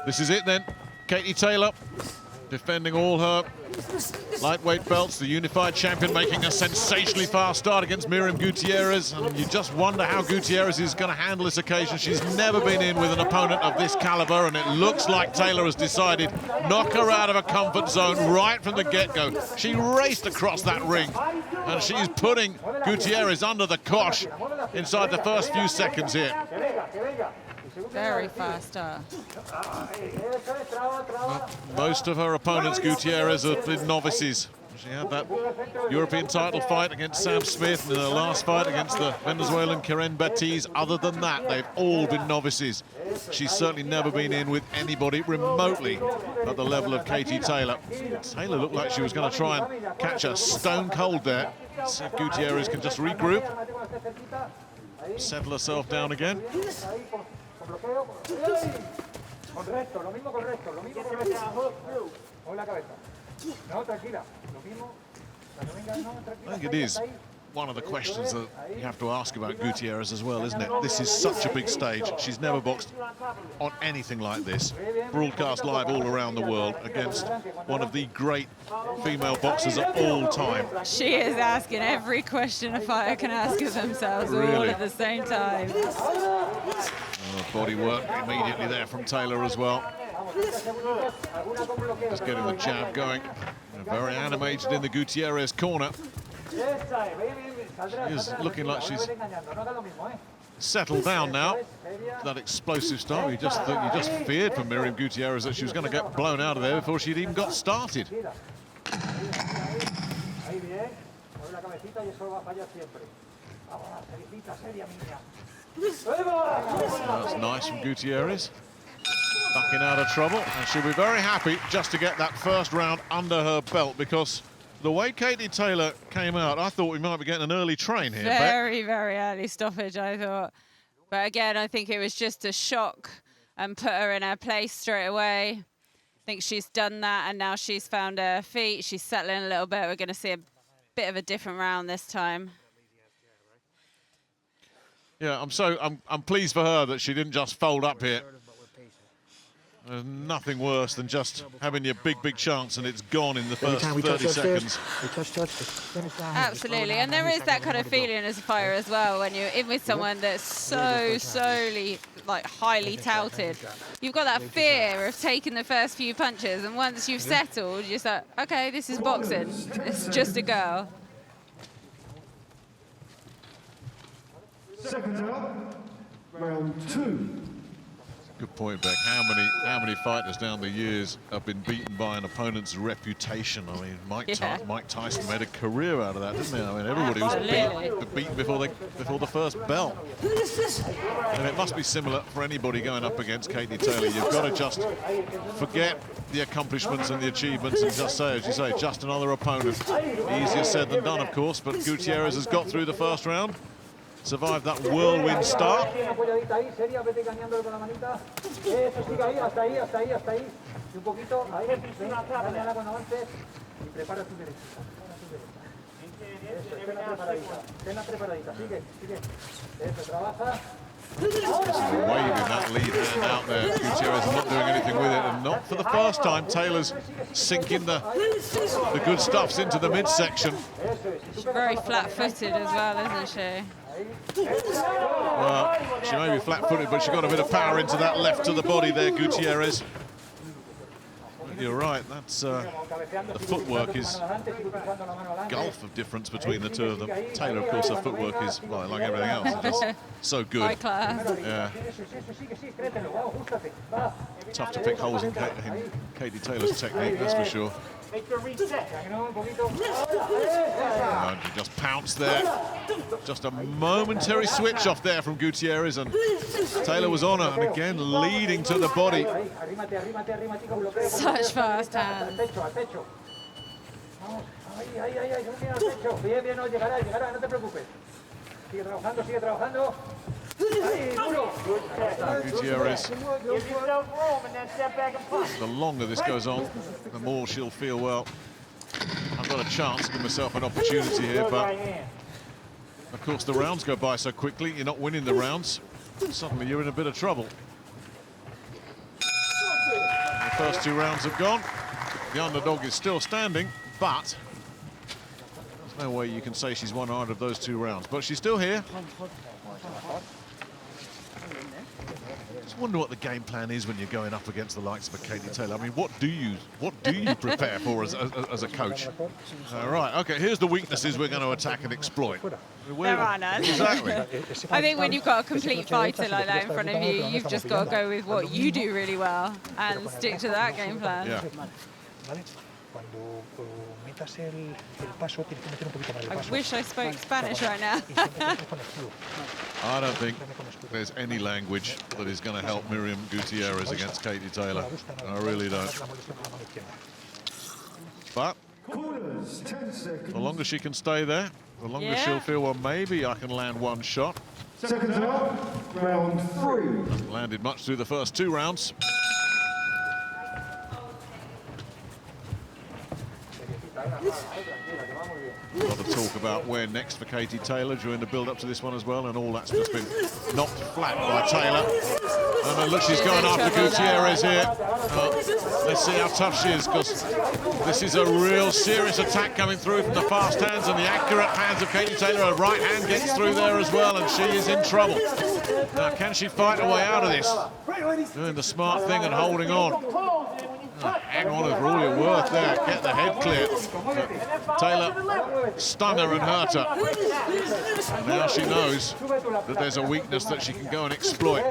This is it then. Katie Taylor defending all her lightweight belts. The unified champion making a sensationally fast start against Miriam Gutierrez. And you just wonder how Gutierrez is going to handle this occasion. She's never been in with an opponent of this caliber, and it looks like Taylor has decided knock her out of her comfort zone right from the get-go. She raced across that ring, and she's putting Gutierrez under the cosh inside the first few seconds here. Very fast start. Most of her opponents, Gutierrez, have been novices. She had that European title fight against Sam Smith and the last fight against the Venezuelan Karen Batiz. Other than that, they've all been novices. She's certainly never been in with anybody remotely at the level of Katie Taylor. Taylor looked like she was going to try and catch her stone cold there. So Gutierrez can just regroup, settle herself down again. I think it is one of the questions that you have to ask about Gutierrez as well, isn't it? This is such a big stage. She's never boxed on anything like this. Broadcast live all around the world against one of the great female boxers of all time. She is asking every question a fighter can ask of themselves all at the same time. Body work immediately there from Taylor as well. Just getting the jab going. Very animated in the Gutierrez corner. She is looking like she's settled down now. That explosive start. You just feared for Miriam Gutierrez that she was going to get blown out of there before she'd even got started. That's nice from Gutierrez. Backing out of trouble, and she'll be very happy just to get that first round under her belt, because the way Katie Taylor came out, I thought we might be getting an early train here. Very, very early stoppage, I thought. But again, I think it was just a shock and put her in her place straight away. I think she's done that, and now she's found her feet. She's settling a little bit. We're going to see a bit of a different round this time. Yeah, I'm pleased for her that she didn't just fold up here. There's nothing worse than just having your big chance and it's gone in the first 30 seconds. Absolutely, and there is that kind of feeling as a fighter as well when you're in with someone that's so like highly touted. You've got that fear of taking the first few punches, and once you've settled, you're just like, okay, this is boxing. It's just a girl. Second round, round 2. Good point, Beck. How many fighters down the years have been beaten by an opponent's reputation? I mean, Mike Tyson made a career out of that, didn't he? I mean, everybody was beaten before the first bell. And it must be similar for anybody going up against Katie Taylor. You've got to just forget the accomplishments and the achievements and just say, as you say, just another opponent. Easier said than done, of course, but Gutierrez has got through the first round. Survived that whirlwind start. Just waving that lead hand out there. Gutierrez is not doing anything with it, and not for the first time. Taylor's sinking the good stuffs into the midsection. She's very flat-footed as well, isn't she? Well, she may be flat-footed, but she got a bit of power into that left to the body there, Gutierrez. You're right, that's the footwork is gulf of difference between the two of them. Taylor, of course, her footwork is, well, like everything else, just so good. High class. Yeah. Tough to pick holes in Katie Taylor's technique, that's for sure. And she just pounced there. Just a momentary switch off there from Gutierrez, and Taylor was on her, and again leading to the body. Such fast hands. Gutierrez, the longer this goes on, the more she'll feel, well, I've got a chance to give myself an opportunity here, but of course the rounds go by so quickly, you're not winning the rounds. suddenly you're in a bit of trouble. The first 2 rounds have gone. The underdog is still standing, but there's no way you can say she's won either of those 2 rounds. But she's still here. Just wonder what the game plan is when you're going up against the likes of a Katie Taylor. I mean, what do you prepare for as a coach? All right, okay, here's the weaknesses we're going to attack and exploit. There are none. Exactly. I think when you've got a complete fighter like that in front of you, you've just got to go with what you do really well and stick to that game plan. Yeah. I wish I spoke Spanish right now. I don't think there's any language that is going to help Miriam Gutierrez against Katie Taylor. I really don't. But Corners, 10 seconds. the longer she can stay there, the longer she'll feel, well, maybe I can land 1 shot. Seconds out. Round 3. Hasn't landed much through the first 2 rounds. A lot of talk about where next for Katie Taylor during the build-up to this one as well, and all that's just been knocked flat by Taylor. And then look, she's going after Gutierrez here. Let's see how tough she is, because this is a real serious attack coming through from the fast hands and the accurate hands of Katie Taylor. Her right hand gets through there as well, and she is in trouble. Now, can she fight her way out of this? Doing the smart thing and holding on. Hang on for all you're worth there. Get the head clear. Taylor stung her and hurt her. And now she knows that there's a weakness that she can go and exploit.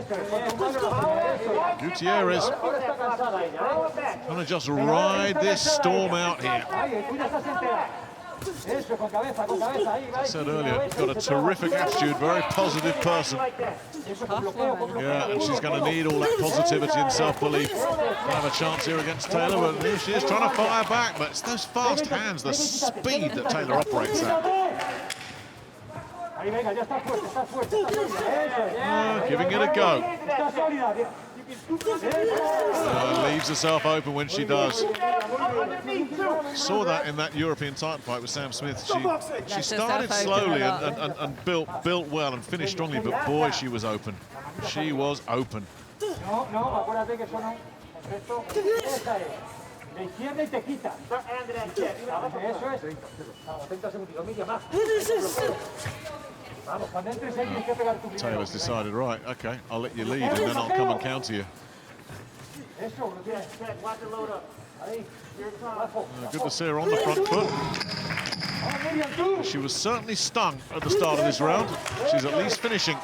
Gutierrez trying to just ride this storm out here. As I said earlier, got a terrific attitude, very positive person. Yeah, and she's going to need all that positivity and self-belief to have a chance here against Taylor. But here she is trying to fire back, but it's those fast hands, the speed that Taylor operates at. Giving it a go. Leaves herself open when she does. Saw that in that European title fight with Sam Smith. She started slowly and built well and finished strongly, but boy, she was open. She was open. Taylor's decided, right, okay, I'll let you lead and then I'll come and counter you. Good to see her on the front foot. She was certainly stung at the start of this round. She's at least finishing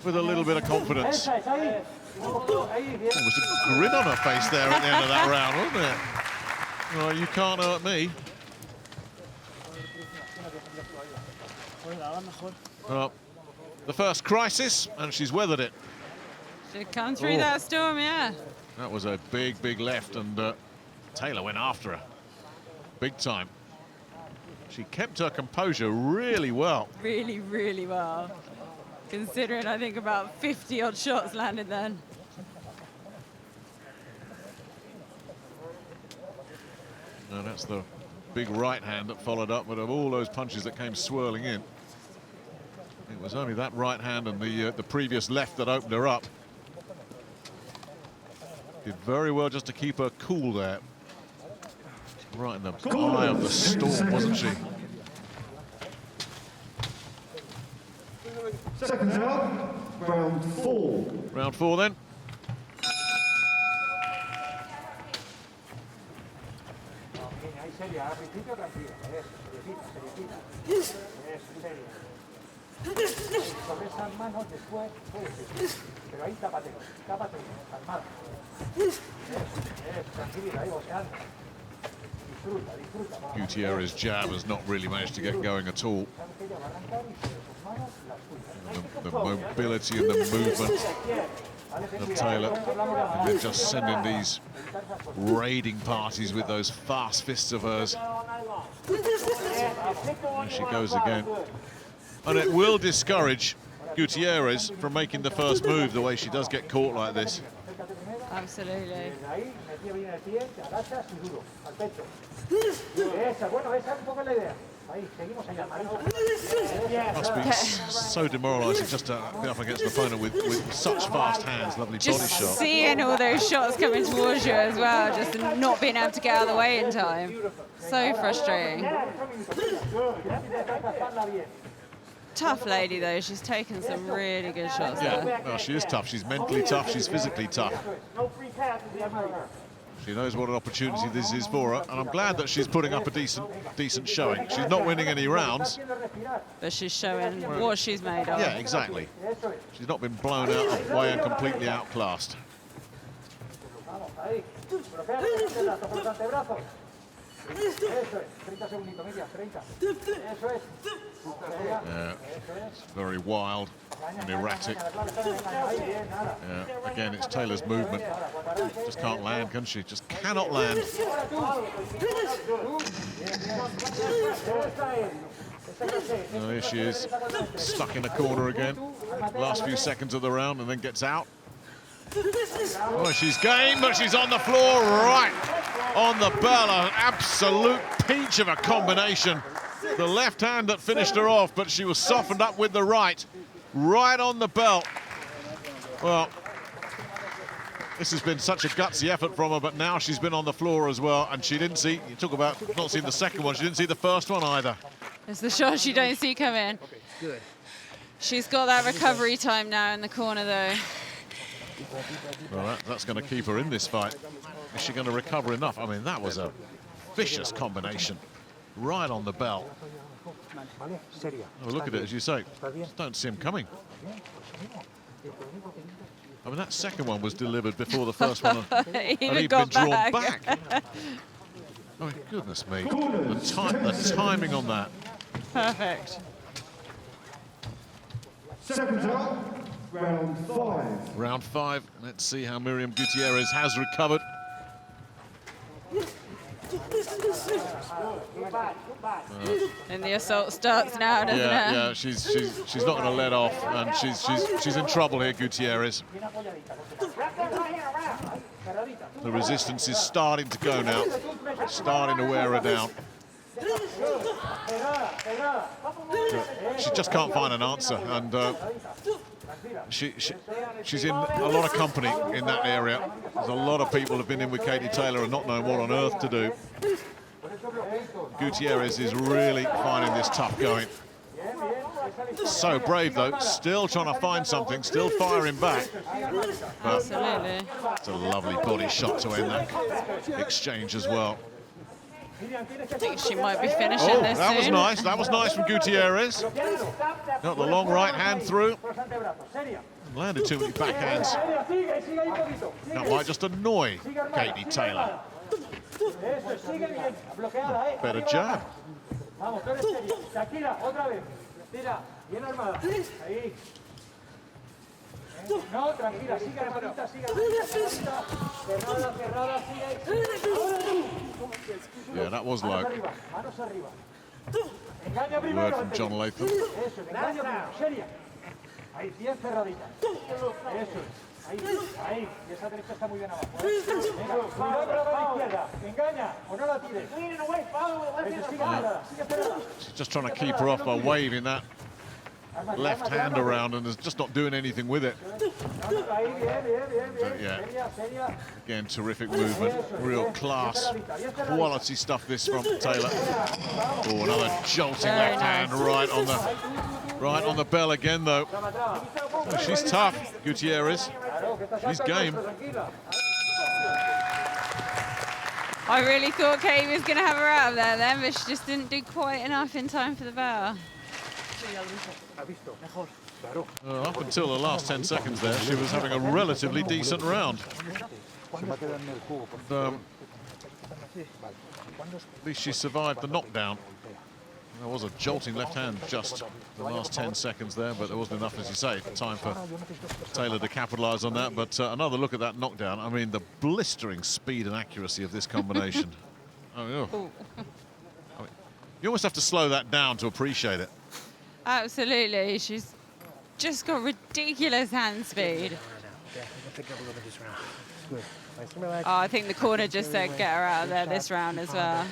with a little bit of confidence. There was a grin on her face there at the end of that round, wasn't there? Well, you can't hurt me. Well, the first crisis, and she's weathered it. She'd come through that storm, yeah. That was a big, big left, and Taylor went after her. Big time. She kept her composure really well. Really, really well. Considering, I think, about 50-odd shots landed then. No, that's the big right hand that followed up, but of all those punches that came swirling in, it was only that right hand and the previous left that opened her up. Did very well just to keep her cool there. Right in the eye of the storm, wasn't she? Seconds out. Round 4. Round 4 then. Gutierrez's jab has not really managed to get going at all. The mobility and the movement of Taylor, and then just sending these raiding parties with those fast fists of hers. There she goes again. And it will discourage Gutierrez from making the first move the way she does get caught like this. Absolutely. Must be so demoralising just to be up against an opponent with such fast hands, lovely body Just shot. seeing all those shots coming towards you as well, just not being able to get out of the way in time. So frustrating. Tough lady though, she's taken some really good shots there. Yeah, well, she is tough. She's mentally tough. She's physically tough. She knows what an opportunity this is for her, and I'm glad that she's putting up a decent showing. She's not winning any rounds, but she's showing what she's made of. Yeah, exactly. She's not been blown out away and completely outclassed. Yeah, it's very wild and erratic. Yeah, again, it's Taylor's movement. Just can't land, can she? Just cannot land. Oh, here she is, stuck in a corner again. Last few seconds of the round and then gets out. Oh, she's game, but she's on the floor right on the bell. An absolute peach of a combination. The left hand that finished her off, but she was softened up with the right on the belt. Well, this has been such a gutsy effort from her, but now she's been on the floor as well, and she didn't see, you talk about not seeing the second one, she didn't see the first one either. It's the shot she don't see coming. Good. She's got that recovery time now in the corner though. Well, that's going to keep her in this fight. Is she going to recover enough? I mean, that was a vicious combination. Right on the bell. Oh, look at it, as you say. Just don't see him coming. I mean, that second one was delivered before the first one had even been drawn back. Oh, my goodness me. The timing on that. Perfect. Seconds out, round 5. Round 5. Let's see how Miriam Gutierrez has recovered. And the assault starts now, doesn't it? Yeah, she's not going to let off, and she's in trouble here, Gutierrez. The resistance is starting to go now, starting to wear her down. She just can't find an answer, and she's in a lot of company in that area. There's a lot of people have been in with Katie Taylor and not knowing what on earth to do. Gutierrez is really finding this tough going. So brave though, still trying to find something, still firing back. But Absolutely. it's a lovely body shot to end that exchange as well. I think she might be finishing Oh, this that was soon. nice. That was nice from Gutierrez. Got the long right hand through. Landed too many backhands. That might just annoy Katie Taylor. Better jab. Yeah, that was low. Word from John Latham. She's just trying to keep her off by waving that left hand around and is just not doing anything with it. But yeah, again, terrific movement, real class, quality stuff this from Taylor. Oh, another jolting left hand right on the bell again though. Oh, she's tough, Gutierrez. She's game. I really thought Katie was going to have her out of there then, but she just didn't do quite enough in time for the bell. Up until the last 10 seconds there, she was having a relatively decent round. At least she survived the knockdown. There was a jolting left hand just the last 10 seconds there, but there wasn't enough, as you say, time for Taylor to capitalise on that. But another look at that knockdown. I mean, the blistering speed and accuracy of this combination. Oh, yeah. I mean, you almost have to slow that down to appreciate it. Absolutely. She's just got ridiculous hand speed. Oh, I think the corner just said get her out of there this round as well.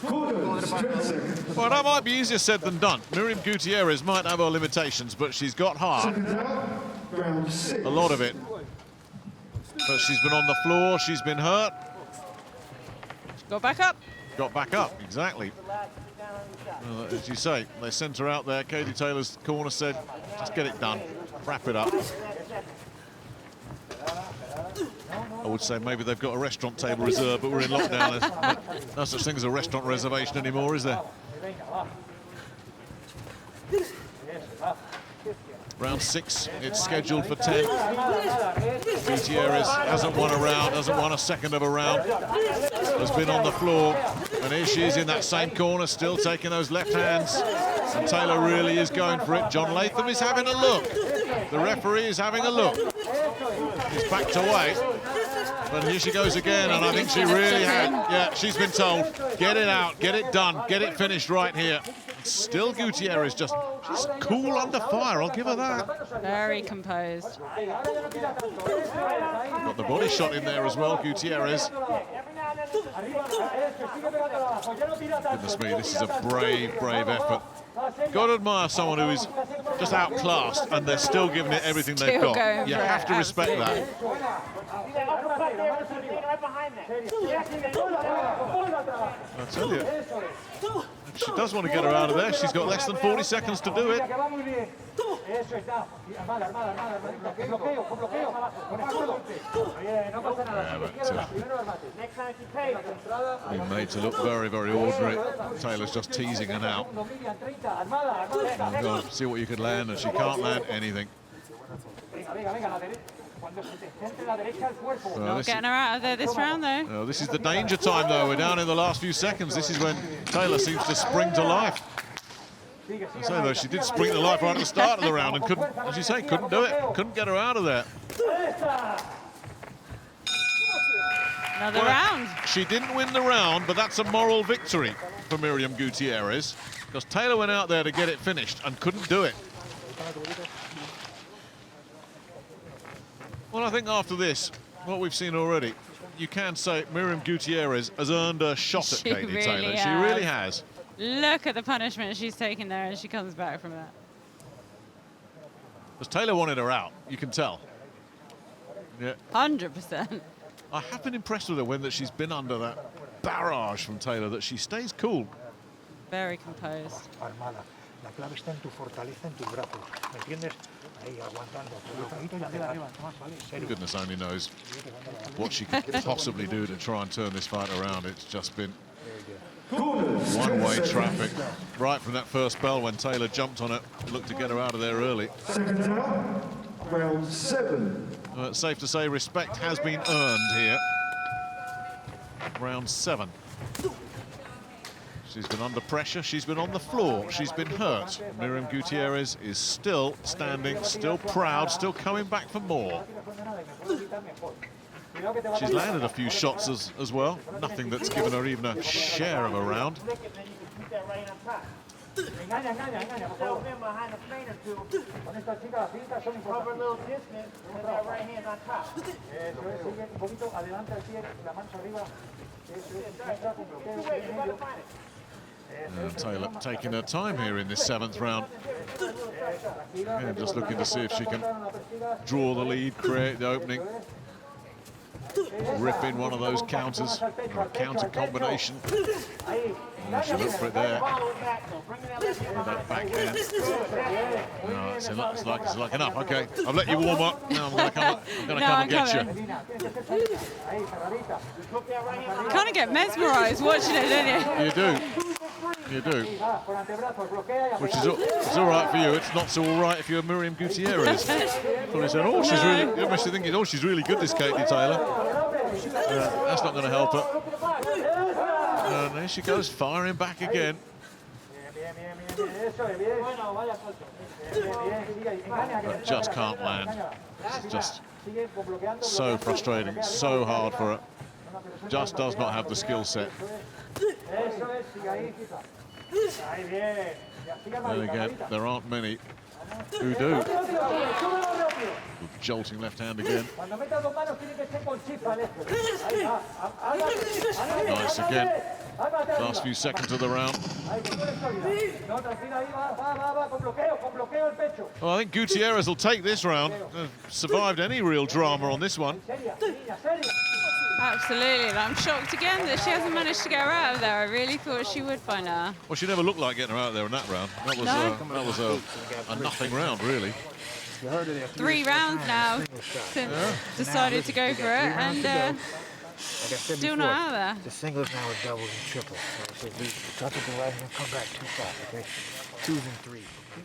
Corners, 20 seconds. Well, that might be easier said than done. Miriam Gutierrez might have her limitations, but she's got heart. Seconds out. Round 6. A lot of it. But she's been on the floor, she's been hurt. Got back up. Got back up, exactly. As you say, they sent her out there. Katie Taylor's corner said, just get it done, wrap it up. I would say maybe they've got a restaurant table reserved, but we're in lockdown. There's no such thing as a restaurant reservation anymore, is there? Round 6, it's scheduled for 10. Gutierrez hasn't won a round, hasn't won a second of a round. Has been on the floor, and here she is in that same corner, still taking those left hands. And Taylor really is going for it. John Latham is having a look. The referee is having a look. He's backed away. But here she goes again, and I think she really had, yeah, she's been told, get it out, get it done, get it finished right here. Still Gutierrez, she's cool under fire, I'll give her that. Very composed. Got the body shot in there as well, Gutierrez. Goodness me, this is a brave, brave effort. Got to admire someone who is just outclassed, and they're still giving it everything they've got. You have to respect that. I tell you, she does want to get her out of there. She's got less than 40 seconds to do it. Being made to look very, very ordinary. Taylor's just teasing her now. Oh God, see what you could land, and she can't land anything. Not getting her out of there this round, though. This is the danger time, though. We're down in the last few seconds. This is when Taylor seems to spring to life. I say, though, she did spring to life right at the start of the round and couldn't, as you say, couldn't do it. Couldn't get her out of there. Another round. She didn't win the round, but that's a moral victory for Miriam Gutierrez, because Taylor went out there to get it finished and couldn't do it. Well, I think after this, what we've seen already, you can say Miriam Gutierrez has earned a shot at Katie Taylor. She really has. Look at the punishment she's taking there as she comes back from that. Because Taylor wanted her out, you can tell. Yeah. 100%. I have been impressed with her when that she's been under that barrage from Taylor, that she stays cool. Very composed. La clave está en tu fortaleza, en tus brazos, ¿me entiendes? Ahí aguantando. Goodness only knows what she could possibly do to try and turn this fight around. It's just been one-way traffic right from that first bell when Taylor jumped on it, looked to get her out of there early. Seconds out. Round 7. It's safe to say respect has been earned here. Round 7. She's been under pressure, she's been on the floor, she's been hurt. Miriam Gutierrez is still standing, still proud, still coming back for more. She's landed a few shots as well. Nothing that's given her even a share of a round. Taylor taking her time here in this 7th round. Yeah, just looking to see if she can draw the lead, create the opening, rip in one of those counters, or a counter combination. Oh, she looked for it there. That backhand. No, it's like enough. Okay, I've let you warm up. Now I'm going to come and get you. You kind of get mesmerised watching it, don't you? You do. You do. Which is it's all right for you. It's not so all right if you're Miriam Gutierrez. Probably said, oh, she's really. You must be thinking, oh, she's really good, this Katie Taylor. That's not going to help her. And there she goes, firing back again. But just can't land. It's just so frustrating, so hard for her. Just does not have the skill set. And again, there aren't many who do. With jolting left hand again. Nice again. Last few seconds of the round. Well, I think Gutierrez will take this round. Survived any real drama on this one. Absolutely, and I'm shocked again that she hasn't managed to get her out of there. I really thought she would by now. Well, she never looked like getting her out there in that round. That was a nothing round, really. 3 rounds now since decided to go for it, and still not out of there. The singles now are doubles and triples. So try to go right and come back too fast, okay? 2s and 3s.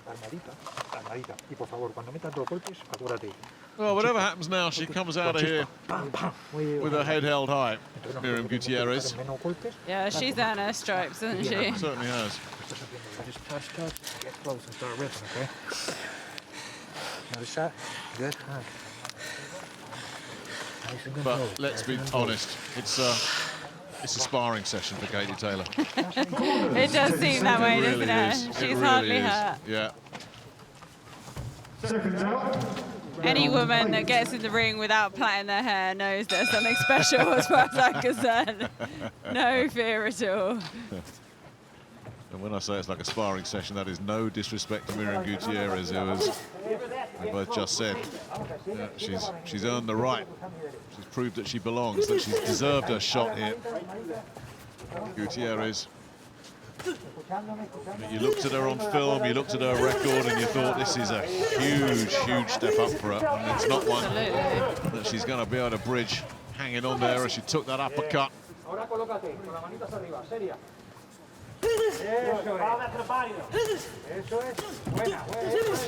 Armadita, armadita. Y por favor, cuando metas 2 golpes, apúrate. Well, whatever happens now, she comes out of here with her head held high. Miriam Gutierrez. Yeah, she's earned her stripes, hasn't she? Certainly has. Just touch, get close and start ripping, okay? Another shot. Good. Nice and good. But let's be honest, it's a sparring session for Katie Taylor. It does seem that way, doesn't it? She's hardly hurt. Yeah. Seconds out. Any woman that gets in the ring without plaiting their hair knows there's something special as far as I'm concerned. No fear at all. And when I say it's like a sparring session, that is no disrespect to Miriam Gutierrez, who, as we both just said, she's earned the right. She's proved that she belongs, that she's deserved her shot here. Gutierrez. You looked at her on film, you looked at her record, and you thought this is a huge, huge step up for her. And it's not one that she's going to be able to bridge, hanging on there as she took that uppercut.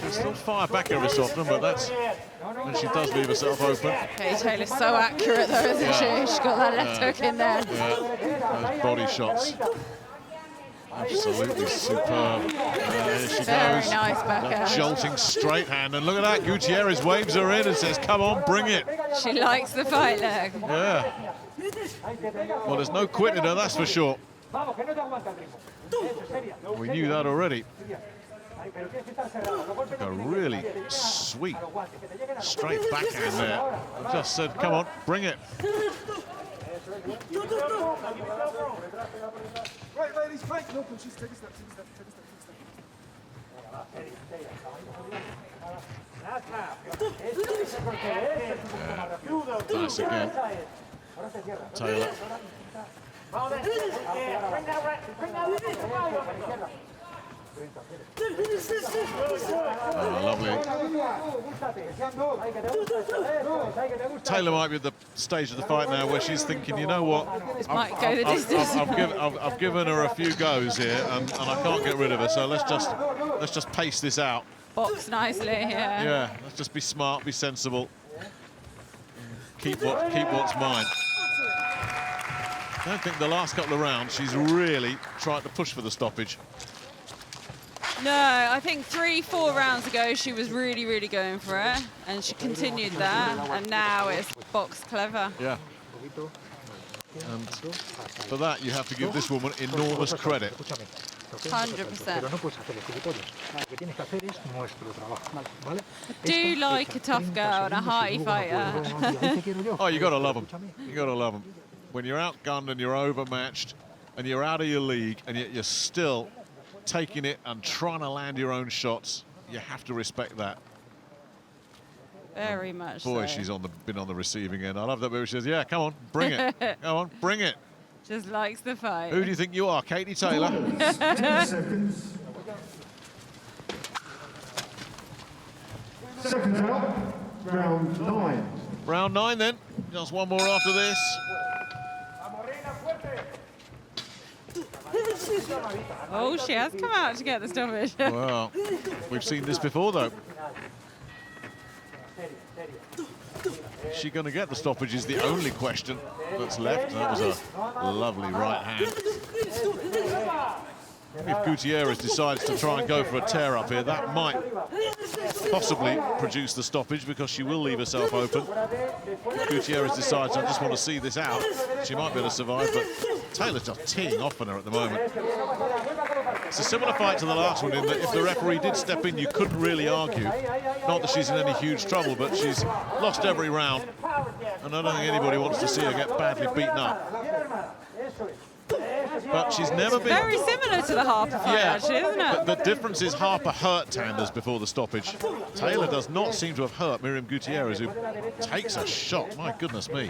She's still fire back every so often, but that's when she does leave herself open. Katie Taylor's so accurate though, isn't she? She's got that left hook in there. Yeah, those body shots. Absolutely superb. Here she Very goes. nice backhand. Jolting straight hand, and look at that. Gutierrez waves her in and says, "Come on, bring it." She likes the fight leg. Yeah. Well, there's no quitting her, that's for sure. We knew that already. Like a really sweet, straight backhand there. I just said, "Come on, bring it." Right, ladies, fight. No punches. Take a step, take a step, take a step, take a step. Nice again. Taylor. Oh, lovely. Taylor might be at the stage of the fight now where she's thinking, you know what? This might go the distance. I've given her a few goes here, and I can't get rid of her. So let's just pace this out. Box nicely, yeah. Yeah, let's just be smart, be sensible. Keep what's mine. I don't think the last couple of rounds she's really tried to push for the stoppage. No, I think 3-4 rounds ago she was really, really going for it, and she continued that, and now it's box clever. Yeah. And for that, you have to give this woman enormous credit. 100%. I do like a tough girl and a hearty fighter. Oh, you gotta love them. You gotta love them. When you're outgunned and you're overmatched and you're out of your league and yet you're still taking it and trying to land your own shots, you have to respect that. Very much Boy, so. she's been on the receiving end. I love that bit where she says, "Yeah, come on, bring it. Come on, bring it." Just likes the fight. Who do you think you are, Katie Taylor? 10 seconds. Seconds out. Round 9. Round 9 then. Just one more after this. Oh, she has come out to get the stoppage. Well, we've seen this before, though. Is she going to get the stoppage is the only question that's left. That was a lovely right hand. If Gutierrez decides to try and go for a tear up here, that might possibly produce the stoppage because she will leave herself open. If Gutierrez decides, I just want to see this out, she might be able to survive, but Taylor's just teeing off on her at the moment. It's a similar fight to the last one in that if the referee did step in, you couldn't really argue. Not that she's in any huge trouble, but she's lost every round, and I don't think anybody wants to see her get badly beaten up. but she's never been... Very similar to the Harper fight, actually, isn't it? But the difference is Harper hurt Tanders before the stoppage. Taylor does not seem to have hurt Miriam Gutierrez, who takes a shot. My goodness me.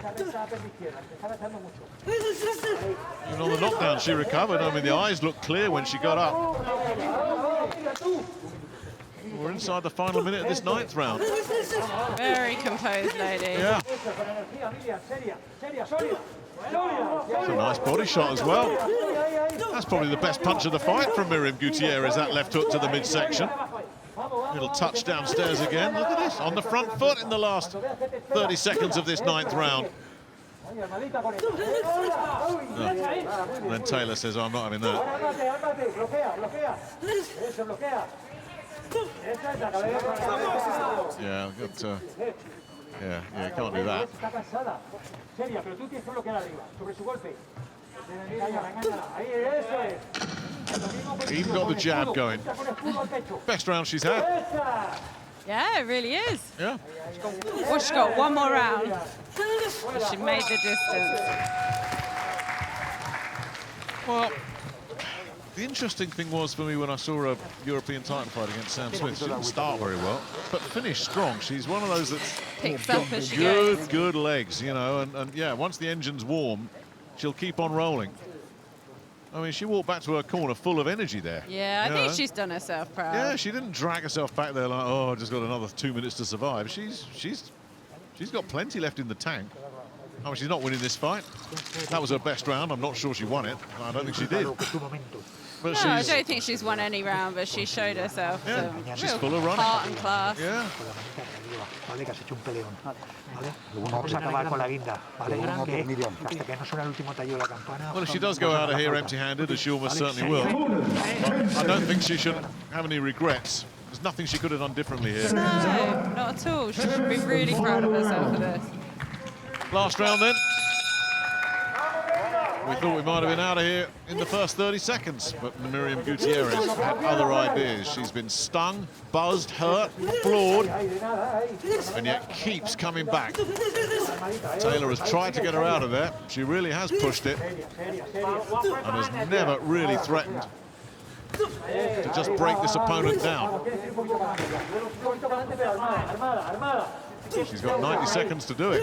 Even on the knockdown, she recovered. I mean, the eyes looked clear when she got up. We're inside the final minute of this 9th round. Very composed lady. Yeah. It's a nice body shot as well. That's probably the best punch of the fight from Miriam Gutierrez, that left hook to the midsection. Little touch downstairs again. Look at this, on the front foot in the last 30 seconds of this 9th round. No. And then Taylor says, oh, I'm not having that. Yeah, got yeah, you can't do that. Even got the jab going. Best round she's had. Yeah, it really is. Yeah. Well, she's got one more round. But she made the distance. Well, the interesting thing was for me when I saw a European title fight against Sam Smith, she didn't start very well, but finished strong. She's one of those that's Picks up as she goes. good legs, you know, and yeah, once the engine's warm, she'll keep on rolling. I mean, she walked back to her corner full of energy there. Yeah, I think she's done herself proud. Yeah, she didn't drag herself back there like, oh, I just got another 2 minutes to survive. She's got plenty left in the tank. I mean, she's not winning this fight. That was her best round. I'm not sure she won it. I don't think she did. But no, I don't think she's won any round, but she showed herself some she's real full of running. heart and class. Yeah. Well, if she does go out of here empty-handed, as she almost certainly will, I don't think she should have any regrets. There's nothing she could have done differently here. No, not at all. She should be really proud of herself for this. Last round then. We thought we might have been out of here in the first 30 seconds, but Miriam Gutierrez had other ideas. She's been stung, buzzed, hurt, floored, and yet keeps coming back. Taylor has tried to get her out of there. She really has pushed it and has never really threatened to just break this opponent down. She's got 90 seconds to do it.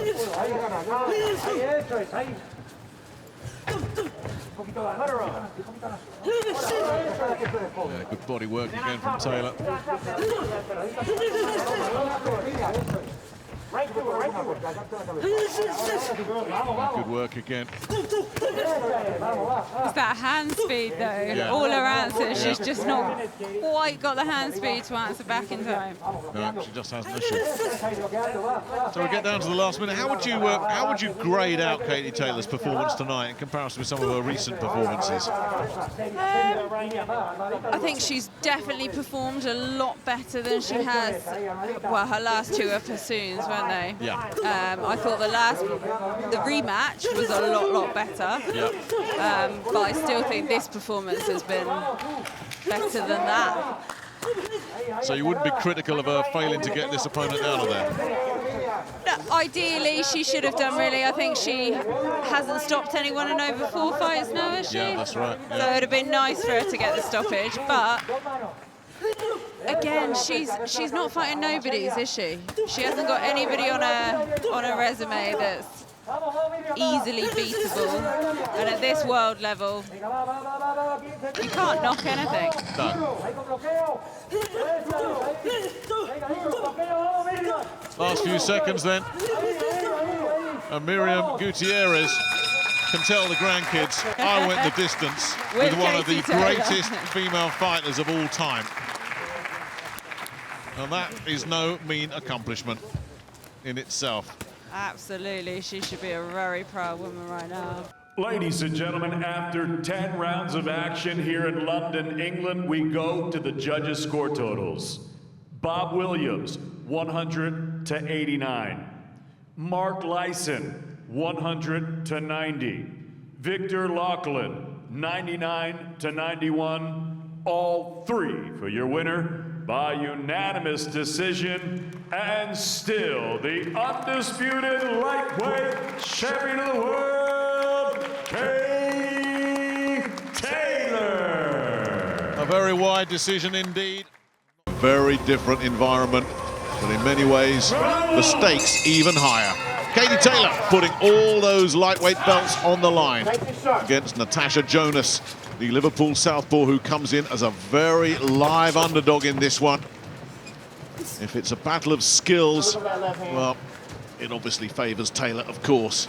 Yeah, good body work again from Taylor. Good work again. It's that hand speed, though. Yeah. All her answers, she's just not quite got the hand speed to answer back in time. No, she just hasn't, has she? So we get down to the last minute. How would you grade out Katie Taylor's performance tonight in comparison with some of her recent performances? I think she's definitely performed a lot better than she has. Well, her last two are Persoons, weren't they? Yeah. I thought the rematch was a lot better. Yeah. But I still think this performance has been better than that. So you wouldn't be critical of her failing to get this opponent out of there? No, ideally, she should have done, really. I think she hasn't stopped anyone in over 4 fights now, has she? Yeah, that's right. Yeah. So it would have been nice for her to get the stoppage, but again, she's not fighting nobodies, is she? She hasn't got anybody on her resume that's easily beatable. And at this world level, you can't knock anything. No. Last few seconds then. And Miriam Gutierrez can tell the grandkids, I went the distance with one of the greatest female fighters of all time. And that is no mean accomplishment in itself. Absolutely, she should be a very proud woman right now. Ladies and gentlemen, after 10 rounds of action here in London, England, we go to the judges' score totals. Bob Williams, 100-89. Mark Lyson, 100-90. Victor Laughlin, 99-91. All three for your winner by unanimous decision, and still the undisputed lightweight champion of the world, Katie A very wide decision indeed. Very different environment, but in many ways, the stakes even higher. Katie Taylor putting all those lightweight belts on the line against Natasha Jonas, the Liverpool southpaw, who comes in as a very live underdog in this one. If it's a battle of skills, well, it obviously favours Taylor, of course.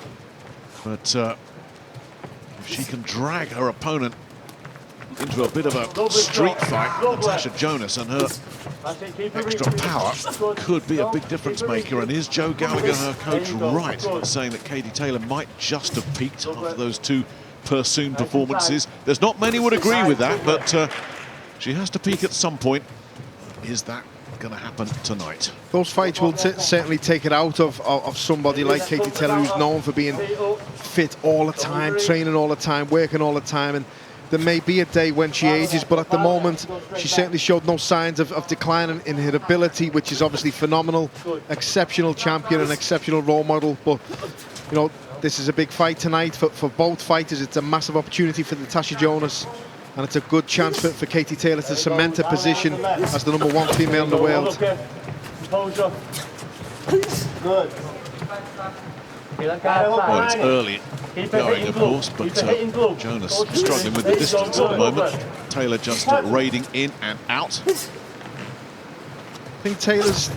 But if she can drag her opponent into a bit of a street fight, Natasha Jonas, and her extra power could be a big difference maker. And is Joe Gallagher, her coach, right in saying that Katie Taylor might just have peaked after those two Persoon performances? There's not many would agree with that, but she has to peak at some point. Is that going to happen tonight? Those fights will certainly take it out of somebody like Katie Taylor, who's known for being fit all the time, training all the time, working all the time. And there may be a day when she ages, but at the moment she certainly showed no signs of decline in her ability, which is obviously phenomenal. Exceptional champion and exceptional role model. But you know, this is a big fight tonight for both fighters. It's a massive opportunity for Natasha Jonas, and it's a good chance for Katie Taylor to cement her position as the #1 female in the world. Good. Well, it's early going, of course, but Jonas struggling with the distance at the moment. Taylor just raiding in and out. I think Taylor's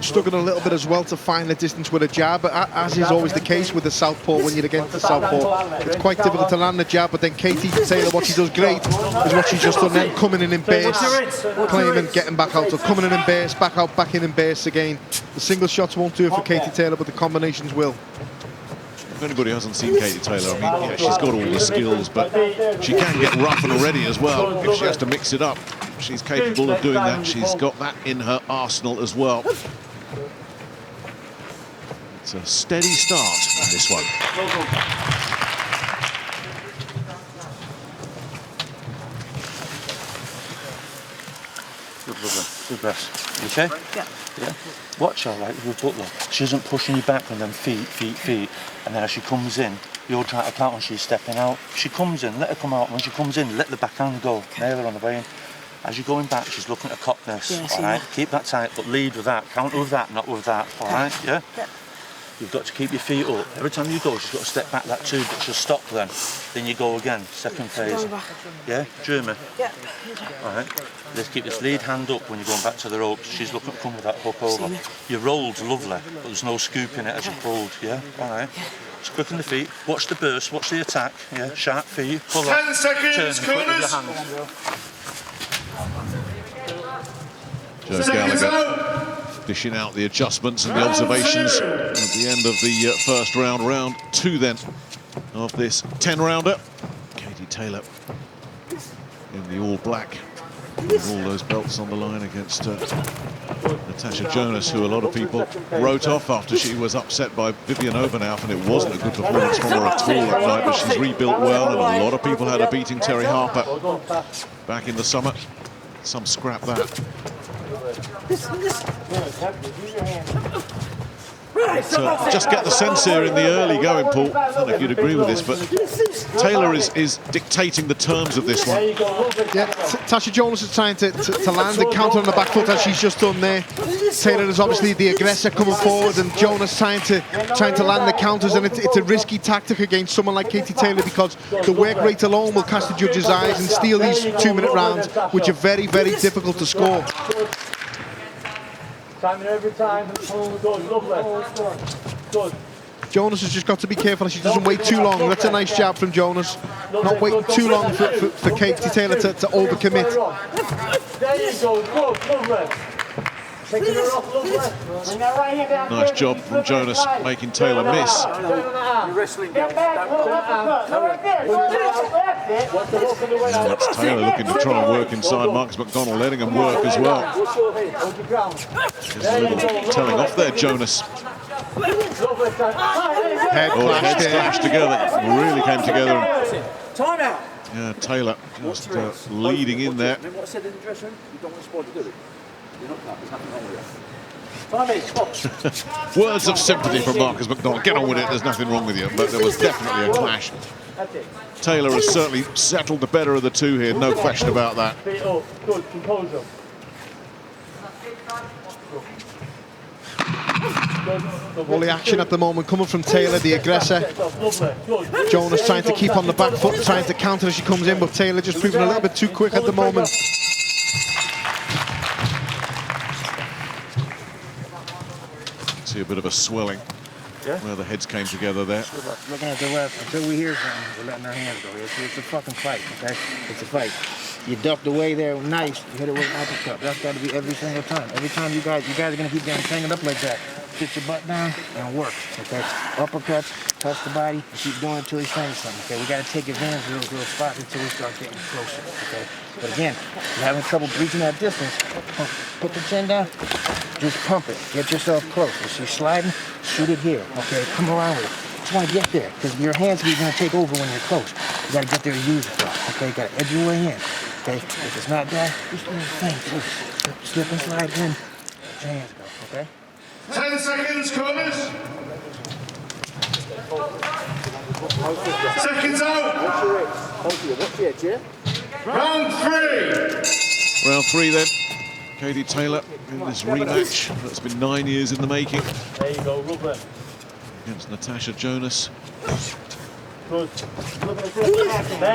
struggling a little bit as well to find the distance with a jab, as is always the case with the southpaw. When you're against the southpaw, it's quite difficult to land the jab. But then Katie Taylor, what she does great is what she's just done then, coming in base, claiming, getting back out. So coming in base, back out, back in base again. The single shots won't do it for Katie Taylor, but the combinations will. If anybody hasn't seen Katie Taylor, I mean, yeah, she's got all the skills, but she can get rough and ready as well if she has to mix it up. She's capable of doing that. She's got that in her arsenal as well. It's a steady start in this one. Good, lovely. Good rest. You okay? Yeah. Yeah. Watch her, like with Butler. She isn't pushing you back on them feet. And then as she comes in, you're trying to count and she's stepping out. She comes in, let her come out. When she comes in, let the backhand go. Nail her on the way in. As you're going back, she's looking to cop this. Yes, all right? Keep that tight, but lead with that. Counter with that, not with that. All right? Yeah? Yeah. You've got to keep your feet up. Every time you go, she's got to step back that too, but she'll stop then. Then you go again, second phase. Yeah? German? Yeah. All right. Let's keep this lead hand up when you're going back to the ropes. She's looking to come with that hook over. Your roll's lovely, but there's no scoop in it as you pulled. Yeah? All right. Just quicken the feet. Watch the burst, watch the attack. Yeah? Sharp feet. Pull up. 10 seconds, turn, quick with your hands. Joe Gallagher dishing out the adjustments and the observations at the end of the first round. Round 2 then of this 10-rounder. Katie Taylor in the all-black, with all those belts on the line against Natasha Jonas, who a lot of people wrote off after she was upset by Vivian Overnauf, and it wasn't a good performance from her at all that night, but she's rebuilt well, and a lot of people had her beating Terry Harper back in the summer. Some scrap that. Just get the sense here in the early going, Paul. I don't know if you'd agree with this, but Taylor is dictating the terms of this one. Yeah, Natasha Jonas is trying to land the counter on the back foot as she's just done there. Taylor is obviously the aggressor coming forward, and Jonas trying to land the counters, and it's a risky tactic against someone like Katie Taylor, because the work rate alone will catch the judges' eyes and steal these 2-minute rounds, which are very, very difficult to score. Timing every time, lovely. Good. Jonas has just got to be careful she doesn't wait too long. That's a nice jab from Jonas. Not waiting too long for Katie Taylor to overcommit. There you go, good, lovely. Taking her off, lovely. Nice job from Jonas, making Taylor miss. You're wrestling. Get back, That's Taylor looking to try and work inside Marcus McDonald, letting him work as well. There's a little telling off there, Jonas. Heads clashed together, really came together. Time out. Yeah, Taylor just leading in there. Remember what I said in the dressing room? You don't want the sport to do it. You're not that. There's nothing wrong with you. Words of sympathy from Marcus McDonald. Get on with it, there's nothing wrong with you. But there was definitely a clash Taylor has certainly settled the better of the two here, no question about that. Feet up. Good. Composure. All the action at the moment coming from Taylor, the aggressor. Jonas trying to keep on the back foot, trying to counter as she comes in, but Taylor just proving a little bit too quick at the moment. See a bit of a swelling where the heads came together there. Looking at the left until we hear something, we're letting our hands go. It's a fucking fight, okay? It's a fight. You ducked away there nice, you hit it with an uppercut. That's got to be every single time. Every time you guys are going to keep getting tangled up like that. Sit your butt down and work, okay? Uppercuts, touch the body, and keep going until he's saying something, okay? We got to take advantage of those little spots until we start getting closer, okay? But again, if you're having trouble breaching that distance, put the chin down, just pump it. Get yourself close. If she's sliding, shoot it here, okay? Come around with it. Just want to get there, because your hands are going to take over when you're close. You got to get there and use it, though, okay? You got to edge your way in, okay? If it's not that, just do the thing. Slip and slide in, let your hands go, okay? 10 seconds, corners. Seconds out. Round 3. Round 3 then. Katie Taylor in this rematch that's been 9 years in the making. There you go, rub them. Against Natasha Jonas. Good.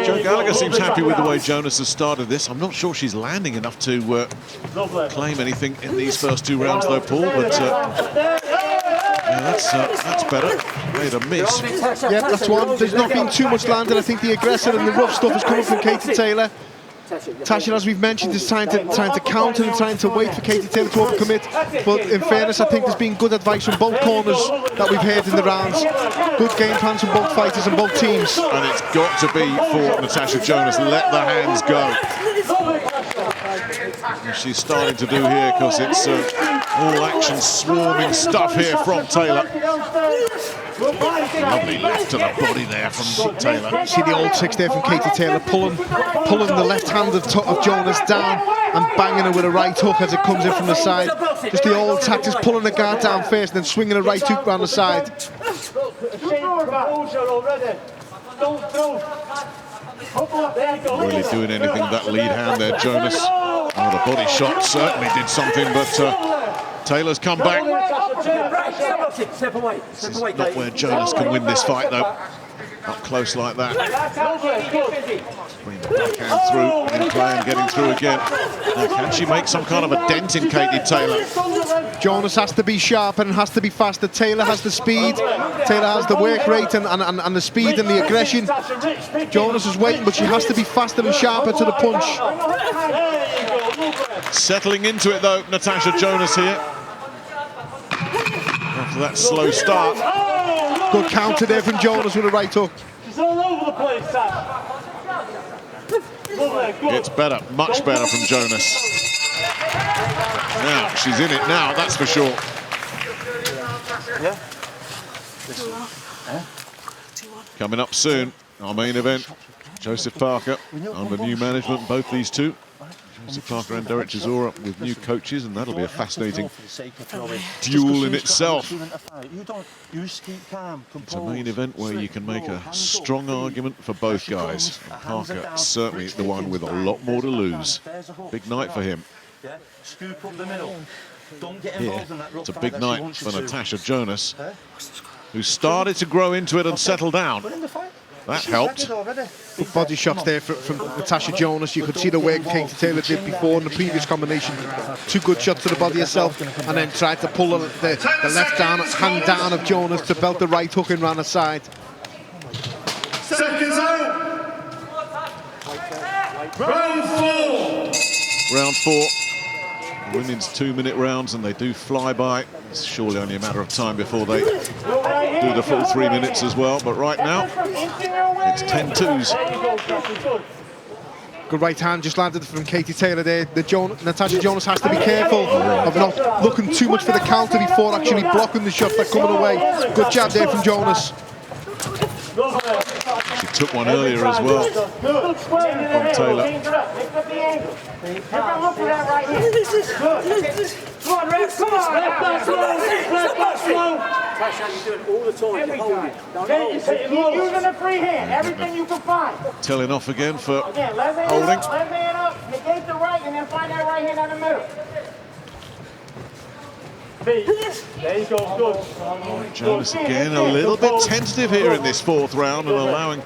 Joe Gallagher seems happy with the way Jonas has started this. I'm not sure she's landing enough to claim anything in these first 2 rounds though, Paul, but yeah, that's better. Made a miss. Yeah, that's one. There's not been too much landed. I think the aggressor and the rough stuff is coming from Katie Taylor. Tasha, as we've mentioned, is trying to counter and trying to wait for Katie Taylor to overcommit. But in fairness, I think there's been good advice from both corners that we've heard in the rounds. Good game plans from both fighters and both teams. And it's got to be for Natasha Jonas. Let the hands go. And she's starting to do here because it's all action swarming stuff here from Taylor. Lovely left to the body there from Taylor. See the old tricks there from Katie Taylor, pulling the left hand of Jonas down and banging her with a right hook as it comes in from the side. Just the old tactics, pulling the guard down first and then swinging a right hook around the side. Really doing anything with that lead hand there, Jonas. Oh, the body shot certainly did something, but Taylor's come back. This is not where Jonas can win this fight, though. Up close like that. Bring the backhand through, in play and getting through again. Now, can she make some kind of a dent in Katie Taylor? Jonas has to be sharper and has to be faster. Taylor has the speed. Taylor has the work rate and the speed and the aggression. Jonas is waiting, but she has to be faster and sharper to the punch. Settling into it, though, Natasha Jonas here. After that slow start. Good counter there from Jonas with a right hook. She's all over the place, Tash. It's better, much better from Jonas. Now, she's in it now, that's for sure. Yeah. Coming up soon, our main event, Joseph Parker under new management, both these two. Joseph Parker and Derek Chisora with new coaches, and that'll be a fascinating duel in itself. It's a main event where you can make a strong argument for both guys. And Parker certainly the one with a lot more to lose. Big night for him. Yeah, scoop up the middle. Don't get involved in that. It's a big night for Natasha Jonas, who started to grow into it and settle down. That helped. Good body shots there from Natasha Jonas. You could see the work Katie Taylor did before in the previous combination. 2 good shots to the body herself, and then tried to pull the left hand down of Jonas to belt the right hook in round the side. Seconds out. Round 4. Round 4. Women's 2-minute rounds, and they do fly by. It's surely only a matter of time before they do the full 3 minutes as well. But right now, it's 10-2s. Good right hand just landed from Katie Taylor there. Natasha Jonas has to be careful of not looking too much for the counter before actually blocking the shots that are coming away. Good jab there from Jonas. She took one earlier as well from Taylor. Natasha, you're doing all the time. You're holding it. Don't hold it. Keep using the free hand. Everything you can find. Telling off again for Again, left hand holding. up, left hand up, negate the right, and then find that right hand in the middle. There you go, good. Jonas again a little bit tentative here in this fourth round and allowing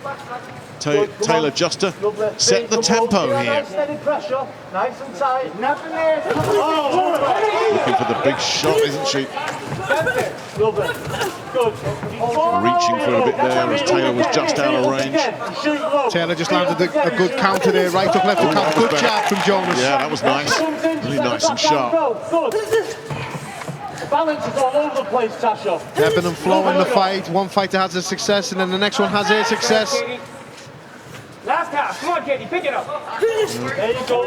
Taylor just to set the tempo here. Steady pressure, nice and tight, nothing there. Looking for the big shot, isn't she? Lovely. Good. Reaching for a bit there as Taylor was just out of range. Taylor just landed a good counter there, right hook, left hook, good jab from Jonas. Yeah, that was nice. Really nice and sharp. Balance is all over the place, Tasha. Ebbing and flowing the fight. One fighter has a success and then the next one has a success. Last half. Come on, Katie, pick it up. There you go.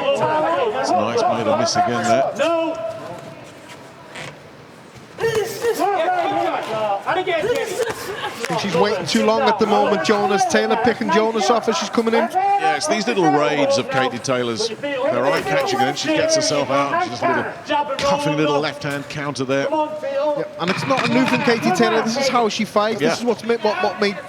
It's nice, made a miss again there. No. And again, Katie. I think she's waiting too long at the moment, Jonas. Taylor picking Jonas off as she's coming in. Yeah, it's these little raids of Katie Taylor's. They're eye-catching, and then she gets herself out. She's just a little cuffing little left-hand counter there. Yeah, and it's not a new from Katie Taylor. This is how she fights. This is what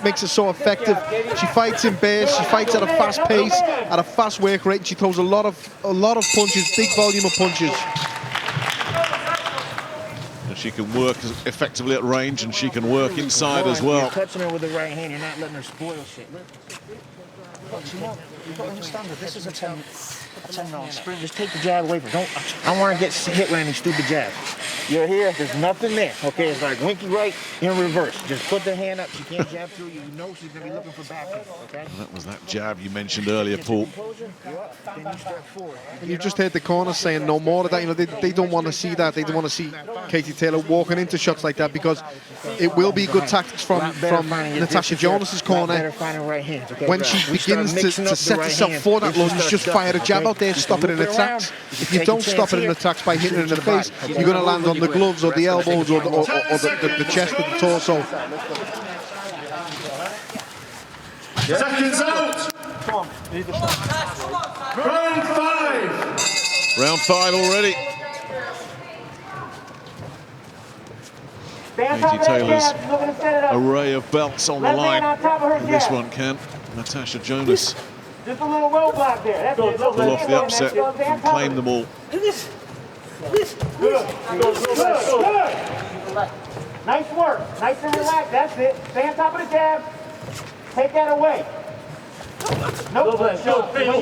makes her so effective. She fights in base. She fights at a fast pace, at a fast work rate. And she throws a lot of punches, big volume of punches. And she can work effectively at range, and she can work inside as well. You're touching her with the right hand. You're not letting her spoil shit. You don't understand that this is a 10-round sprint. Just take the jab away from her. I don't want to get hit with any stupid jabs. You're here, there's nothing there. Okay, it's like winky right in reverse. Just put the hand up. She can't jab through you. You know she's going to be looking for back. Okay? And that was that jab you mentioned earlier, Paul. Then you step forward. You just heard the corner saying no more of that. You know, they don't want to see that. They don't want to see Katie Taylor walking into shots like that because it will be good tactics from Natasha Jonas's corner. When she begins to set herself for that lunge, just fire a jab out there, stop it in its tracks. If you don't stop it in its tracks by hitting it in the face, you're going to land on the gloves or the elbows or the chest or the torso. Seconds out. Round 5. Round 5 already. Katie Taylor's array of belts on the line. And this one can. Natasha Jonas Just a little roadblock there. pull off the upset and claim them all. Nice work. Nice and relaxed. That's it. Stay on top of the jab. Take that away. Nope. You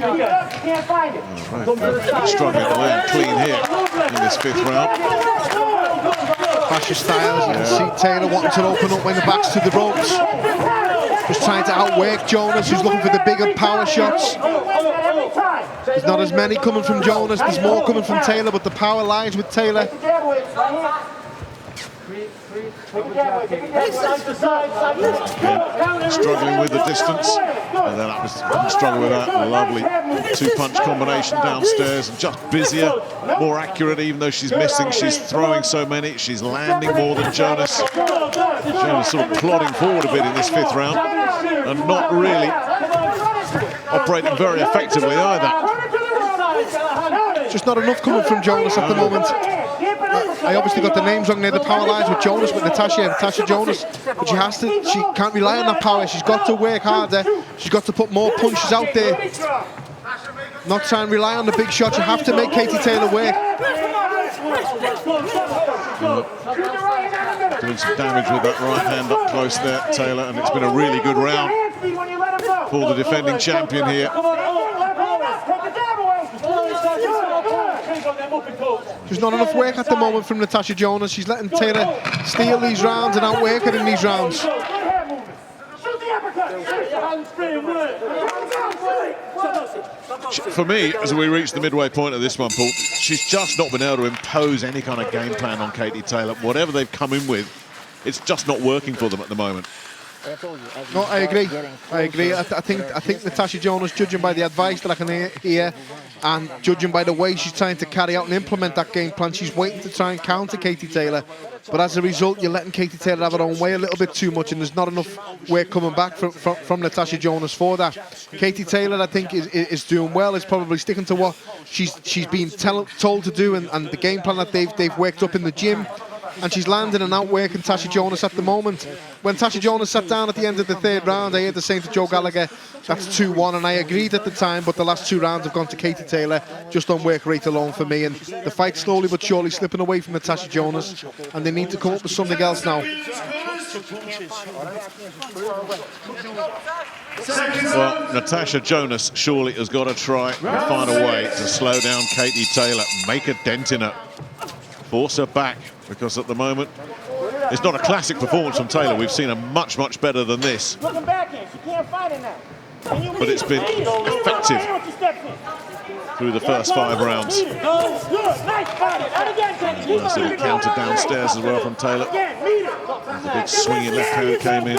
can't find it. Right. Struggling to land clean here in this 5th round. Fascia styles. You can see Taylor wanting to open up when the back's to the ropes. Just trying to outwork Jonas, who's looking for the bigger power shots. There's not as many coming from Jonas, there's more coming from Taylor, but the power lies with Taylor. Struggling with the distance, and then that was struggling with that lovely 2-punch combination downstairs, and just busier, more accurate. Even though she's missing, she's throwing so many, she's landing more than Jonas. Jonas sort of plodding forward a bit in this 5th round, and not really operating very effectively either. Just not enough coming from Jonas at the moment. I obviously got the names wrong there. The power lies with Jonas, with Natasha Jonas, but she can't rely on that power. She's got to work harder. She's got to put more punches out there. Not try and rely on the big shots. You have to make Katie Taylor work. Doing some damage with that right hand up close there, Taylor, and it's been a really good round for the defending champion here. There's not enough work at the moment from Natasha Jonas. She's letting Taylor steal these rounds and outwork her in these rounds. For me, as we reach the midway point of this one, Paul, she's just not been able to impose any kind of game plan on Katie Taylor. Whatever they've come in with, it's just not working for them at the moment. No, I agree. I think Natasha Jonas, judging by the advice that I can hear, and judging by the way she's trying to carry out and implement that game plan, she's waiting to try and counter Katie Taylor. But as a result, you're letting Katie Taylor have her own way a little bit too much, and there's not enough work coming back from Natasha Jonas for that. Katie Taylor, I think, is doing well. Is probably sticking to what she's been told to do, and the game plan that they've worked up in the gym and she's landing and outworking Tasha Jonas at the moment. When Tasha Jonas sat down at the end of the 3rd round, I heard the same to Joe Gallagher, that's 2-1, and I agreed at the time, but the last 2 rounds have gone to Katie Taylor, just on work rate alone for me, and the fight's slowly but surely slipping away from Natasha Jonas, and they need to come up with something else now. Well, Natasha Jonas surely has got to try and find a way to slow down Katie Taylor, make a dent in her, force her back, because at the moment it's not a classic performance from Taylor. We've seen her much, much better than this. But it's been effective through the first 5 rounds. Nice little counter downstairs as well from Taylor. The big swinging left hand came in.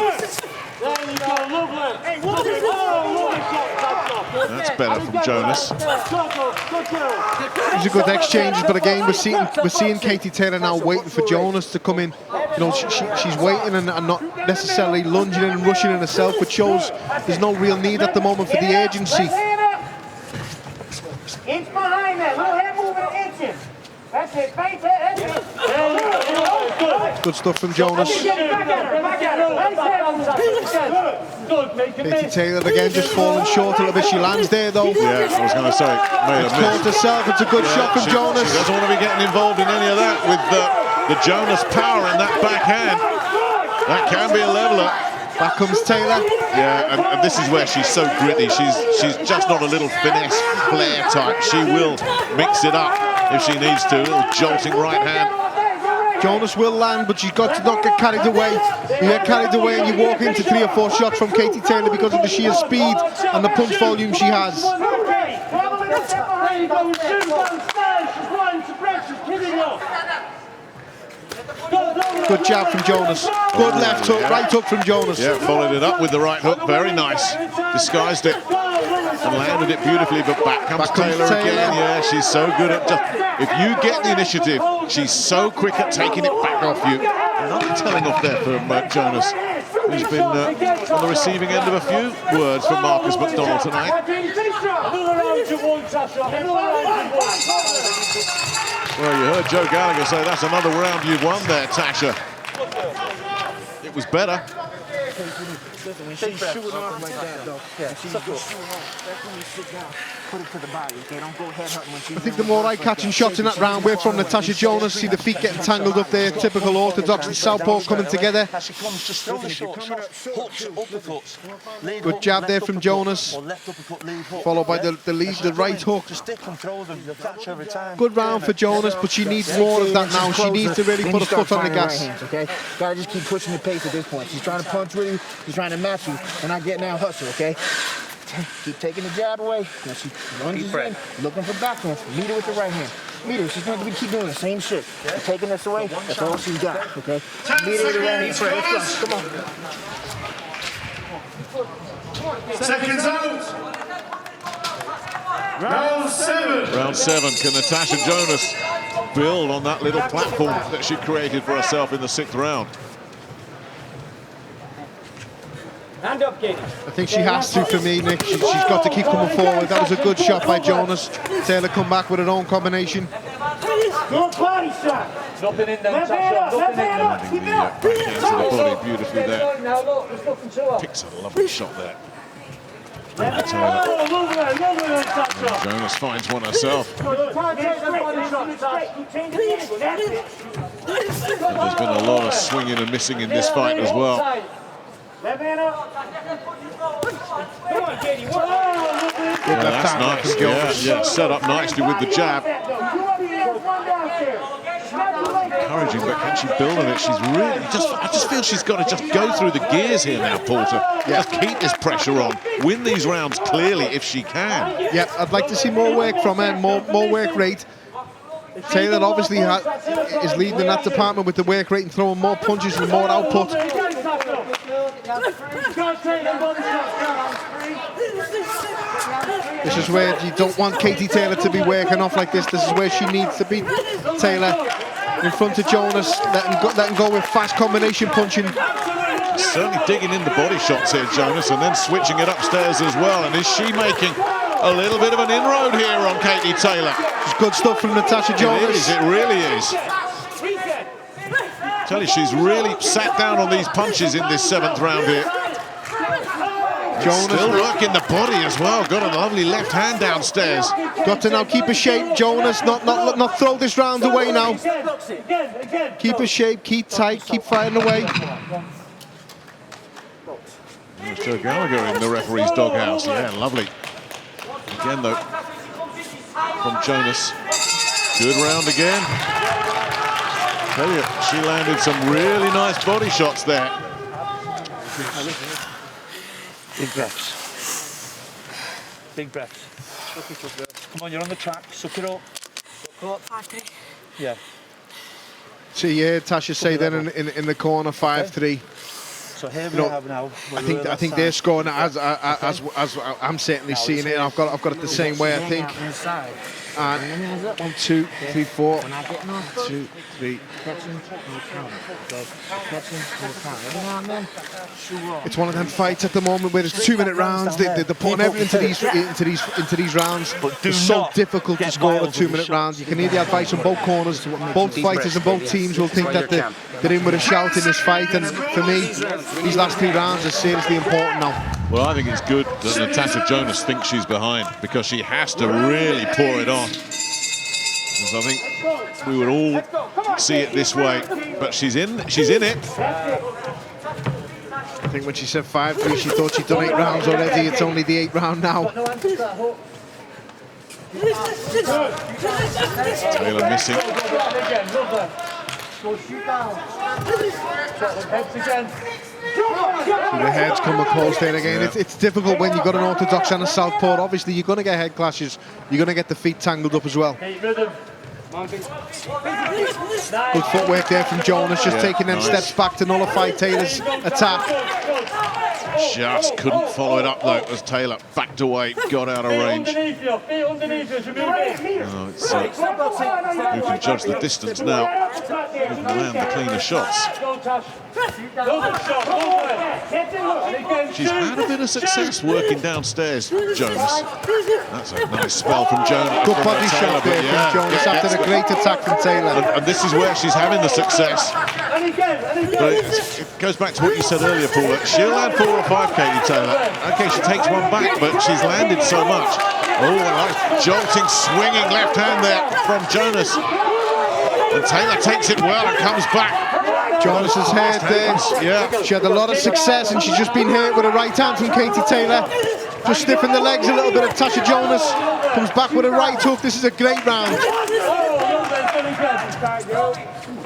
That's better from Jonas. These are good exchanges, but again, we're seeing Katie Taylor now waiting for Jonas to come in. You know, she's waiting and not necessarily lunging in and rushing in herself, which shows there's no real need at the moment for the urgency. Inch behind that, little head moving inches. That's it, face it, Good stuff from Jonas. Katie Taylor again just falling short a little bit. She lands there though. Yeah, I was going to say, made a miss. Caught herself, it's a good shot from Jonas. She doesn't want to be getting involved in any of that with the Jonas power in that backhand. That can be a leveler. Back comes Taylor. Yeah, and this is where she's so gritty. She's just not a little finesse flair type. She will mix it up if she needs to. A little jolting right hand. Jonas will land, but she's got to not get carried away. You get carried away and you walk into 3 or 4 shots from Katie Taylor because of the sheer speed and the punch volume she has. Good jab from Jonas. Good left hook, right hook from Jonas. Yeah, followed it up with the right hook. Very nice. Disguised it and landed it beautifully, but back comes Taylor again. Yeah, she's so good at just... If you get the initiative, she's so quick at taking it back off you. Another telling off there for Jonas, who's been on the receiving end of a few words from Marcus McDonald tonight. Well, you heard Joe Gallagher say that's another round you've won there, Tasha. It was better. When she's shooting off like that, though, she's good. That's when you sit down, put it to the body, okay? Don't go head hunting when she's... I think the more eye-catching shots in that round were from Natasha Jonas. See the feet getting tangled up there, typical orthodox and southpaw coming together. Good jab there from Jonas, followed by the right hook. Good round for Jonas, but she needs more of that now. She needs to really put a foot on the gas. Okay, gotta just keep pushing the pace at this point. She's trying to punch with you, she's trying to match you, and I get now hustle, okay? Keep taking the jab away. Now she lunges in, looking for backhands. Meet her with the right hand. Meet her. She's going to keep doing the same shit. You're taking this away. That's all she's got. Okay. Meet her with the right hand. Let's go. Come on. Seconds out. Round 7. Round 7. Can Natasha Jonas build on that little platform that she created for herself in the 6th round? Hand up, Katie. I think she has to, for me, Nick. She's got to keep coming forward. That was a good shot by Jonas. Taylor come back with her own combination. Good body shot. Nothing in there, Natasha. Nothing in there. Landing the backhand to the body beautifully there. Picks a lovely shot there. Jonas finds one herself. There's been a lot of swinging and missing in this fight as well. Yeah, that's nice. Yeah, set up nicely with the jab. Encouraging, but can she build on it? She's really I just feel she's got to just go through the gears here now, Porter. Just keep this pressure on. Win these rounds clearly if she can. Yeah, I'd like to see more work from her, more work rate. Taylor obviously is leading in that department with the work rate and throwing more punches and more output. This is where you don't want Katie Taylor to be working off like this. This is where she needs to be. Taylor in front of Jonas, letting go with fast combination punching. Certainly digging into body shots here, Jonas, and then switching it upstairs as well. And is she making a little bit of an inroad here on Katie Taylor? It's good stuff from Natasha Jonas. It is, it really is. tell you, she's really sat down on these punches in this 7th round here. Jonas still working the body as well. Got a lovely left hand downstairs. Got to now keep her shape, Jonas. Not throw this round away now. Keep her shape, keep tight, keep fighting away. There's Joe Gallagher in the referee's doghouse. Yeah, lovely. Again, though, from Jonas. Good round again. Tell you, she landed some really nice body shots there. Big breaths. Big breaths. Come on, you're on the track. Suck it up. Yeah. See, you heard Tasha say then in the corner, 5-3. So here we have now. I think they're scoring as I'm certainly seeing it. I've got it the same way, I think. And 1, 2, 3, 4. 1, 2, 3. It's one of them fights at the moment where it's 2-minute rounds. They're putting everything into these rounds. It's so difficult to score a 2-minute round. You can hear the advice from both corners. Both fighters and both teams will think that they're in with a shout in this fight. And for me, these last 3 rounds are seriously important now. Well, I think it's good that Natasha Jonas thinks she's behind, because she has to really pour it on. Because I think we would all see it this way, but she's in it. I think when she said 5-3, she thought she'd done 8 rounds already. It's only the 8th round now. Taylor missing. The heads come close there again. Yeah. It's difficult when you've got an orthodox and a southpaw. Obviously, you're going to get head clashes. You're going to get the feet tangled up as well. Good footwork there from Jonas, just taking them steps back to nullify Taylor's attack. Just couldn't follow it up though as Taylor backed away, got out of range. Oh, it's, who can judge the distance now? Who can land the cleaner shots? She's had a bit of success working downstairs, Jonas. That's a nice spell from Jonas. Good body shot there from Jonas after a great attack from Taylor. And this is where she's having the success. But it goes back to what you said earlier, Paul. She'll land 4 or 5, Katie Taylor. Okay, she takes one back, but she's landed so much. Oh, a nice jolting, swinging left hand there from Jonas. And Taylor takes it well and comes back. Jonas's head there. Yeah. She had a lot of success and she's just been hit with a right hand from Katie Taylor. Just stiffen the legs a little bit of Tasha Jonas. Comes back with a right hook. This is a great round.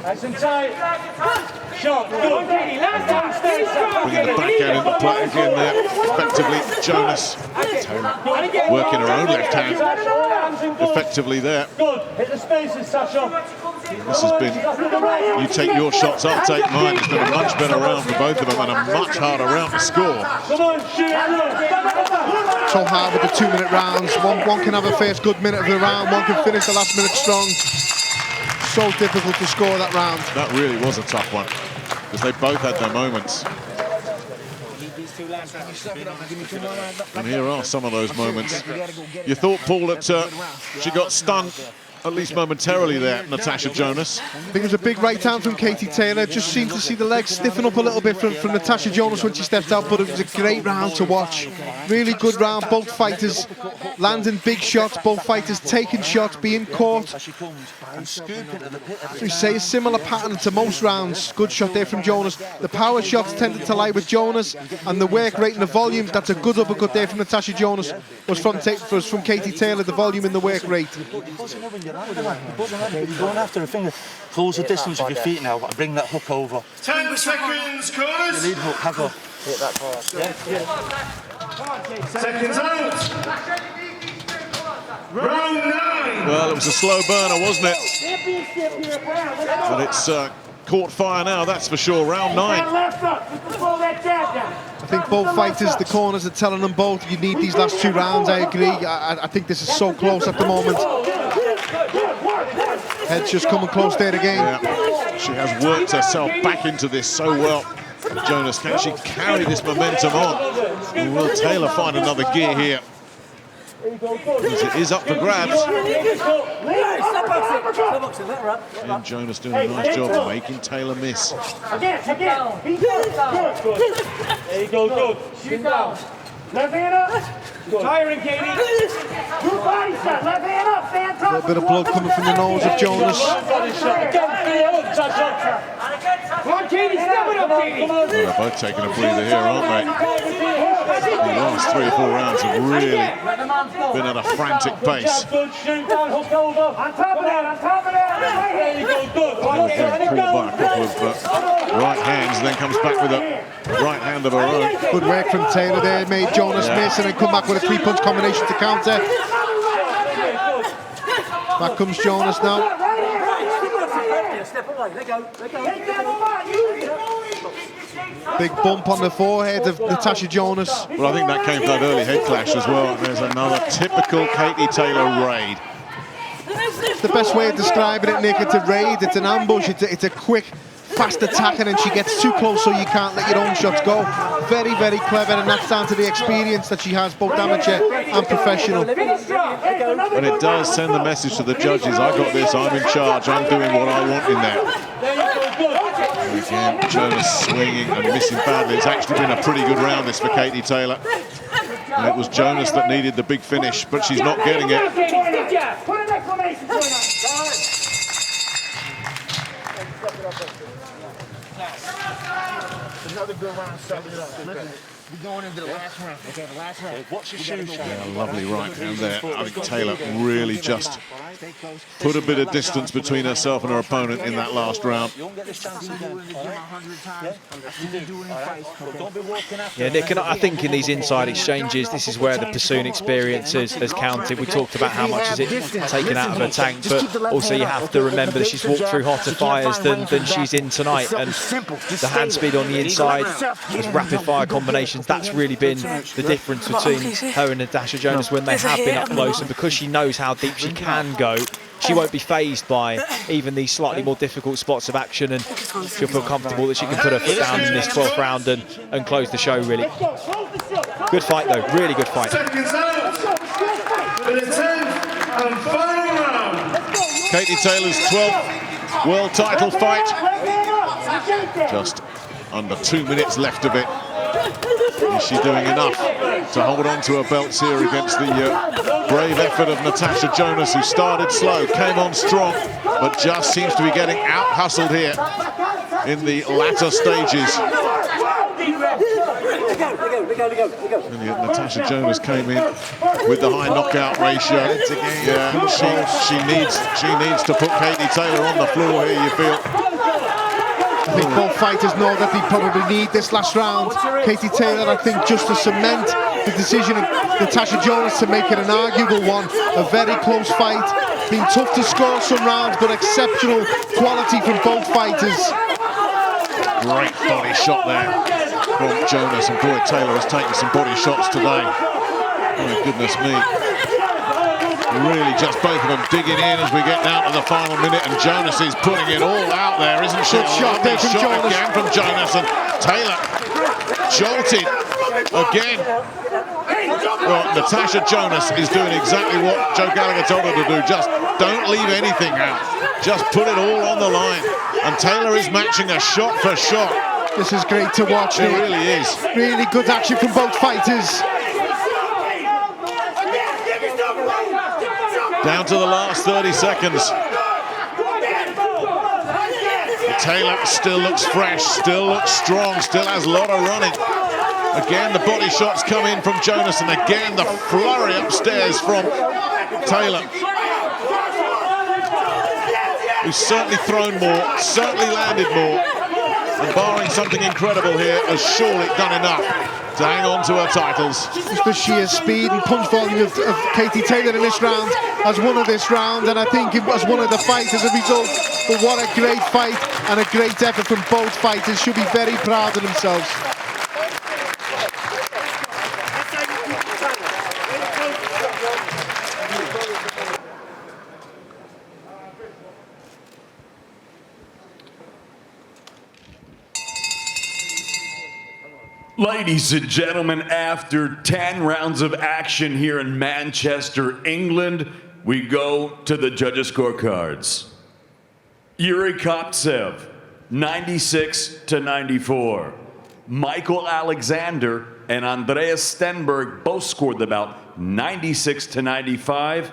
Nice and tight. Shot. Good. Bringing the backhand into play again there. Effectively, Jonas. Taylor working her own left hand. Effectively there. Good. Hit the spaces, Tasha. This has been, you take your shots, I'll take mine. It's been a much better round for both of them and a much harder round to score. Come on, shoot. So hard with the 2-minute rounds. One can have a first good minute of the round. One can finish the last minute strong. So difficult to score that round. That really was a tough one, because they both had their moments. And here are some of those moments. You thought, Paul, that she got stunned, at least momentarily there, Natasha Jonas. I think it was a big right hand from Katie Taylor. Just seemed to see the legs stiffen up a little bit from Natasha Jonas when she stepped out, but it was a great round to watch. Really good round. Both fighters landing big shots, both fighters taking shots, being caught. We say a similar pattern to most rounds. Good shot there from Jonas. The power shots tended to lie with Jonas, and the work rate and the volume, that's a good uppercut there from Natasha Jonas, was from Katie Taylor, the volume and the work rate. You're going after a finger. Close the distance with your feet now. Bring that hook over. 10 seconds, corners. Lead hook, have her. Hit that part. Seconds out. Round 9. Well, it was a slow burner, wasn't it? But it's caught fire now, that's for sure. Round 9. I think both fighters, the corners are telling them both, you need these last 2 rounds. I agree. I think this is so close at the moment. Head's just coming close there again. Yeah. She has worked herself back into this so well. Jonas, can she carry this momentum on? Or will Taylor find another gear here? Because it is up for grabs. And Jonas doing a nice job of making Taylor miss. Again. Good. There you go, good. Shoot down. Left hand up. Tiring, Katie. Good body shot. Left hand up. Stay on top. A little bit of blood coming from the nose of Jonas. Come on, Katie. Step it up, Katie. Well, they're both taking a breather here, aren't they? The last 3 or 4 rounds have really been at a frantic pace. Shoot down, hook over. On top of that. There you go, good. Getting caught by a couple of right hands, then comes back with a right hand of her own. Good work from Taylor there, made Jonas miss and then come back with a 3-punch combination to counter. Back comes Jonas now. Big bump on the forehead of Natasha Jonas. Well, I think that came from that early head clash as well. There's another typical Katie Taylor raid. The best way of describing it, Nick, it's a raid, it's an ambush, it's a quick, fast attack, and then she gets too close so you can't let your own shots go. Very, very clever, and that's down to the experience that she has, both amateur and professional. And it does send the message to the judges, I got this, I'm in charge, I'm doing what I want in there. Again, Jonas swinging and missing badly. It's actually been a pretty good round this for Katie Taylor. And it was Jonas that needed the big finish, but she's not getting it. Put an exclamation point on. Another good round, we're going into the last round. Okay, the last round. Watch your shoes. Yeah, a lovely right hand there. I think Taylor really just put a bit of distance between herself and her opponent in that last round. Yeah, Nick, and I think in these inside exchanges, this is where the Persoon experience has counted. We talked about how much is it taken out of her tank, but also you have to remember that she's walked through hotter fires than she's in tonight. And the hand speed on the inside, those rapid fire combinations, that's really been the difference between her and Natasha Jonas when they have been up close. And because she knows how deep she can go, she won't be fazed by even these slightly more difficult spots of action, and she'll feel comfortable that she can put her foot down in this 12th round and close the show, really. Good fight, though. Really good fight. Seconds out for the 10th and final round. Katie Taylor's 12th world title fight. Just under 2 minutes left of it. Is she doing enough to hold on to her belts here against the brave effort of Natasha Jonas, who started slow, came on strong, but just seems to be getting out-hustled here in the latter stages. And Natasha Jonas came in with the high knockout ratio. Yeah, she needs to put Katie Taylor on the floor here, you feel. I think both fighters know that they probably need this last round. Katie Taylor, I think, just to cement the decision of Natasha Jonas to make it an arguable one. A very close fight. Been tough to score some rounds, but exceptional quality from both fighters. Great body shot there from Jonas, and boy, Taylor has taken some body shots today. Oh, goodness me. Really just both of them digging in as we get down to the final minute, and Jonas is putting it all out there, isn't she? Good shot there from Jonas. Again from Jonas, and Taylor jolted again. Well, Natasha Jonas is doing exactly what Joe Gallagher told her to do. Just don't leave anything out. Just put it all on the line. And Taylor is matching her shot for shot. This is great to watch. It really is. Really good action from both fighters. Down to the last 30 seconds. Taylor still looks fresh, still looks strong, still has a lot of running. Again, the body shots come in from Jonas, and again, the flurry upstairs from Taylor, who's certainly thrown more, certainly landed more, and barring something incredible here, has surely done enough to hang on to her titles. Just the sheer speed and punch volume of Katie Taylor in this round has won her this round, and I think it was one of the fights as a result. But what a great fight and a great effort from both fighters. Should be very proud of themselves. Ladies and gentlemen, after 10 rounds of action here in Manchester, England, we go to the judges' scorecards. Yuri Koptsev, 96-94. Michael Alexander and Andreas Stenberg both scored the bout 96-95.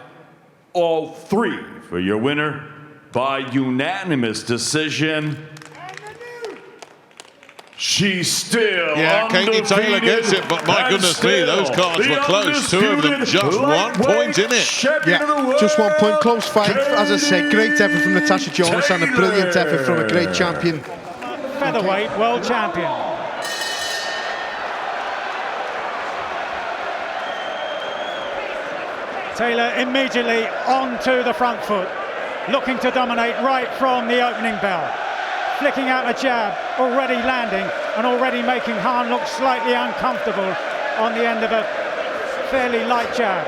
All three for your winner by unanimous decision. She's still Katie Taylor gets it, but my goodness me, those cards were close. Two of them just 1 point in it. Yeah, just 1 point, close fight. As I said, great effort from Natasha Jonas and a brilliant effort from a great champion. Featherweight world champion. Taylor immediately onto the front foot, looking to dominate right from the opening bell. Flicking out a jab, already landing and already making Hahn look slightly uncomfortable on the end of a fairly light jab.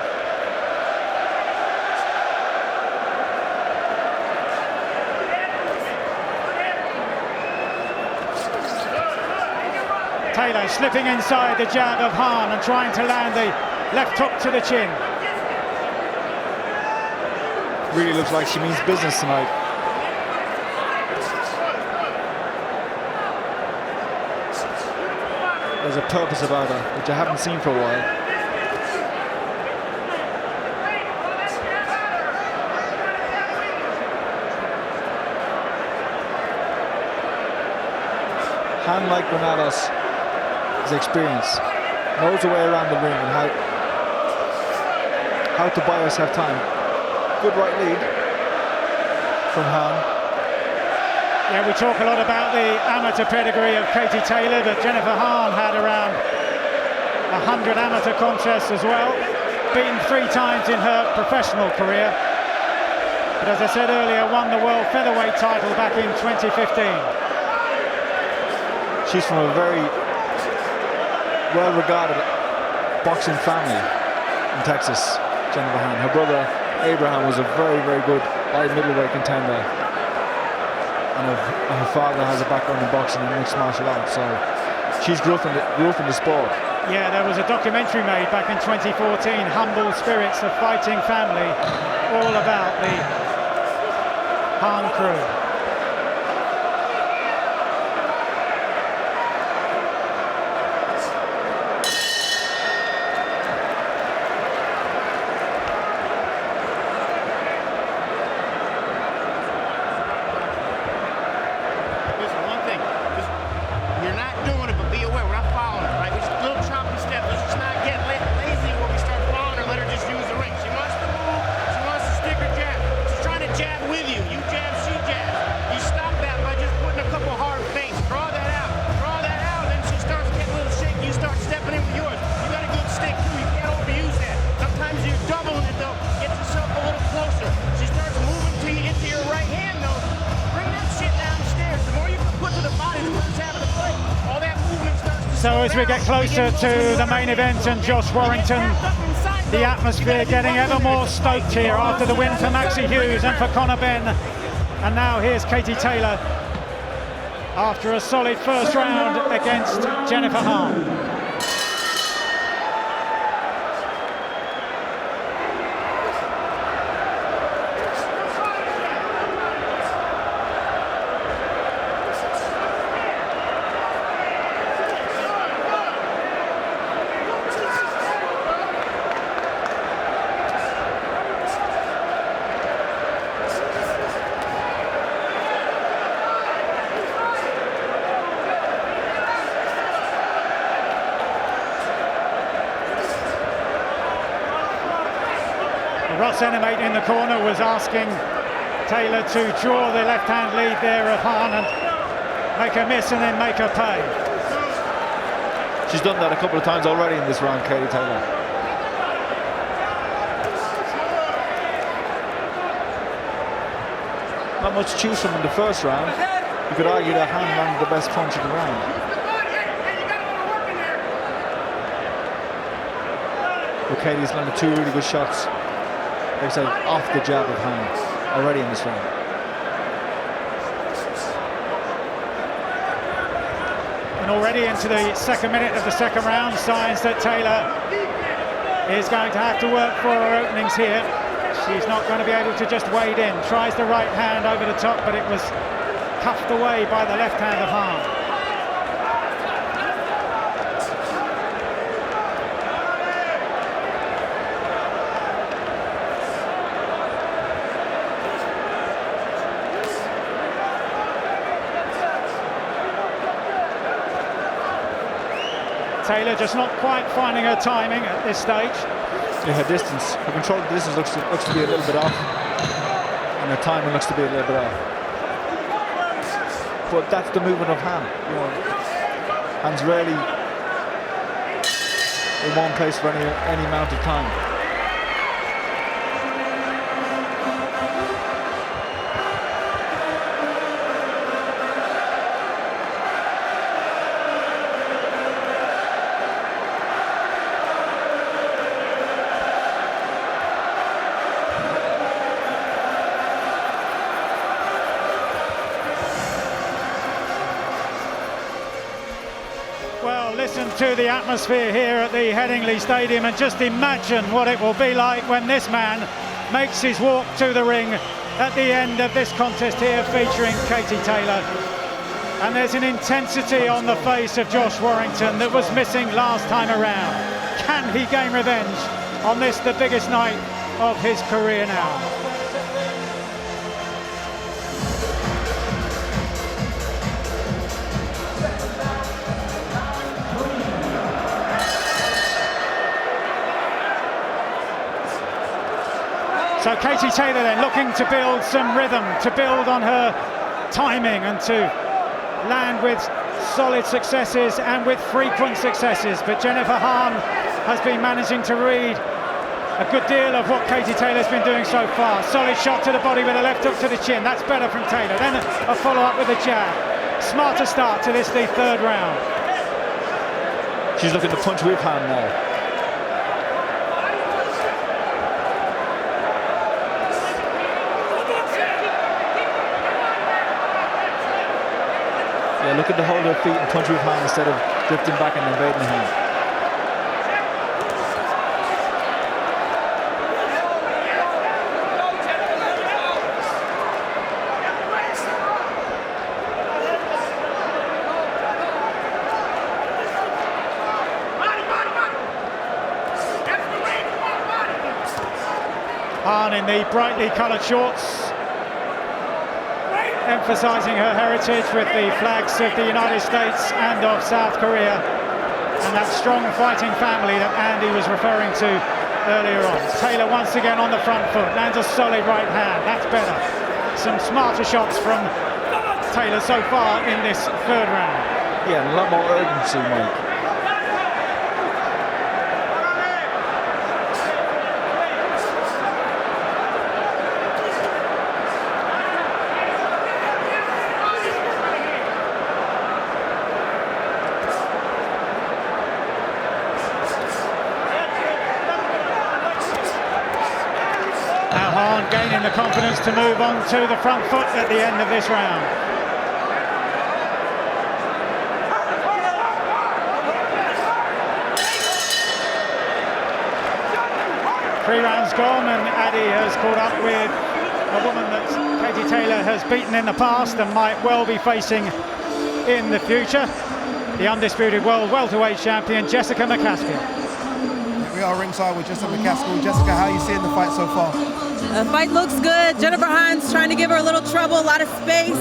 Taylor slipping inside the jab of Hahn and trying to land the left hook to the chin. Really looks like she means business tonight. There's a purpose about her, which I haven't seen for a while. Hahn, like Granados, his experience, knows the way around the ring and how to buy herself time. Good right lead from Hahn. Yeah, we talk a lot about the amateur pedigree of Katie Taylor, but Jennifer Hahn had around 100 amateur contests as well, beaten 3 times in her professional career. But as I said earlier, won the world featherweight title back in 2015. She's from a very well-regarded boxing family in Texas, Jennifer Hahn. Her brother Abraham was a very, very good light middleweight contender. And her father has a background in boxing and mixed martial arts, so she's grew up in the sport. Yeah, there was a documentary made back in 2014, Humble Spirits, a fighting family, all about the Hahn crew. So as we get closer to the main event and Josh Warrington, the atmosphere getting ever more stoked here after the win for Maxie Hughes and for Conor Benn. And now here's Katie Taylor after a solid first round against Jennifer Hahn. Ross Ennemate in the corner was asking Taylor to draw the left-hand lead there of Hahn and make her miss and then make her pay. She's done that a couple of times already in this round, Katie Taylor. Not much to choose from in the first round. You could argue that Hahn landed the best punch in the round. But Katie's landed 2 really good shots. Like I said, off the jab of Hahn already in this round. And already into the second minute of the second round, signs that Taylor is going to have to work for her openings here. She's not going to be able to just wade in. Tries the right hand over the top, but it was cuffed away by the left hand of Hahn. Taylor just not quite finding her timing at this stage. Yeah, her distance, her control of the distance looks to be a little bit off, and her timing looks to be a little bit off. But that's the movement of hand. You know, hands rarely in one place for any amount of time. Listen to the atmosphere here at the Headingley Stadium and just imagine what it will be like when this man makes his walk to the ring at the end of this contest here featuring Katie Taylor. And there's an intensity on the face of Josh Warrington that was missing last time around. Can he gain revenge on this, the biggest night of his career now? So Katie Taylor then looking to build some rhythm, to build on her timing and to land with solid successes and with frequent successes. But Jennifer Hahn has been managing to read a good deal of what Katie Taylor's been doing so far. Solid shot to the body with a left hook to the chin. That's better from Taylor. Then a follow-up with a jab. Smarter start to this, the third round. She's looking to punch with Hahn now. Yeah, looking to hold her feet and punch with Hahn instead of drifting back and invading the hand. Hahn in the brightly coloured shorts, emphasising her heritage with the flags of the United States and of South Korea, and that strong fighting family that Andy was referring to earlier on. Taylor once again on the front foot, lands a solid right hand. That's better. Some smarter shots from Taylor so far in this third round. Yeah, and a lot more urgency, Mike. Gaining the confidence to move on to the front foot at the end of this round. Three rounds gone and Addy has caught up with a woman that Katie Taylor has beaten in the past and might well be facing in the future. The undisputed world welterweight champion, Jessica McCaskill. We are ringside with Jessica McCaskill. Jessica, how are you seeing the fight so far? The fight looks good. Jennifer Hahn's trying to give her a little trouble, a lot of space.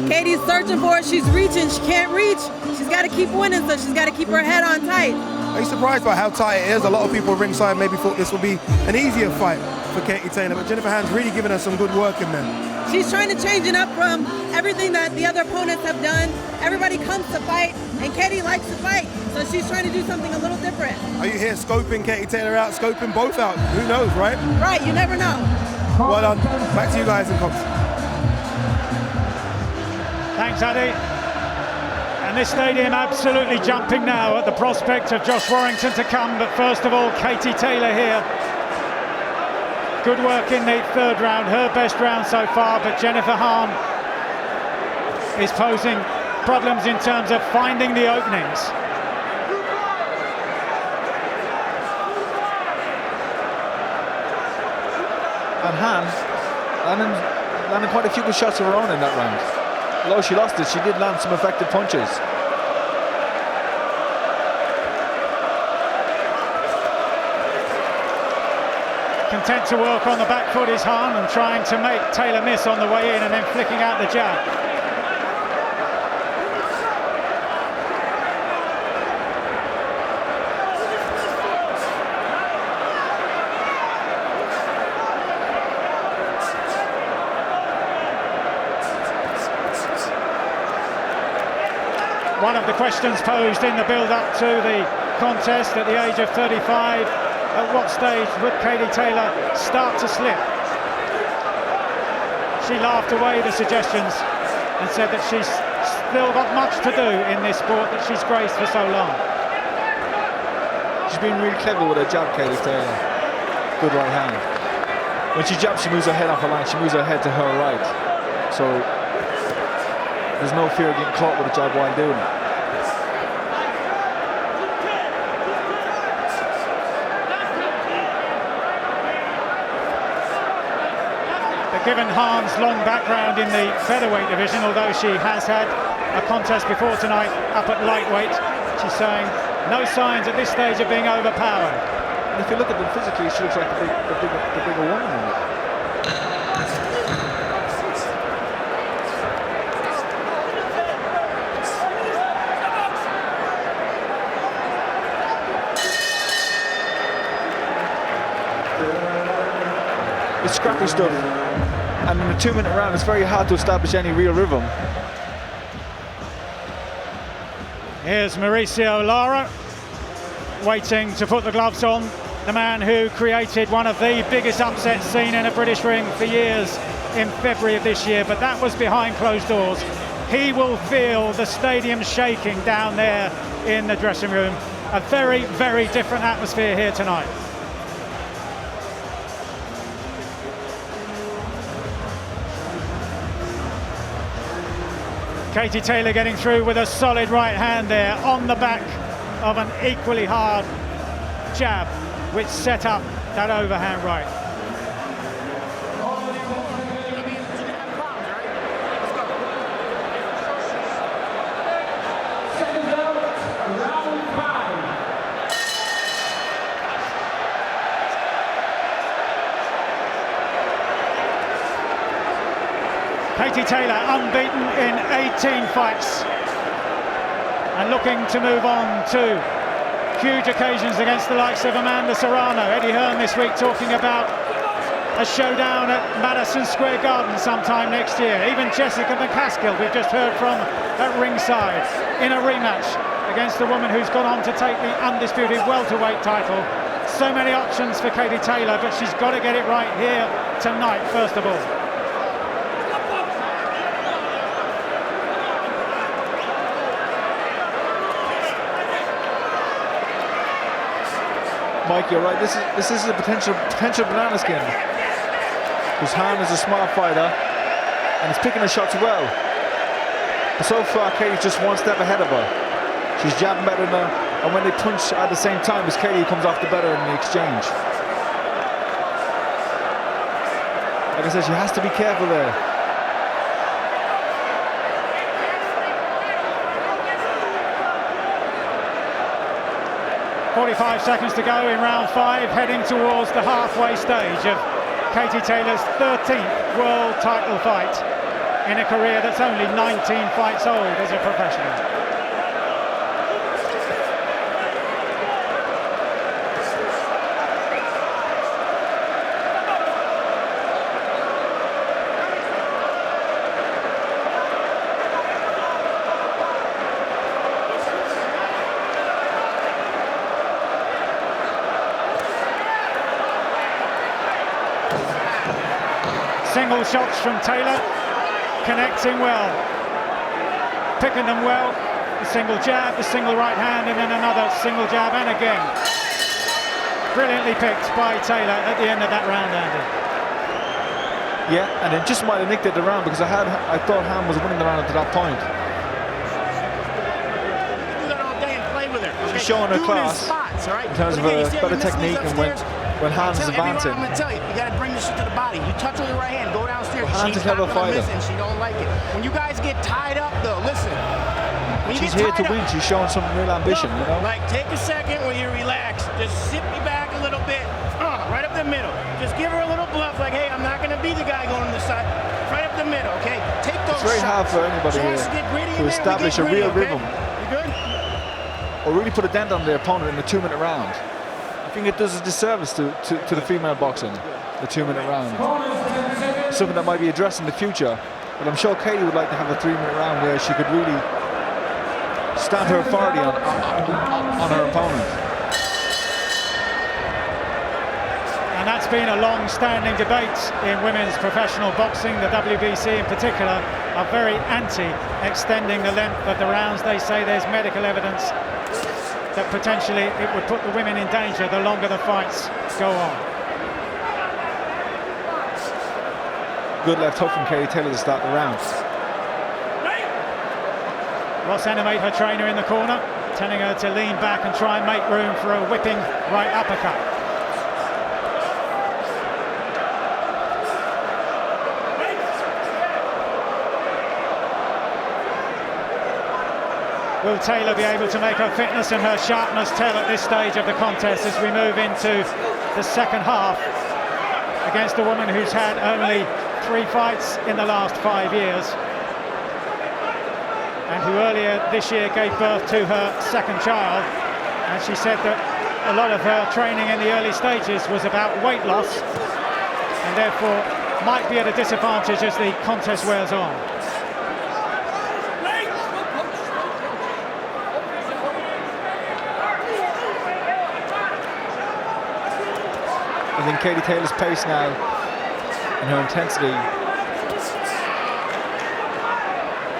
Katie's searching for it. She's reaching. She can't reach. She's got to keep winning, so she's got to keep her head on tight. Are you surprised by how tight it is? A lot of people ringside maybe thought this would be an easier fight for Katie Taylor, but Jennifer Hahn's really giving her some good work in there. She's trying to change it up from everything that the other opponents have done. Everybody comes to fight, and Katie likes to fight, so she's trying to do something a little different. Are you here scoping Katie Taylor out, scoping both out? Who knows, right? Right, you never know. Well done. Back to you guys in comps. Thanks, Addy. And this stadium absolutely jumping now at the prospect of Josh Warrington to come, but first of all, Katie Taylor here. Good work in the third round, her best round so far, but Jennifer Hahn is posing problems in terms of finding the openings. Han landing quite a few good shots of her own in that round. Although she lost it, she did land some effective punches. Content to work on the back foot is Han and trying to make Taylor miss on the way in and then flicking out the jab. One of the questions posed in the build-up to the contest at the age of 35, at what stage would Katie Taylor start to slip? She laughed away the suggestions and said that she's still got much to do in this sport that she's graced for so long. She's been really clever with her jab, Katie Taylor. Good right hand. When she jabs, she moves her head off the line. She moves her head to her right. So there's no fear of getting caught with a jab while doing it. Given Hahn's long background in the featherweight division, although she has had a contest before tonight up at lightweight, she's saying no signs at this stage of being overpowered. And if you look at them physically, she looks like the bigger woman in it. It's scrappy stuff. And in a 2-minute round, it's very hard to establish any real rhythm. Here's Mauricio Lara, waiting to put the gloves on. The man who created one of the biggest upsets seen in a British ring for years in February of this year, but that was behind closed doors. He will feel the stadium shaking down there in the dressing room. A very, very different atmosphere here tonight. Katie Taylor getting through with a solid right hand there on the back of an equally hard jab, which set up that overhand right. Katie Taylor unbeaten in 18 fights and looking to move on to huge occasions against the likes of Amanda Serrano. Eddie Hearn this week talking about a showdown at Madison Square Garden sometime next year. Even Jessica McCaskill, we've just heard from at ringside, in a rematch against the woman who's gone on to take the undisputed welterweight title. So many options for Katie Taylor, but she's got to get it right here tonight, first of all. Mike, you're right. This is a potential banana skin. Because Han is a smart fighter and is picking her shots well. But so far, Katie's just one step ahead of her. She's jabbing better than her, and when they punch at the same time, it's Katie who comes off the better in the exchange. Like I said, she has to be careful there. 45 seconds to go in round 5, heading towards the halfway stage of Katie Taylor's 13th world title fight in a career that's only 19 fights old as a professional. Single shots from Taylor, connecting well, picking them well. The single jab, the single right hand, and then another single jab, and again. Brilliantly picked by Taylor at the end of that round, Andy. Yeah, and it just might have nicked it the round because I thought Han was winning the round up to that point. Do that all day and play with her. She's showing her class spots, all right? in terms of a better technique and went when Hannah's advancing. I'm gonna tell you, you gotta bring this shit to the body. You touch with the right hand, go downstairs. Well, She's never not gonna fighter. listen. She don't like it. When you guys get tied up, though, listen. When you She's get here to tied win. up, She's showing some real ambition, you know. like, take a second where you relax. Just sit me back a little bit. Right up the middle. Just give her a little bluff, like, hey, I'm not gonna be the guy going to the side. Right up the middle, okay? Take those It's very hard shots. for anybody here to establish a real rhythm. You good? Or really put a dent on their opponent in a 2-minute round. I think it does a disservice to the female boxing, the 2-minute round. Something that might be addressed in the future, but I'm sure Katie would like to have a 3-minute round where she could really stand her authority on her opponent. And that's been a long-standing debate in women's professional boxing. The WBC in particular are very anti-extending the length of the rounds. They say there's medical evidence that potentially it would put the women in danger the longer the fights go on. Good left hook from Katie Taylor to start the round. Ross Animate, her trainer, in the corner, telling her to lean back and try and make room for a whipping right uppercut. Will Taylor be able to make her fitness and her sharpness tell at this stage of the contest as we move into the second half against a woman who's had only 3 fights in the last 5 years and who earlier this year gave birth to her second child, and she said that a lot of her training in the early stages was about weight loss and therefore might be at a disadvantage as the contest wears on. I think Katie Taylor's pace now and her intensity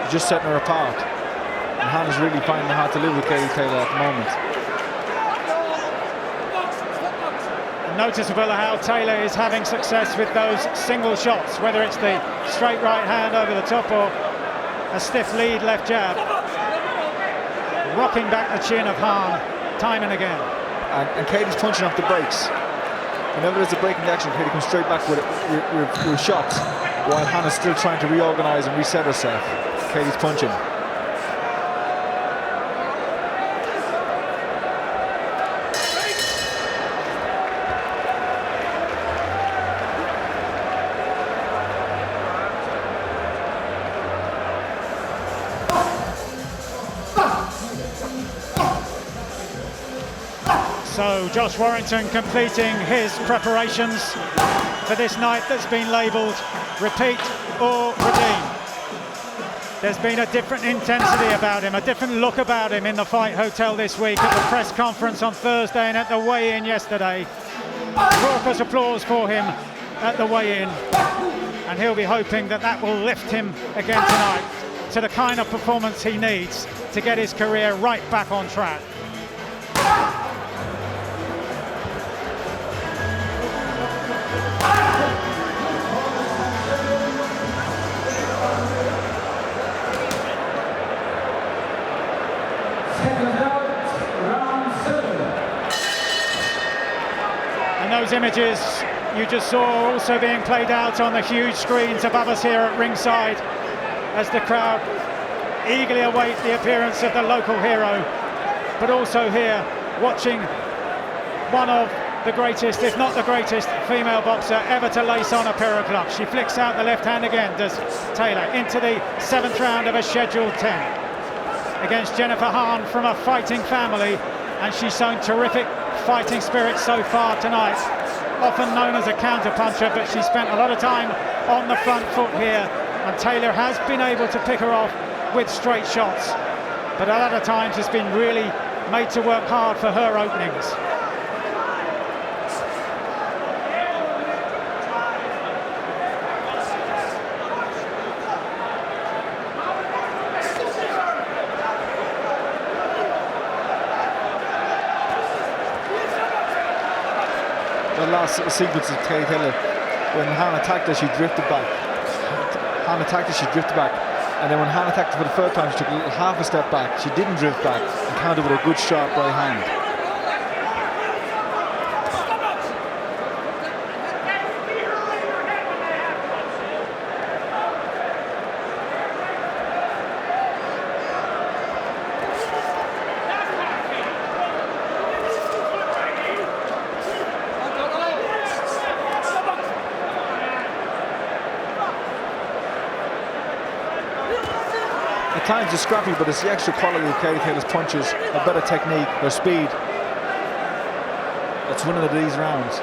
is just setting her apart. And Hannah's really finding it hard to live with Katie Taylor at the moment. Noticeable how Taylor is having success with those single shots, whether it's the straight right hand over the top or a stiff lead left jab. Rocking back the chin of Hahn time and again. And Katie's punching off the brakes. Whenever there's a break in the action, Katie comes straight back with shots, while Hannah's still trying to reorganise and reset herself. Katie's punching. So Josh Warrington completing his preparations for this night that's been labelled repeat or redeem. There's been a different intensity about him, a different look about him in the Fight Hotel this week, at the press conference on Thursday and at the weigh-in yesterday. Raucous applause for him at the weigh-in, and he'll be hoping that that will lift him again tonight to the kind of performance he needs to get his career right back on track. And those images you just saw also being played out on the huge screens above us here at ringside as the crowd eagerly await the appearance of the local hero, but also here watching one of the greatest, if not the greatest, female boxer ever to lace on a pair of gloves. She flicks out the left hand again, does Taylor, into the 7th round of a scheduled 10 against Jennifer Hahn from a fighting family, and she's shown terrific fighting spirit so far tonight. Often known as a counter-puncher, but she spent a lot of time on the front foot here, and Taylor has been able to pick her off with straight shots, but at other times has been really made to work hard for her openings. The last sequence of Katie Taylor, when Hahn attacked her, she drifted back. Hahn attacked her, she drifted back. And then when Hahn attacked her for the third time, she took half a step back. She didn't drift back and countered with a good sharp right hand. At times they're scrappy, but it's the extra quality of Katie Taylor's punches, a better technique, her speed. That's winning these rounds.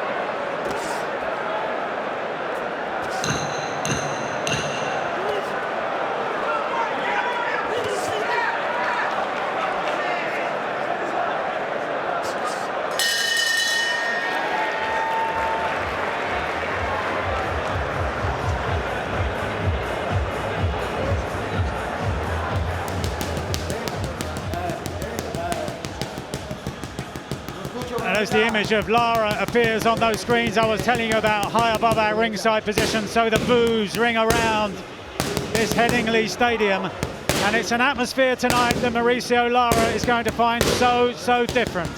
As the image of Lara appears on those screens I was telling you about, high above our ringside position, so the boos ring around this Headingley Stadium. And it's an atmosphere tonight that Mauricio Lara is going to find so different.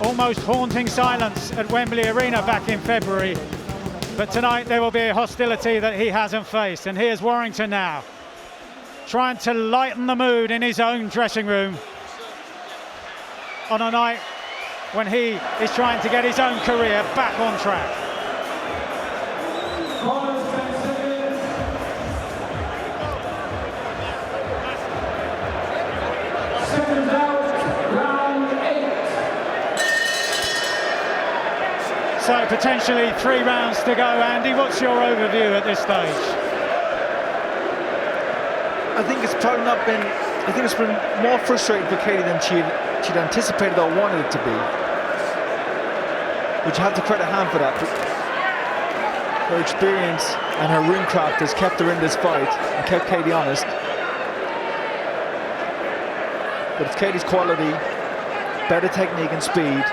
Almost haunting silence at Wembley Arena back in February. But tonight there will be a hostility that he hasn't faced. And here's Warrington now, trying to lighten the mood in his own dressing room on a night when he is trying to get his own career back on track. Seconds out, round 8. So potentially 3 rounds to go. Andy, what's your overview at this stage? I think it's probably not been, I think it's been more frustrating for Katie than she'd anticipated or wanted it to be. But you have to credit Han for that. Her experience and her ring craft has kept her in this fight and kept Katie honest. But it's Katie's quality, better technique and speed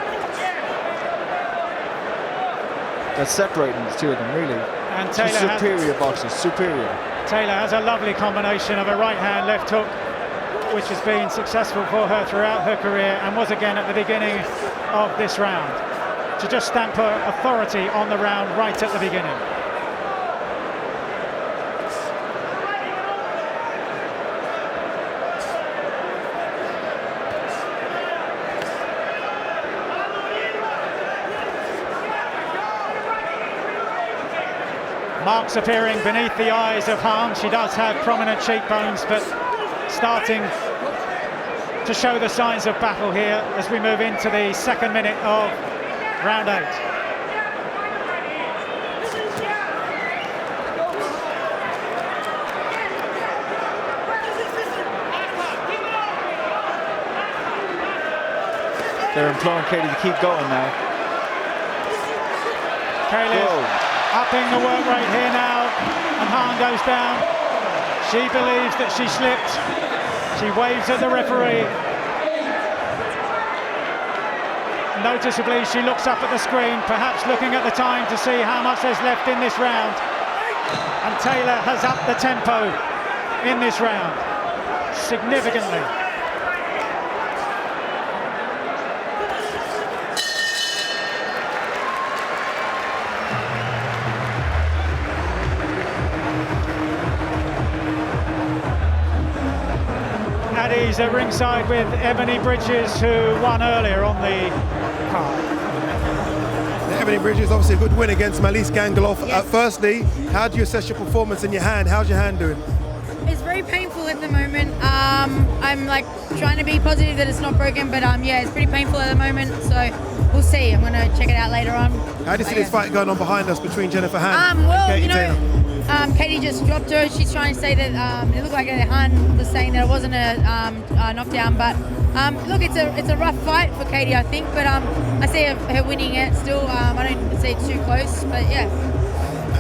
that's separating the two of them, really. And Taylor She's superior boxer, superior. Taylor has a lovely combination of a right hand, left hook, which has been successful for her throughout her career and was again at the beginning of this round, to just stamp her authority on the round right at the beginning. Marks appearing beneath the eyes of Han. She does have prominent cheekbones, but starting to show the signs of battle here as we move into the second minute of round 8. They're imploring Katie to keep going now. Kaylee upping the work rate here now, and Han goes down. She believes that she slipped. She waves at the referee. Noticeably, she looks up at the screen, perhaps looking at the time to see how much there's left in this round. And Taylor has upped the tempo in this round significantly. He's at ringside with Ebony Bridges, who won earlier on the card. Ebony Bridges, obviously a good win against Malise Gangaloff. Yes. Firstly, how do you assess your performance in your hand? How's your hand doing? It's very painful at the moment. I'm like trying to be positive that it's not broken, but yeah, it's pretty painful at the moment. So we'll see. I'm gonna check it out later on. How do you see this fight going on behind us between Jennifer Han well, and Katie you know, Taylor? Katie just dropped her. She's trying to say that it looked like Han was saying that it wasn't a knockdown, but look, it's a rough fight for Katie, I think. But I see her winning it still. I don't see it too close, but yeah.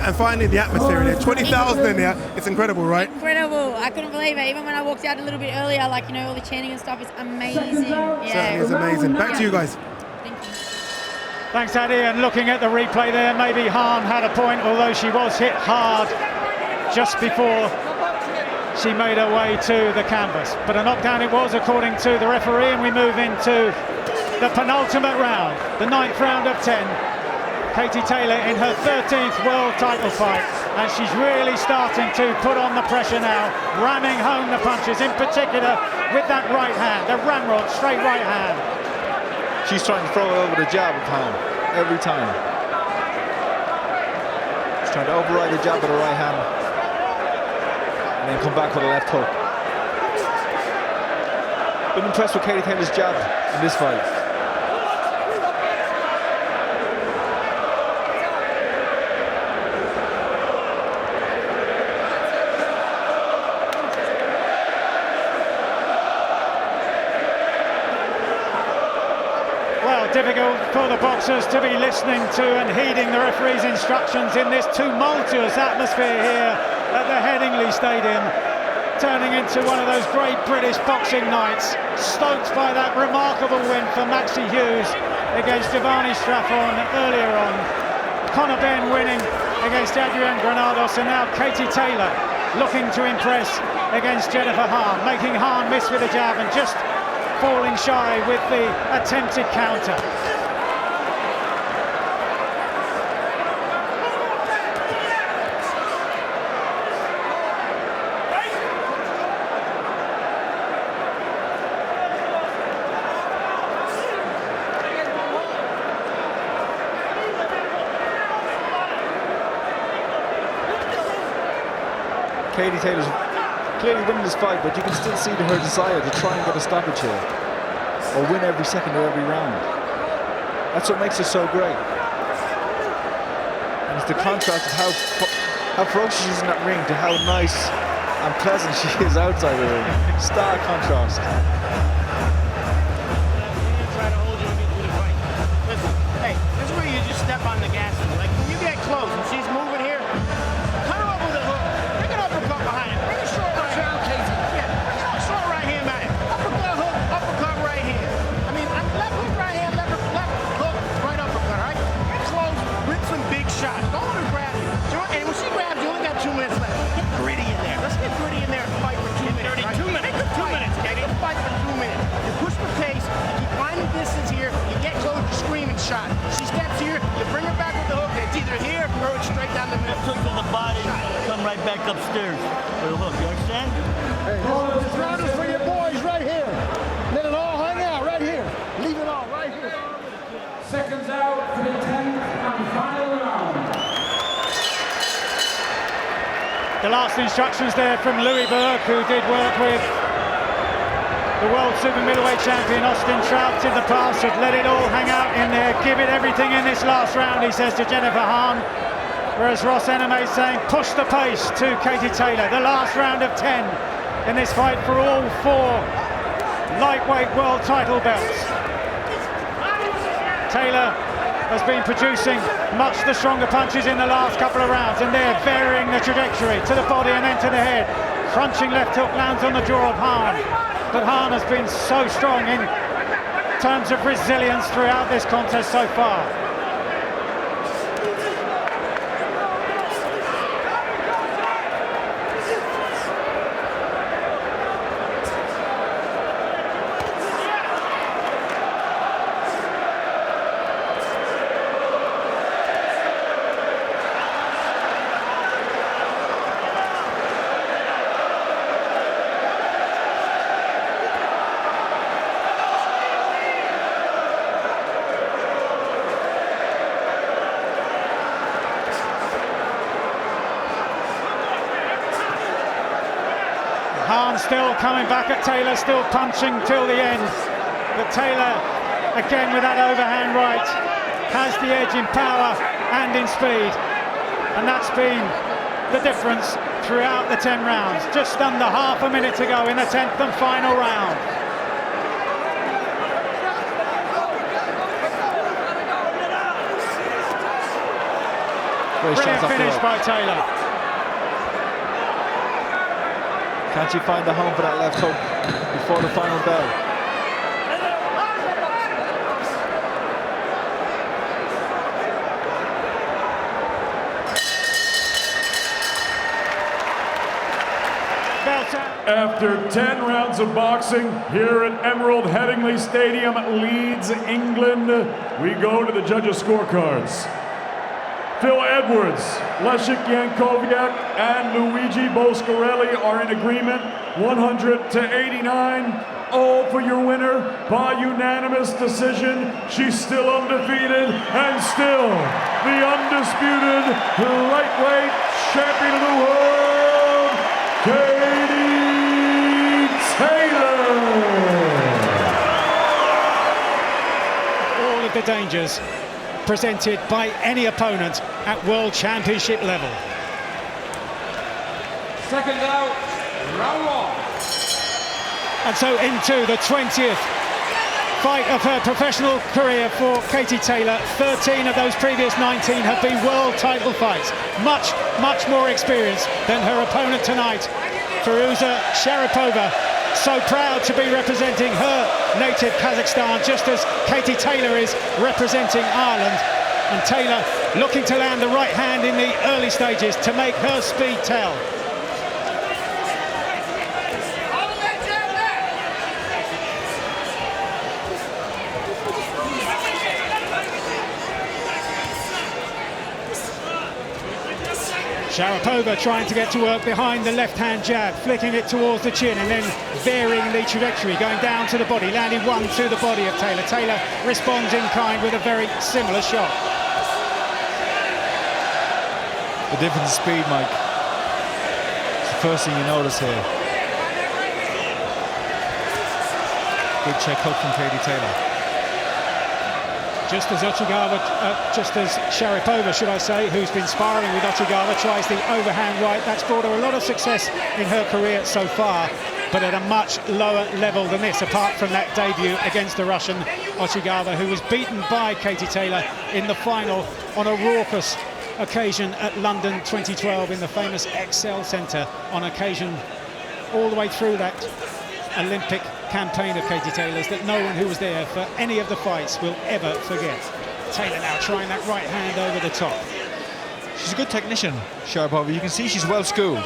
And finally, the atmosphere in there. 20,000 in there. It's incredible, right? Incredible. I couldn't believe it. Even when I walked out a little bit earlier, like, you know, all the chanting and stuff is amazing. Yeah. Certainly is amazing. Back to you guys. Thanks, Addy. And looking at the replay there, maybe Han had a point, although she was hit hard just before she made her way to the canvas. But a knockdown it was, according to the referee, and we move into the penultimate round, the 9th round of 10. Katie Taylor in her 13th world title fight, and she's really starting to put on the pressure now, ramming home the punches, in particular with that right hand, the ramrod, straight right hand. She's trying to throw it over the jab of Han every time. She's trying to override the jab with the right hand and then come back with a left hook. Been impressed with Katie Taylor's jab in this fight. Difficult for the boxers to be listening to and heeding the referee's instructions in this tumultuous atmosphere here at the Headingley Stadium, turning into one of those great British boxing nights, stoked by that remarkable win for Maxie Hughes against Giovanni Straffon earlier on, Conor Benn winning against Adrian Granados, and now Katie Taylor looking to impress against Jennifer Hahn, making Hahn miss with a jab and just falling shy with the attempted counter. Katie Taylor's clearly winning this fight, but you can still see her desire to try and get a stoppage here, or win every second or every round. That's what makes her so great. And it's the contrast of how ferocious she is in that ring to how nice and pleasant she is outside the ring. Stark contrast. Listen, hey, this is where you just step on the gas. Like when you get close and she's moving here, cut her up with a hook. Bring an uppercut behind it. Bring a short right hand. Yeah, bring a short right hand behind it. Uppercut hook, uppercut right hand. I mean, left hook right hand, left hook, right uppercut, all right? Get close with some big shots. Don't let her grab you. And when she grabs you, only got 2 minutes left. Get gritty in there. Let's get gritty in there and fight for 2 minutes. 32 minutes. Make 2 minutes, Katie. Let's fight for 2 minutes. You push the pace, you keep finding distance here, you get close, you scream and shot. She steps here, you bring her back with the hook, and it's either here or it's straight down the middle. Took to the body, come right back upstairs with a hook, you understand? Hey, this round is for your boys right here. Let it all hang out right here. Leave it all right here. Seconds out for the 10th and final round. The last instructions there from Louis Burke, who did work with the world super middleweight champion Austin Trout in the past, said let it all hang out in there, give it everything in this last round, he says to Jennifer Hahn. Whereas Ross Ename saying push the pace to Katie Taylor. The last round of 10 in this fight for all 4 lightweight world title belts. Taylor has been producing much the stronger punches in the last couple of rounds, and they're varying the trajectory to the body and then to the head. Crunching left hook lands on the jaw of Hahn, but Hahn has been so strong in terms of resilience throughout this contest so far. Hahn still coming back at Taylor, still punching till the end. But Taylor, again with that overhand right, has the edge in power and in speed. And that's been the difference throughout the 10 rounds. Just under half a minute to go in the 10th and final round. Brilliant finish by Taylor. Can she find the home for that left hook before the final bell? After 10 rounds of boxing here at Emerald Headingley Stadium, Leeds, England, we go to the judges' scorecards. Phil Edwards, Leszek Jankowiak, and Luigi Boscarelli are in agreement, 100-89. All for your winner by unanimous decision. She's still undefeated and still the undisputed lightweight champion of the world, Katie Taylor. dangers presented by any opponent at World Championship level. Second out, round one. And so into the 20th fight of her professional career for Katie Taylor. 13 of those previous 19 have been world title fights. Much more experience than her opponent tonight, Firuza Sharipova. So proud to be representing her native Kazakhstan, just as Katie Taylor is representing Ireland. And Taylor looking to land the right hand in the early stages to make her speed tell. Sharipova trying to get to work behind the left-hand jab, flicking it towards the chin and then varying the trajectory, going down to the body, landing one to the body of Taylor. Taylor responds in kind with a very similar shot. The difference in speed, Mike. It's the first thing you notice here. Good check hook from Katie Taylor. Just as Sharipova, should I say, who's been sparring with Ochigawa, tries the overhand right. That's brought her a lot of success in her career so far, but at a much lower level than this, apart from that debut against the Russian Ochigawa, who was beaten by Katie Taylor in the final on a raucous occasion at London 2012 in the famous Excel Centre, on occasion all the way through that Olympic campaign of Katie Taylor's that no one who was there for any of the fights will ever forget. Taylor now trying that right hand over the top. She's a good technician, Sharipova. You can see she's well schooled.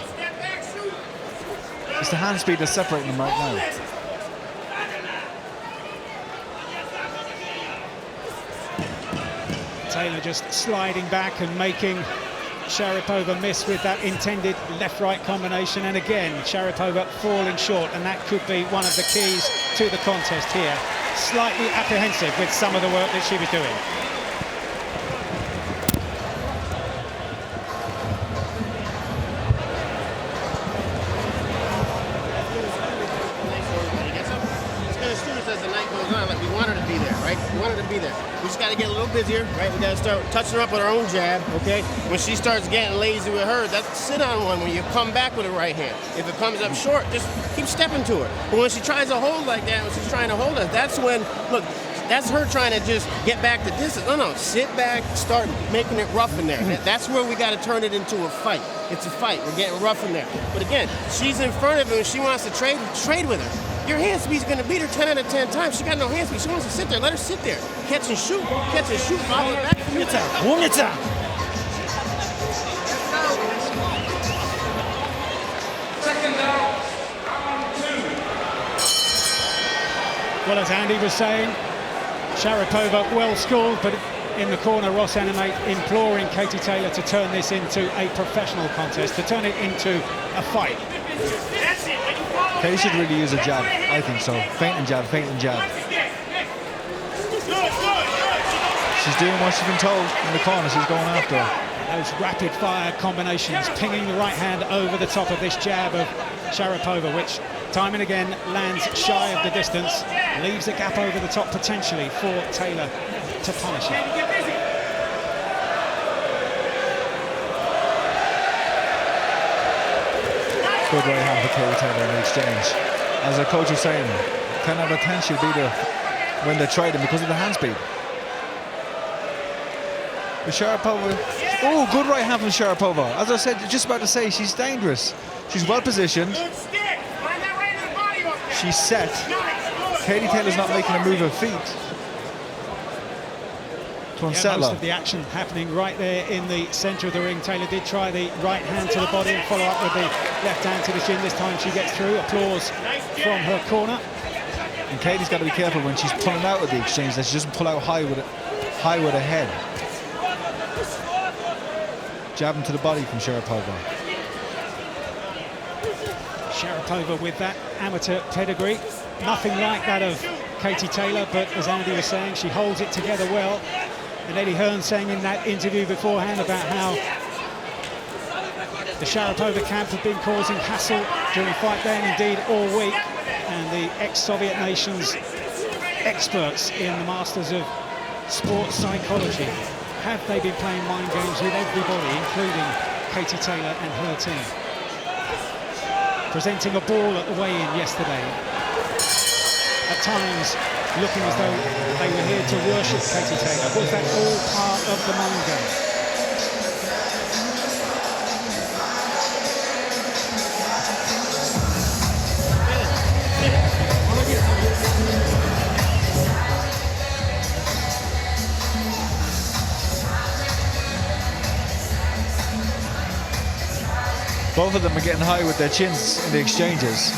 It's the hand speed that's separating them right now. Taylor just sliding back and making Sharipova miss with that intended left-right combination, and again Sharipova falling short, and that could be one of the keys to the contest here. Slightly apprehensive with some of the work that she was doing. As the night goes on, like we want her to be there, right? We want her to be there. We just got to get a little busier, right? We got to start touching her up with our own jab, okay? When she starts getting lazy with her, that's sit on one when you come back with a right hand. If it comes up short, just keep stepping to her. But when she tries to hold like that, when she's trying to hold us, that's when, look, that's her trying to just get back to distance. No, sit back, start making it rough in there. That's where we got to turn it into a fight. It's a fight. We're getting rough in there. But again, she's in front of him and she wants to trade with her. Your hand speed's going to beat her 10 out of 10 times. She got no hand speed. She wants to sit there. Let her sit there. Catch and shoot. Catch and shoot. Follow it back. Second out, round two. Well, as Andy was saying, Sharipova well schooled, but in the corner, Ross Animate imploring Katie Taylor to turn this into a professional contest, to turn it into a fight. Katie should really use a jab, I think so. Feint and jab, feint and jab. She's doing what she's been told in the corner. She's going after her. Those rapid-fire combinations, pinging the right hand over the top of this jab of Sharipova, which time and again lands shy of the distance, leaves a gap over the top potentially for Taylor to punish her. Good right hand for Katie Taylor in the exchange. As our coach was saying, 10 out of 10 she'll be there when they tried him because of the hand speed. But Sharipova, oh, good right hand from Sharipova. As I said, just about to say, she's dangerous. She's well positioned. She's set. Katie Taylor's not making a move of feet to unsettle most her. of the action happening right there in the centre of the ring. Taylor did try the right hand to the body and follow up with the left hand to the chin. This time she gets through. Applause from her corner. And Katie's got to be careful when she's pulling out of the exchange that she doesn't pull out high with her head. Jabbing to the body from Sharipova. Sharipova with that amateur pedigree. Nothing like that of Katie Taylor, but as Andy was saying, she holds it together well. And Eddie Hearn saying in that interview beforehand about how the Sharipova camp had been causing hassle during fight day and indeed all week. And the ex-Soviet nations experts in the Masters of sports psychology. Have they been playing mind games with everybody, including Katie Taylor and her team? Presenting a ball at the weigh-in yesterday. At times, looking as though they were here to worship Katie Taylor. Was that all part of the mind game? Both of them are getting high with their chins in the exchanges.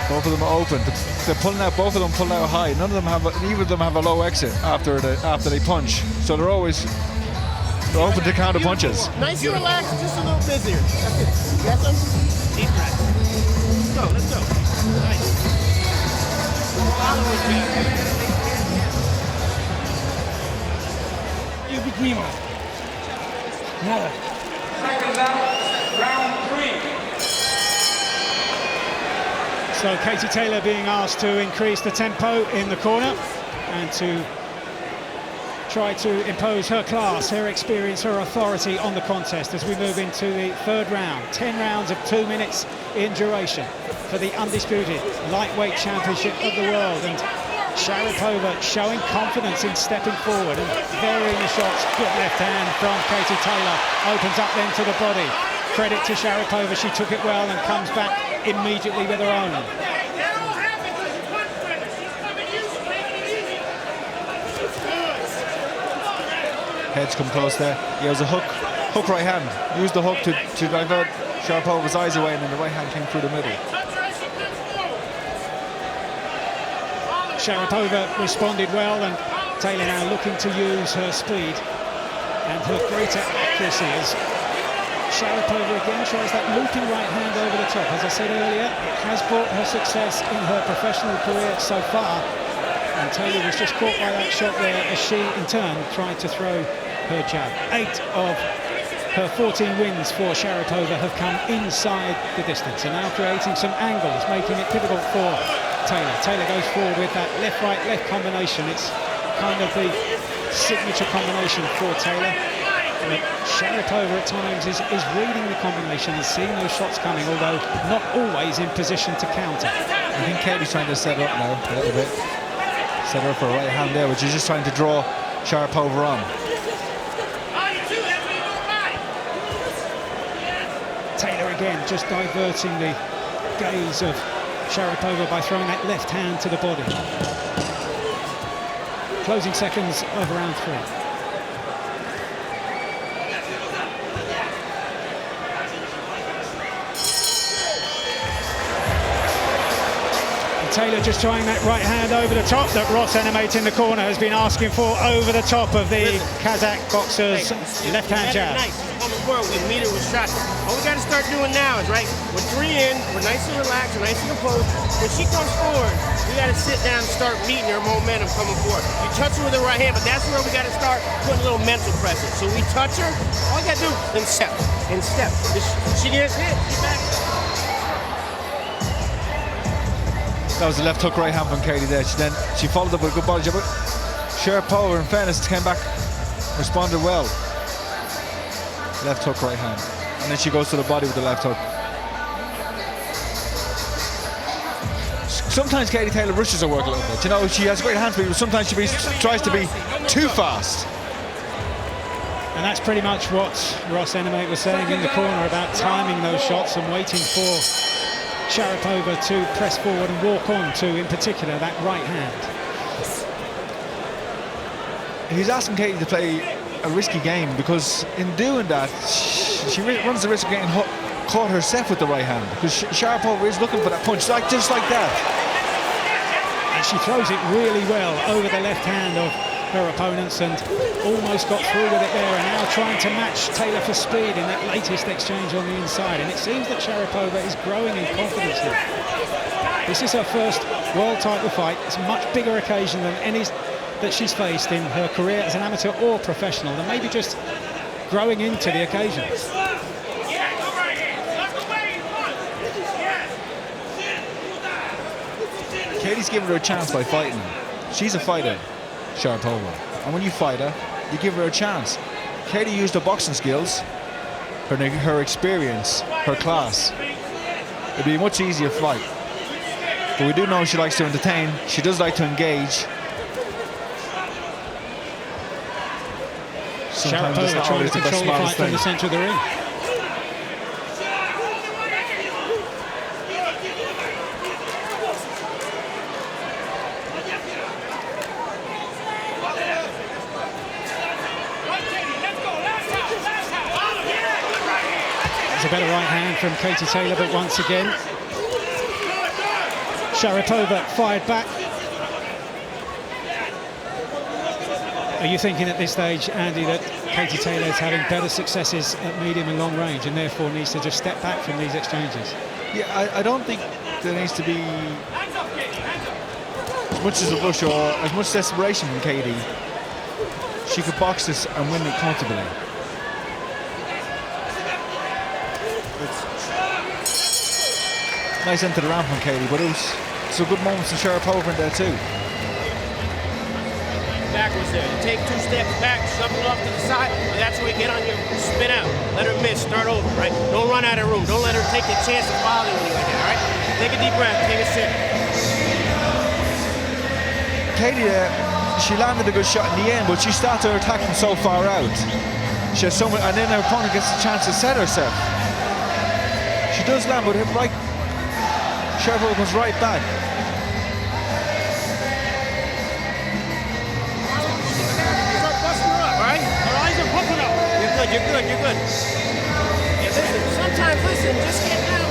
Both of them are open. They're pulling out. Both of them pull out high. None of them have. Neither of them have a low exit after they punch. So they're open to counter punches. Nice and relaxed, just a little busier. That's it. Got some? Deep breath. Let's go. Nice. Follow it, You begin. Nada. Seconds out, round 3. So Katie Taylor being asked to increase the tempo in the corner and to try to impose her class, her experience, her authority on the contest as we move into the third round. 10 rounds of 2 minutes in duration for the undisputed lightweight championship of the world. And Sharapova showing confidence in stepping forward and varying the shots. Good left hand from Katie Taylor. Opens up then to the body. Credit to Sharapova, she took it well and comes back immediately with her own. Heads come close there. He has a hook right hand. Used the hook to divert Sharapova's eyes away, and then the right hand came through the middle. Sharapova responded well, and Taylor now looking to use her speed and her greater accuracy as Sharapova again tries that looping right hand over the top. As I said earlier, it has brought her success in her professional career so far, and Taylor was just caught by that shot there as she in turn tried to throw her jab. 8 of her 14 wins for Sharapova have come inside the distance and now creating some angles, making it difficult for Taylor. Taylor goes forward with that left-right left combination. It's kind of the signature combination for Taylor. But Sharapova at times is reading the combination and seeing those shots coming, although not always in position to counter. I think Katie's trying to set her up now a little bit. Set her up for a right hand there, which is just trying to draw Sharapova on. Taylor again just diverting the gaze of Sharapova by throwing that left hand to the body. Closing seconds of round 3. Taylor just trying that right hand over the top that Ross Enemate in the corner has been asking for, over the top of the Kazakh boxer's left hand jab. Nice. Coming forward, we meet her with shots. All we got to start doing now is, right, we're 3 in, we're nice and relaxed, we're nice and composed. When she comes forward, we got to sit down and start meeting her momentum coming forward. You touch her with the right hand, but that's where we got to start putting a little mental pressure. So we touch her, all you got to do is step, and step. She gets hit, she backs up. That was a left hook right hand from Katie there. She followed up with a good body jab. Sharapova, in fairness, came back, responded well. Left hook right hand. And then she goes to the body with the left hook. Sometimes Katie Taylor rushes her work a little bit. You know, she has great hand speed, but sometimes she tries to be too fast. And that's pretty much what Ross Enemate was saying in the corner about timing those shots and waiting for Sharapova to press forward and walk on to, in particular, that right hand. He's asking Katie to play a risky game because in doing that, she runs the risk of getting caught herself with the right hand because Sharapova is looking for that punch, just like that. And she throws it really well over the left hand of her opponents and almost got through with it there, and now trying to match Taylor for speed in that latest exchange on the inside. And it seems that Sharapova is growing in confidence here. This is her first world title fight. It's a much bigger occasion than any that she's faced in her career as an amateur or professional, and maybe just growing into the occasion. Katie's giving her a chance by fighting her. She's a fighter, Sharapova. And when you fight her, you give her a chance. Katie used her boxing skills, her experience, her class. It'd be a much easier fight. But we do know she likes to entertain. She does like to engage. Sharapova trying to control the fight from the centre of the ring. That's a better right hand from Katie Taylor, but once again, Sharapova fired back. Are you thinking at this stage, Andy, that Katie Taylor is having better successes at medium and long range and therefore needs to just step back from these exchanges? Yeah, I don't think there needs to be as much as a rush or as much desperation from Katie. She could box this and win it comfortably. Nice into the round from Katie, but it was some good moments from Sharapova in there too. Backwards there. You take 2 steps back, shuffle off to the side, and that's where you get on your spin out. Let her miss, start over, right? Don't run out of room. Don't let her take the chance of following you right there, all right? Take a deep breath, take a sip. Katie, she landed a good shot in the end, but she started her attack from so far out. She has so much, and then her opponent gets a chance to set herself. She does land, but right, Sharapova comes right back. You're good. Yeah, listen, sometimes, just get down.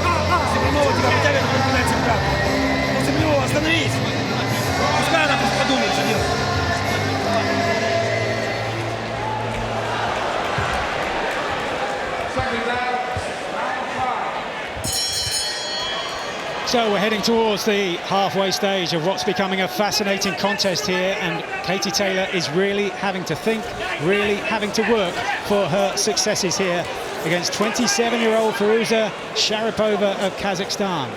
So we're heading towards the halfway stage of what's becoming a fascinating contest here, and Katie Taylor is really having to think, really having to work for her successes here against 27-year-old Firuza Sharapova of Kazakhstan,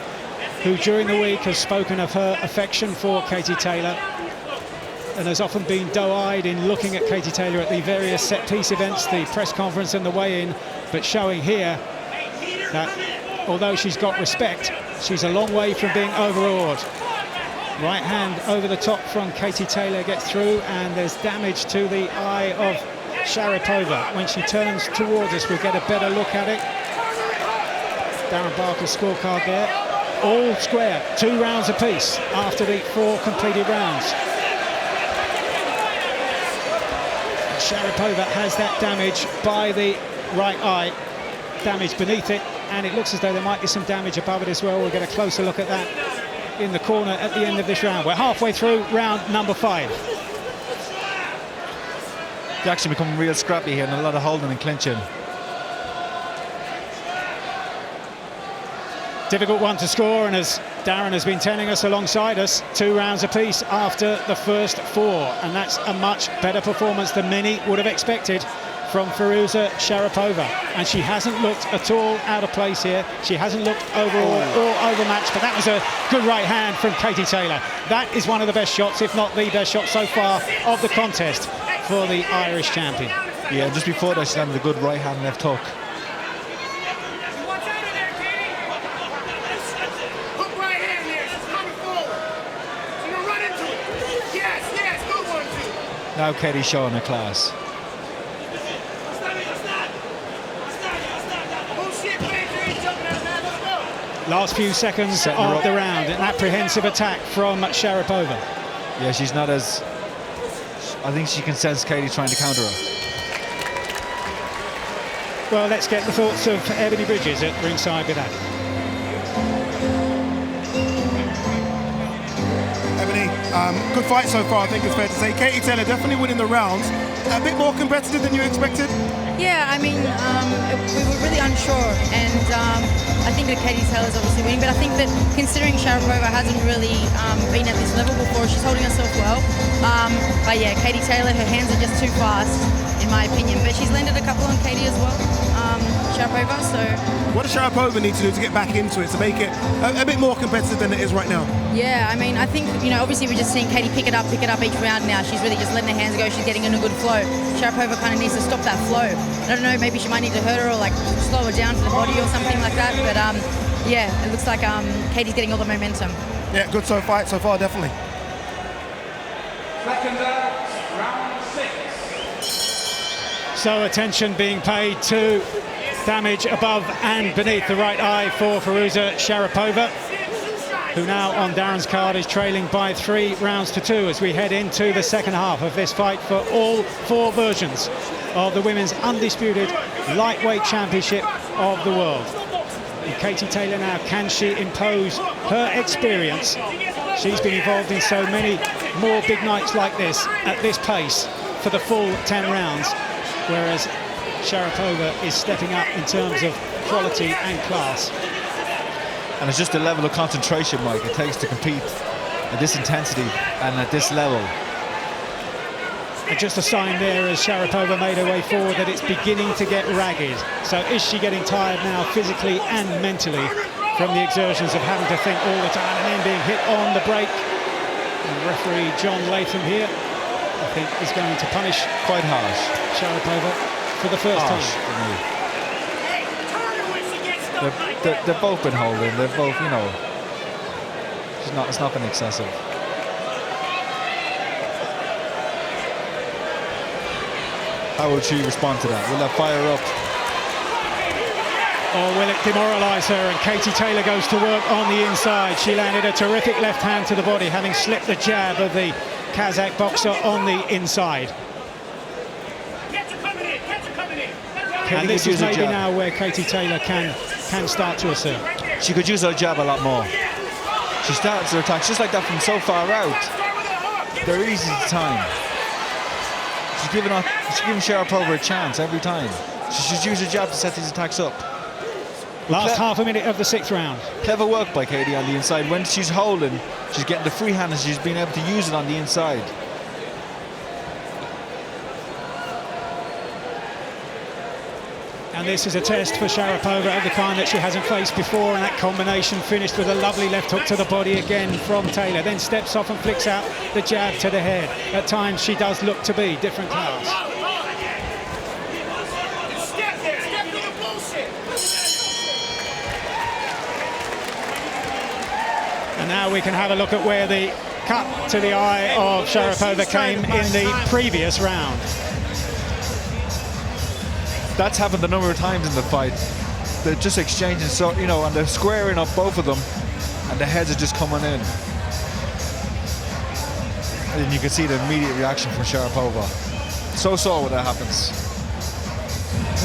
who during the week has spoken of her affection for Katie Taylor and has often been doe-eyed in looking at Katie Taylor at the various set-piece events, the press conference and the weigh-in, but showing here that although she's got respect, she's a long way from being overawed. Right hand over the top from Katie Taylor gets through, and there's damage to the eye of Sharapova. When she turns towards us, we'll get a better look at it. Darren Barker's scorecard there. All square, 2 rounds apiece after the 4 completed rounds. Sharapova has that damage by the right eye, damage beneath it, and it looks as though there might be some damage above it as well. We'll get a closer look at that in the corner at the end of this round. We're halfway through round number 5. It's actually becoming real scrappy here, and a lot of holding and clinching. Difficult one to score, and as Darren has been telling us alongside us, 2 rounds apiece after the first 4, and that's a much better performance than many would have expected from Firuza Sharapova, and she hasn't looked at all out of place here. She hasn't looked overall or overmatched, but that was a good right hand from Katie Taylor. That is one of the best shots, if not the best shot so far of the contest for the Irish champion. Yeah, just before that she landed a good right hand left hook. Now Katie's showing her class. Last few seconds of the round, an apprehensive attack from Sharapova. Yeah, she's not as... I think she can sense Katie trying to counter her. Well, let's get the thoughts of Ebony Bridges at ringside with that. Ebony, good fight so far, I think it's fair to say. Katie Taylor definitely winning the rounds. A bit more competitive than you expected? Yeah, I mean, we were really unsure, and I think that Katie Taylor's obviously winning, but I think that considering Sharapova hasn't really been at this level before, she's holding herself well. But yeah, Katie Taylor, her hands are just too fast, in my opinion, but she's landed a couple on Katie as well. Sharapova. So what does Sharapova need to do to get back into it, to make it a bit more competitive than it is right now? yeah, I mean, I think, you know, obviously we're just seeing Katie pick it up each round now. She's really just letting her hands go. She's getting in a good flow. Sharapova kind of needs to stop that flow. I don't know, maybe she might need to hurt her or like slow her down for the body or something like that. But yeah, it looks like Katie's getting all the momentum. Yeah, good so far, definitely. Second out, round 6. So attention being paid to damage above and beneath the right eye for Firuza Sharapova, who now on Darren's card is trailing by 3 rounds to 2 as we head into the second half of this fight for all 4 versions of the Women's Undisputed Lightweight Championship of the world. And Katie Taylor now, can she impose her experience? She's been involved in so many more big nights like this, at this pace, for the full 10 rounds, whereas Sharapova is stepping up in terms of quality and class. And it's just the level of concentration, Mike, it takes to compete at this intensity and at this level. And just a sign there as Sharapova made her way forward that it's beginning to get ragged. So is she getting tired now physically and mentally from the exertions of having to think all the time and then being hit on the break? And referee John Latham here, I think, is going to punish quite harsh Sharapova for the first time. They've both been holding. They've both, you know, it's not been excessive. How will she respond to that? Will that fire up? Or will it demoralise her? And Katie Taylor goes to work on the inside. She landed a terrific left hand to the body, having slipped the jab of the Kazakh boxer on the inside. And this is maybe now where Katie Taylor can start to assert. She could use her jab a lot more. She starts her attacks just like that from so far out. They're easy to time. She's giving Sharapova a chance every time. She should use her jab to set these attacks up. Last half a minute of the 6th round. Clever work by Katie on the inside. When she's holding, she's getting the free hand and she's been able to use it on the inside. And this is a test for Sharapova of the kind that she hasn't faced before, and that combination finished with a lovely left hook to the body again from Taylor, then steps off and flicks out the jab to the head. At times she does look to be different class. And now we can have a look at where the cut to the eye of Sharapova came in the previous round. That's happened a number of times in the fight. They're just exchanging, so you know, and they're squaring up both of them, and the heads are just coming in. And you can see the immediate reaction from Sharapova. So when that happens.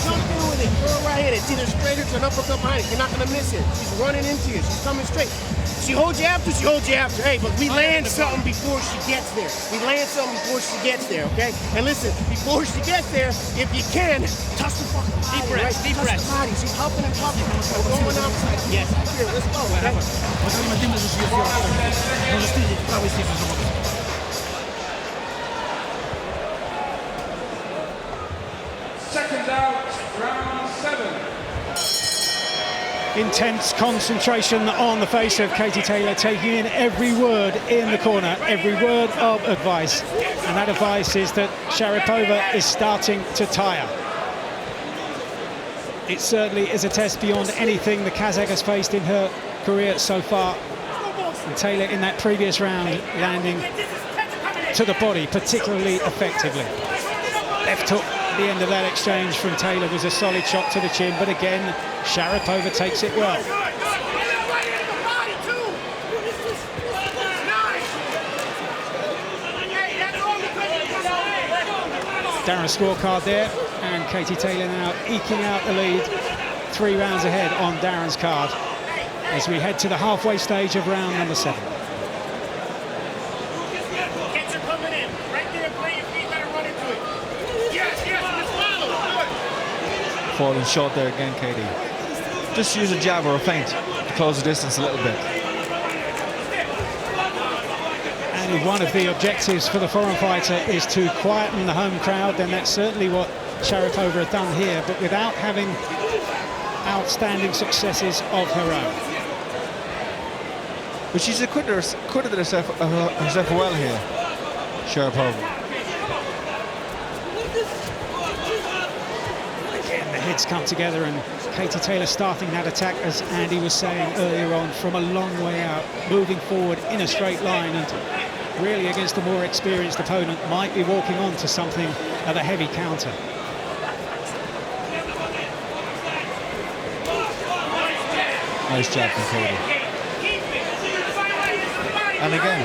Jump through with it, throw it right in. It's either straight or an uppercut behind it. You're not gonna miss it. She's running into you. She's coming straight. She holds you after, Hey, but we land something before she gets there. Okay? And listen, before she gets there, if you can, touch the fucking body. Deep breath, right? Deep breath. The body. She's huffing and puffing. We're going outside. Yes. Here, let's go. Second out, round 7. Intense concentration on the face of Katie Taylor, taking in every word in the corner, every word of advice. And that advice is that Sharapova is starting to tire. It certainly is a test beyond anything the Kazakh has faced in her career so far. And Taylor in that previous round landing to the body particularly effectively. Left hook at the end of that exchange from Taylor was a solid shot to the chin, but again, Sharapova takes it well. Darren's scorecard there, and Katie Taylor now eking out the lead, 3 rounds ahead on Darren's card as we head to the halfway stage of round number 7. Falling short there again, Katie. Just use a jab or a feint to close the distance a little bit. And if one of the objectives for the foreign fighter is to quieten the home crowd, then that's certainly what Sharapova has done here, but without having outstanding successes of her own. But she's acquitted herself well here, Sharapova. Again, the heads come together, and Katie Taylor starting that attack, as Andy was saying earlier on, from a long way out, moving forward in a straight line, and really against a more experienced opponent might be walking on to something of a heavy counter. Nice job from Katie. And again,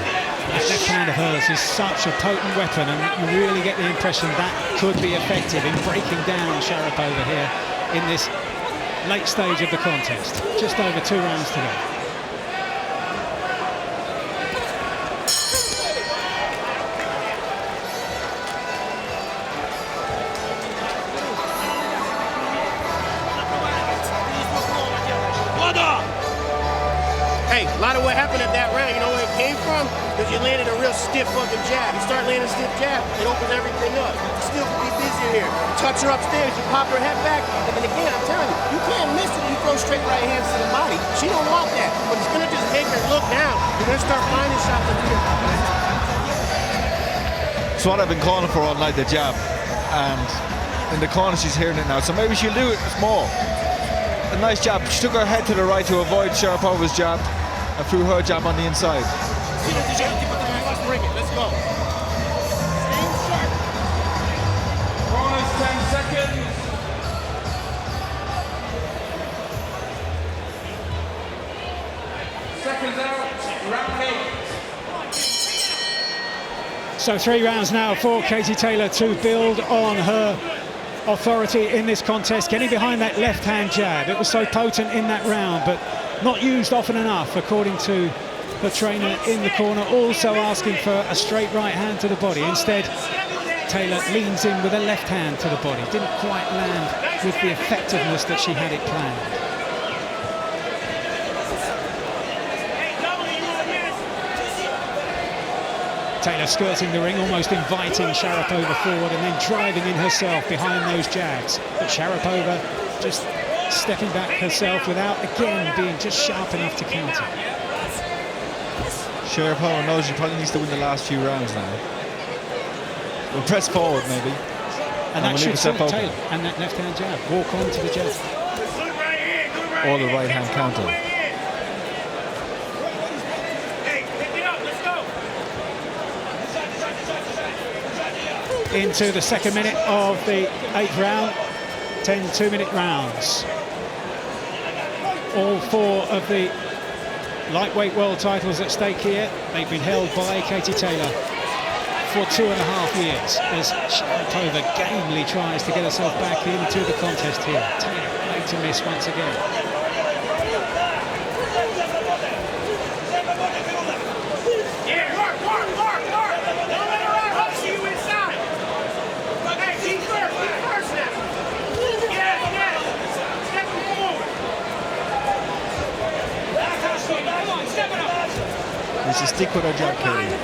that left hand of hers is such a potent weapon, and you really get the impression that could be effective in breaking down Sharapova here in this late stage of the contest. Just over 2 rounds to go. Hey, a lot of what happened at that round, you know where it came from? Because you landed a real stiff fucking jab. You start landing a stiff jab, it opens everything up. You still can be busy here. Touch her upstairs, you pop her head back, and then again, I'm telling you, you can't miss it if you throw straight right hands to the body. She don't want that, but it's gonna just make her look down. You're gonna start finding shots that you. It's what I've been calling for all night, the jab. And in the corner she's hearing it now, so maybe she'll do it more. A nice jab. She took her head to the right to avoid Sharapova's jab and threw her jab on the inside. Let's bring it, let's go. Bonus 10 seconds. Seconds out, round 8. So 3 rounds now for Katie Taylor to build on her authority in this contest, getting behind that left-hand jab. It was so potent in that round, but not used often enough, according to the trainer in the corner, also asking for a straight right hand to the body. Instead, Taylor leans in with a left hand to the body. Didn't quite land with the effectiveness that she had it planned. Taylor skirting the ring, almost inviting Sharapova forward and then driving in herself behind those jabs. But Sharapova just stepping back herself without, again, being just sharp enough to counter. Sharapova knows she probably needs to win the last few rounds now. We'll press forward, maybe. And that should suit Taylor. And that left-hand jab. Walk on to the jab. Or the right-hand counter. Into the second minute of the 8th round. 10 2-minute rounds. All 4 of the lightweight world titles at stake here. They've been held by Katie Taylor for 2.5 years as Sharapova gamely tries to get herself back into the contest here. Taylor made to miss once again. There's a stick with her jab, Katie.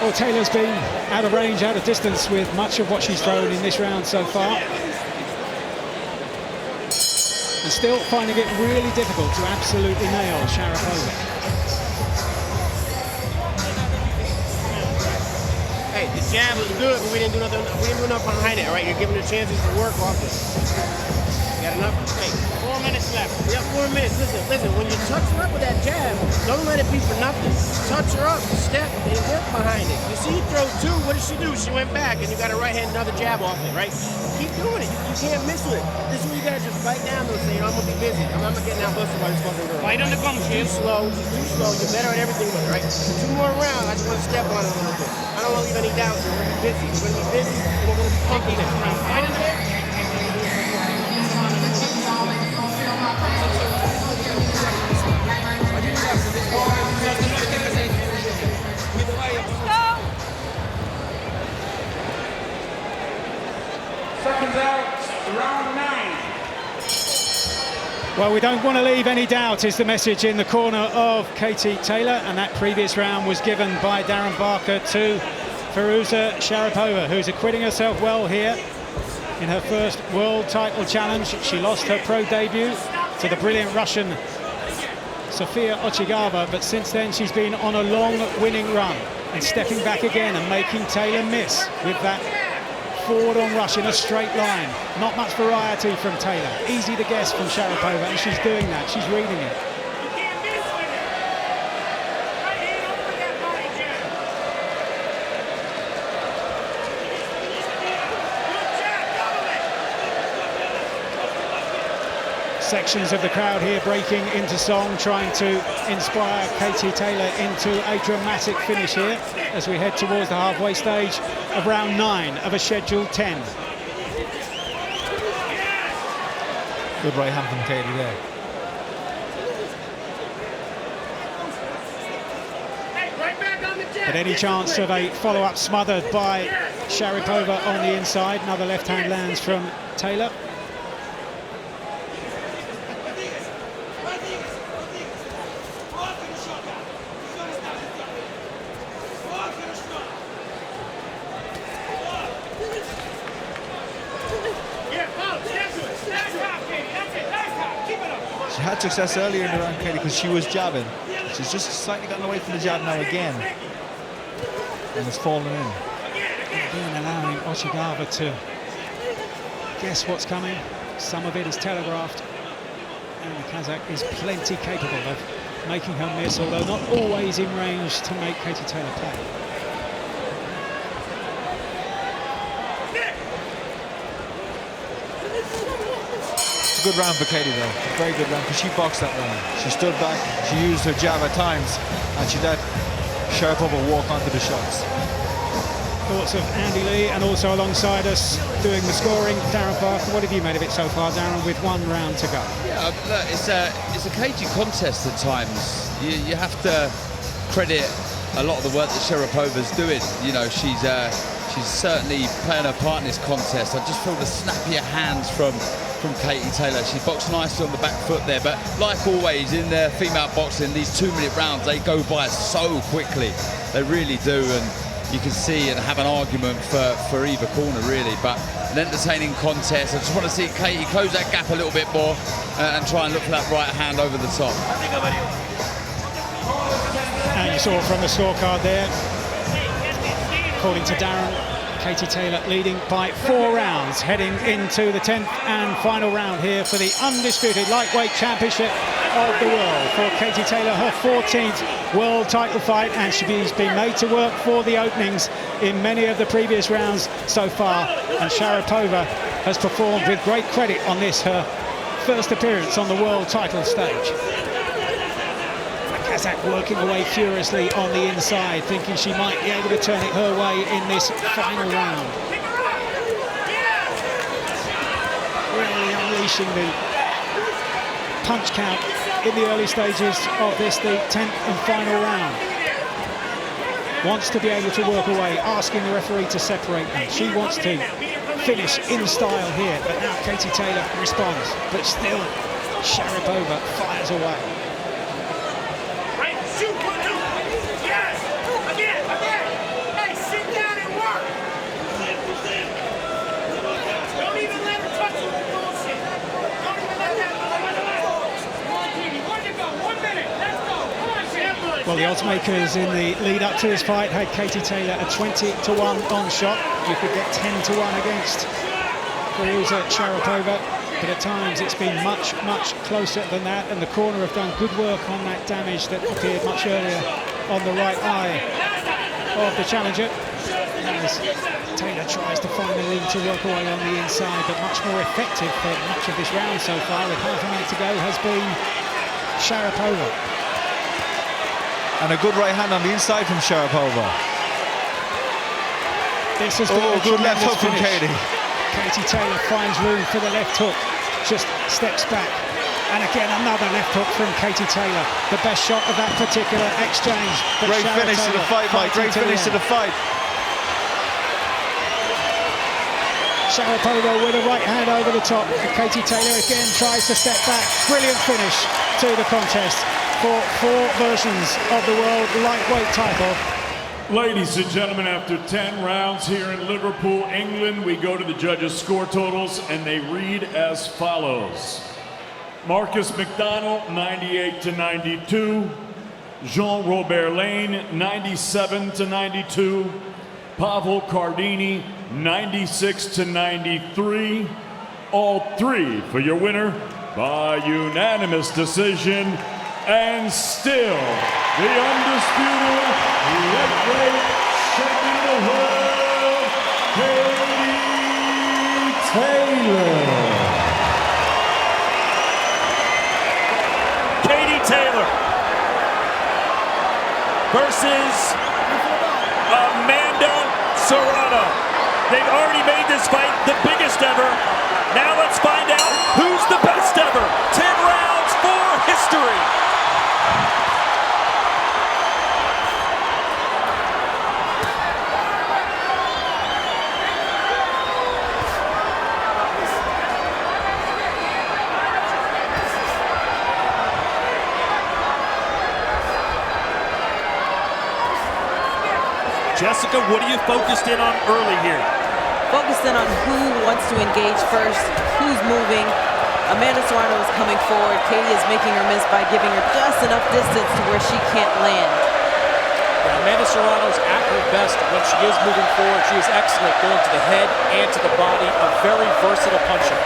Well, Taylor's been out of range, out of distance with much of what she's thrown in this round so far. And still finding it really difficult to absolutely nail Sharapova. Hey, the jab was good, but we didn't do nothing. We didn't do enough behind it. All right, you're giving her chances to work off it. You got enough? Hey, 4 minutes left. We got 4 minutes. Listen. When you touch her up with that jab, don't let it be for nothing. Touch her up, step, and work behind it. You see, you throw 2. What did she do? She went back, and you got her right hand, another jab off it. Right? Keep doing it. You can't miss with it. This is where you gotta just bite down and say, I'm gonna be busy. I'm not getting out busted by this fucking girl. Bite on the gum, too slow. Too slow. You're better at everything with it, right? 2 more rounds. I just want to step on it a little bit. I don't want to leave any doubts. We're gonna be busy. We're gonna be busy, and we're gonna be pumping it. Right in there. Seconds out, round 9. Well, we don't want to leave any doubt is the message in the corner of Katie Taylor, and that previous round was given by Darren Barker to Firuza Sharapova, who's acquitting herself well here in her first world title challenge. She lost her pro debut to the brilliant Russian Sofia Ochigava, but since then she's been on a long winning run and stepping back again and making Taylor miss with that forward on rush in a straight line. Not much variety from Taylor. Easy to guess from Sharapova, and she's doing that. She's reading it. Sections of the crowd here breaking into song, trying to inspire Katie Taylor into a dramatic finish here as we head towards the halfway stage of round 9 of a scheduled 10. Good right hand from Katie there. But any chance of a follow-up smothered by Sharapova on the inside. Another left hand lands from Taylor. She had success earlier in the round, Katie, because she was jabbing. She's just slightly gotten away from the jab now again. And has fallen in. Again, allowing Ochigava to guess what's coming. Some of it is telegraphed. And the Kazakh is plenty capable of making her miss, although not always in range to make Katie Taylor play. It's a good round for Katie though, a very good round, because she boxed that round. She stood back, she used her jab at times, and she let Sharapova walk onto the shots. Thoughts of Andy Lee, and also alongside us doing the scoring, Darren Parker. What have you made of it so far, Darren, with 1 round to go? Yeah, look, it's a cagey contest at times. You have to credit a lot of the work that Sharapova's doing. You know, she's certainly playing her part in this contest. I just feel the snappier hands from Katie Taylor. She boxed nicely on the back foot there, but like always in the female boxing, these 2-minute rounds, they go by so quickly. They really do, and you can see and have an argument for either corner, really. But an entertaining contest. I just want to see Katie close that gap a little bit more and try and look for that right hand over the top. And you saw from the scorecard there, according to Darren, Katie Taylor leading by 4 rounds, heading into the 10th and final round here for the undisputed lightweight championship of the world. For Katie Taylor, her 14th world title fight, and she's been made to work for the openings in many of the previous rounds so far. And Sharapova has performed with great credit on this, her first appearance on the world title stage. Kazakh working away furiously on the inside, thinking she might be able to turn it her way in this final round. Really unleashing the punch count in the early stages of this, the 10th and final round. Wants to be able to work away, asking the referee to separate them. She wants to finish in style here, but now Katie Taylor responds. But still, Sharapova fires away. Well, the odds makers in the lead up to this fight had Katie Taylor at 20-1 on shot. You could get 10-1 against Firuza Sharapova, but at times it's been much, much closer than that, and the corner have done good work on that damage that appeared much earlier on the right eye of the challenger. As Taylor tries to find the room to work away on the inside, but much more effective for much of this round so far, with half a minute to go, has been Sharapova. And a good right hand on the inside from Sharapova. This has been a good left hook from finish. Katie. Katie Taylor finds room for the left hook, just steps back. And again, another left hook from Katie Taylor. The best shot of that particular exchange. But Great finish to the fight, Mike. Great finish to the fight. Sharapova with a right hand over the top. And Katie Taylor again tries to step back. Brilliant finish to the contest for 4 versions of the world lightweight title. Ladies and gentlemen, after 10 rounds here in Liverpool, England, we go to the judges' score totals, and they read as follows. Marcus McDonald, 98-92. Jean-Robert Lane, 97-92. Pavel Cardini, 96-93. All three for your winner by unanimous decision. And still, the undisputed lightweight champion of the world, Katie Taylor. Katie Taylor versus Amanda Serrano. They've already made this fight the biggest ever. Now let's find out who's the best ever. 10 rounds for history. Jessica, what are you focused in on early here? Focused in on who wants to engage first, who's moving. Amanda Serrano is coming forward. Katie is making her miss by giving her just enough distance to where she can't land. Yeah, Amanda Serrano is at her best when she is moving forward. She is excellent going to the head and to the body. A very versatile puncher.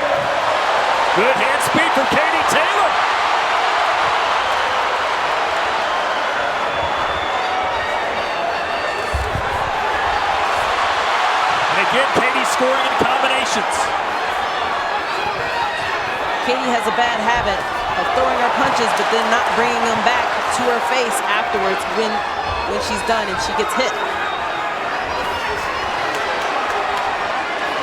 Good hand speed from Katie Taylor. Again, Katie scoring in combinations. Katie has a bad habit of throwing her punches, but then not bringing them back to her face afterwards when she's done and she gets hit.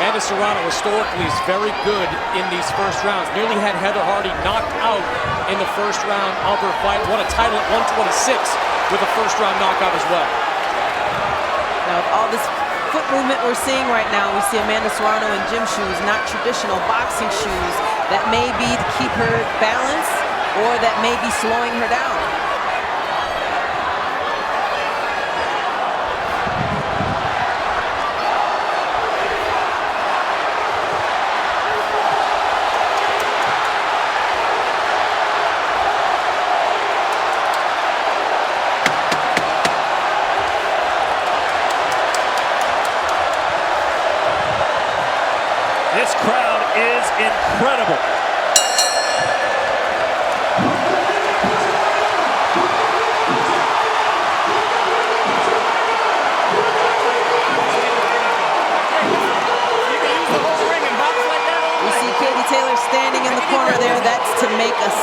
Amanda Serrano historically is very good in these first rounds. Nearly had Heather Hardy knocked out in the first round of her fight. Won a title at 126 with a first round knockout as well. Now, with all this foot movement we're seeing right now, we see Amanda Serrano in gym shoes, not traditional boxing shoes. That may be to keep her balanced, or that may be slowing her down. This crowd is incredible. We see Katie Taylor standing in the corner there. That's to make us.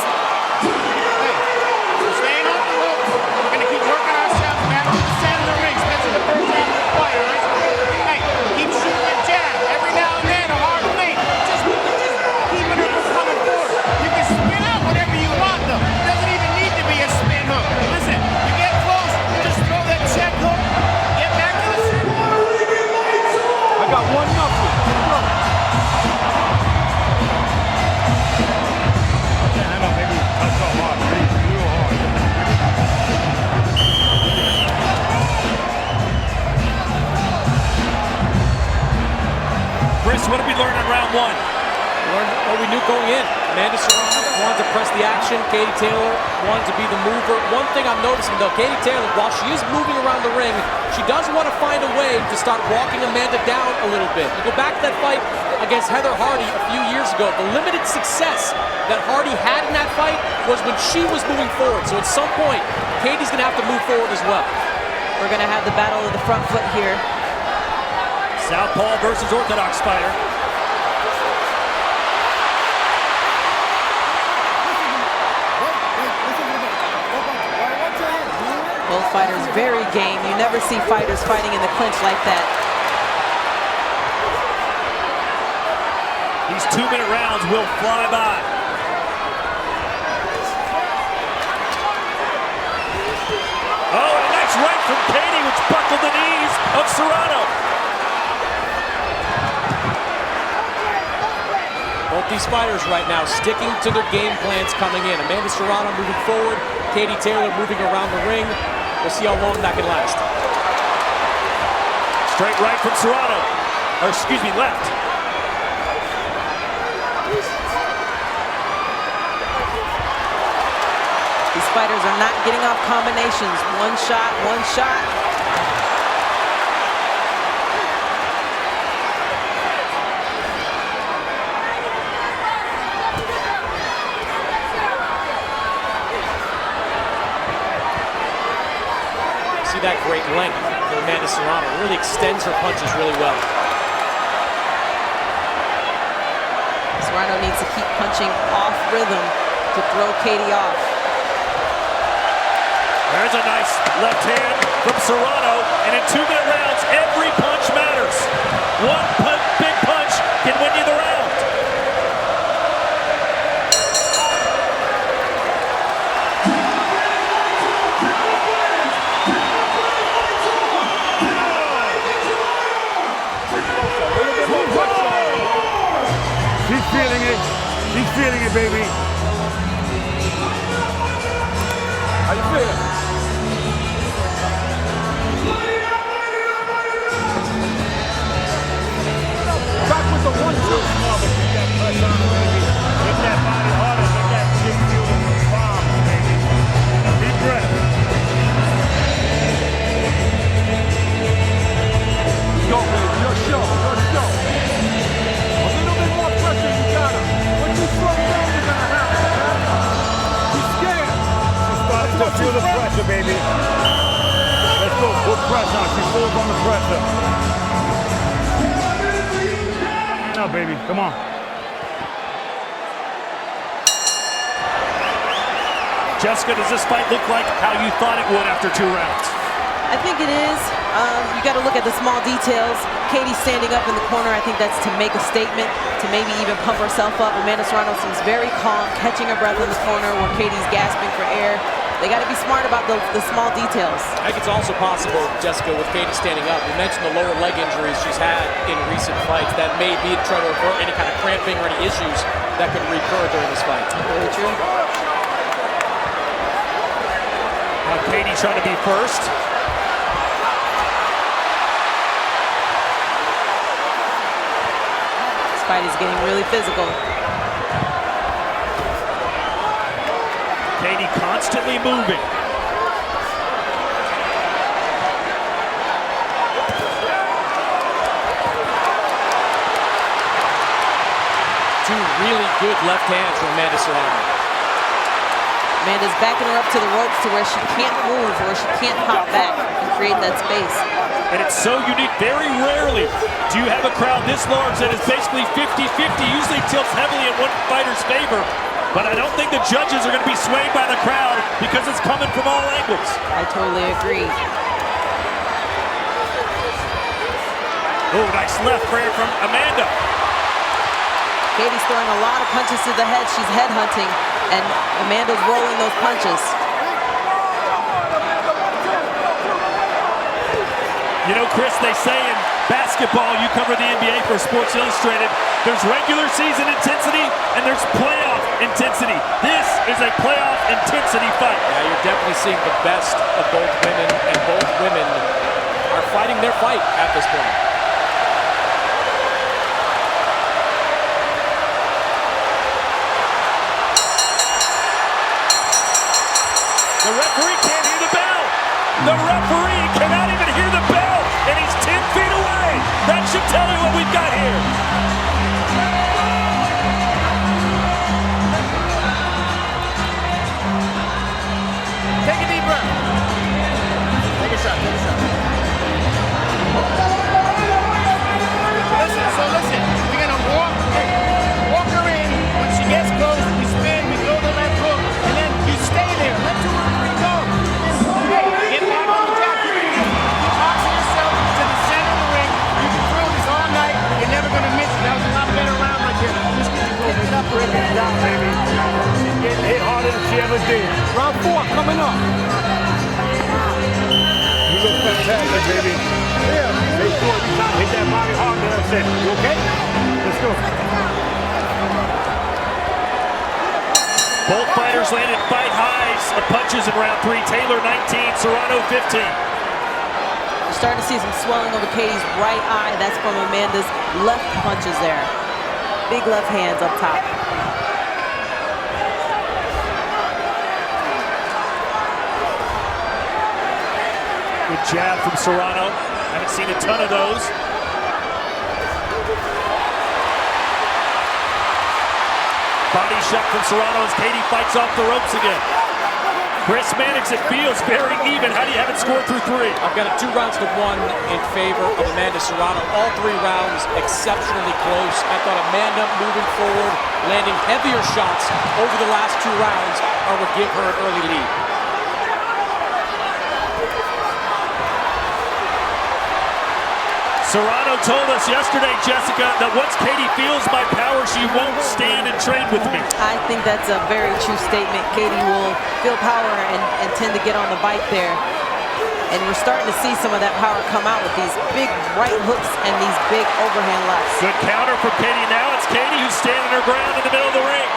Staying off the ropes. We're going to keep working ourselves back to the center of the ring, especially the first half of the fight. All right? Hey, keep shooting that jab every now and then. Just keeping her from coming forward. You can spin out whatever you want, though. It doesn't even need to be a spin hook. Listen, you get close, just throw that check hook, get back to the center. I got one knuckle. Yeah, I know, maybe that's so hard. Real hard. Chris, what did we learn in round one? We learned what we knew going in. Amanda Serrano wanted to press the action. Katie Taylor wanted to be the mover. One thing I'm noticing though, Katie Taylor, while she is moving around the ring, she does want to find a way to start walking Amanda down a little bit. You go back to that fight against Heather Hardy a few years ago. The limited success that Hardy had in that fight was when she was moving forward. So at some point, Katie's going to have to move forward as well. We're going to have the battle of the front foot here. Southpaw versus Orthodox fighter. Both fighters very game. You never see fighters fighting in the clinch like that. These 2-minute rounds will fly by. Oh, and a nice right from Katie, which buckled the knees of Serrano. Both these fighters right now sticking to their game plans coming in. Amanda Serrano moving forward, Katie Taylor moving around the ring. We'll see how long that can last. Straight right from Serrano. Or excuse me, left. These fighters are not getting off combinations. One shot, one shot. See that great length for Amanda Serrano. Really extends her punches really well. Serrano needs to keep punching off rhythm to throw Katie off. There's a nice left hand from Serrano, and in 2-minute rounds, every punch matters. One big punch can win you the round. She's feeling it. She's feeling it, baby. How you feeling? Back with the 1-2. Small, but keep that press on, baby. Get that body harder. Get that chip fuel bomb, baby. Deep breath. Go, baby. Your show. Your show. A little bit more pressure, you got her. When you slow down, you're gonna have it. She's scared. She's starting to feel the pressure, baby. Let's go. Put pressure on. She falls on the pressure. Now, baby. Come on. Jessica, does this fight look like how you thought it would after 2 rounds? I think it is. You got to look at the small details. Katie standing up in the corner, I think that's to make a statement, to maybe even pump herself up. Amanda Serrano seems very calm, catching her breath in the corner where Katie's gasping for air. They got to be smart about the small details. I think it's also possible, Jessica, with Katie standing up. You mentioned the lower leg injuries she's had in recent fights. That may be to try to avert any kind of cramping or any issues that could recur during this fight. Very true. Now Katie trying to be first. This fight is getting really physical. Katie constantly moving. Two really good left hands from Amanda Serrano. Amanda's backing her up to the ropes to where she can't move, where she can't hop back and create that space. And it's so unique. Very rarely do you have a crowd this large that is basically 50-50. Usually tilts heavily in one fighter's favor. But I don't think the judges are going to be swayed by the crowd because it's coming from all angles. I totally agree. Oh, nice left prayer from Amanda. Katie's throwing a lot of punches to the head. She's head hunting, and Amanda's rolling those punches. You know, Chris, they say in basketball, you cover the NBA for Sports Illustrated, there's regular season intensity and there's playoff intensity. This is a playoff intensity fight. Yeah, you're definitely seeing the best of both women, and both women are fighting their fight at this point. The referee can't hear the bell. The referee cannot even hear the bell, and he's 10 feet away. That should tell you what we've got here. Take a deep breath. Take a shot, take a shot. Listen, we're gonna walk her in. When she gets close, we spin, we throw the left hook, and then you stay there. Let 2 or 3 go. Hey, get back on the jack. Keep boxing yourself to the center of the ring. You can throw this all night. You're never gonna miss it. That was a lot better round right here. Just get it up, break it down, baby. She's getting hit harder than she ever did. Round 4 coming up. You look fantastic, baby. Yeah, make sure every time hit that body hard. That's it. You okay? Let's go. Both fighters landed fight highs of punches in round 3. Taylor 19, Serrano 15. starting to see some swelling over Katie's right eye. That's from Amanda's left punches there. Big left hands up top. Good jab from Serrano. Haven't seen a ton of those. Body shot from Serrano as Katie fights off the ropes again. Chris Mannix, it feels very even. How do you have it scored through 3? I've got it 2 rounds to 1 in favor of Amanda Serrano. All 3 rounds exceptionally close. I thought Amanda moving forward, landing heavier shots over the last 2 rounds would give her an early lead. Serrano told us yesterday, Jessica, that once Katie feels my power, she won't stand and train with me. I think that's a very true statement. Katie will feel power and tend to get on the bike there. And we're starting to see some of that power come out with these big right hooks and these big overhand lefts. Good counter from Katie now. It's Katie who's standing her ground in the middle of the ring.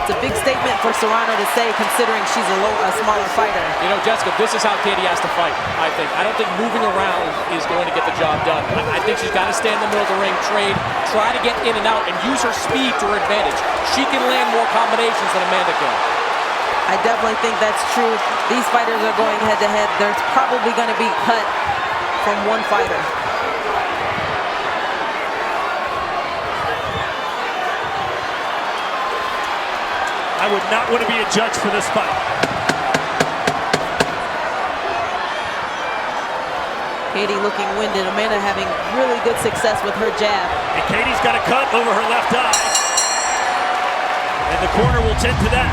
It's a big statement for Serrano to say, considering she's a smaller fighter. You know, Jessica, this is how Katie has to fight, I think. I don't think moving around is going to get the job done. I think she's got to stand in the middle of the ring, trade, try to get in and out, and use her speed to her advantage. She can land more combinations than Amanda can. I definitely think that's true. These fighters are going head-to-head. There's probably going to be cut from one fighter. I would not want to be a judge for this fight. Katie looking winded. Amanda having really good success with her jab. And Katie's got a cut over her left eye. And the corner will tend to that.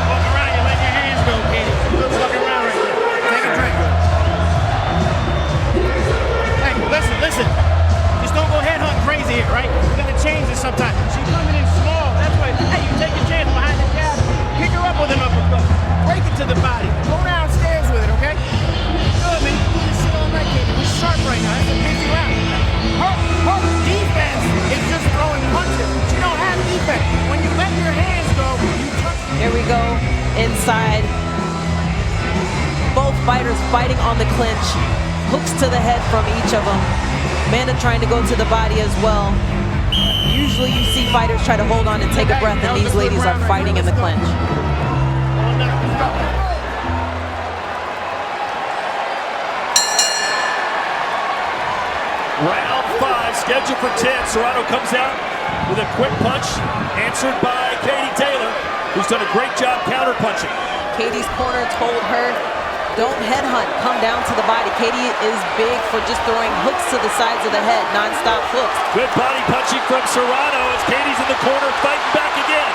Walk around, you let your hands go, Katie. Good walking around right there. Take a drink. Hey, listen. Just don't go head hunting crazy here, right? We gotta change this sometime. She's coming in small. That's why, hey, you take a chance behind the jab. Pick her up with an uppercut. Break it to the body. Go downstairs with it, okay? Good, man. You need to sit on that, Katie. We're sharp right now. It's a busy round. Her defense is just throwing punches. She don't have defense. When you let your hands go, you touch. Here we go, inside. Both fighters fighting on the clinch. Hooks to the head from each of them. Amanda trying to go to the body as well. Usually you see fighters try to hold on and take a breath, and these ladies are fighting in the clinch. Round 5, scheduled for 10. Serrano comes out with a quick punch, answered by Katie Taylor, who's done a great job counter-punching. Katie's corner told her, don't headhunt, come down to the body. Katie is big for just throwing hooks to the sides of the head, non-stop hooks. Good body punching from Serrano as Katie's in the corner fighting back again.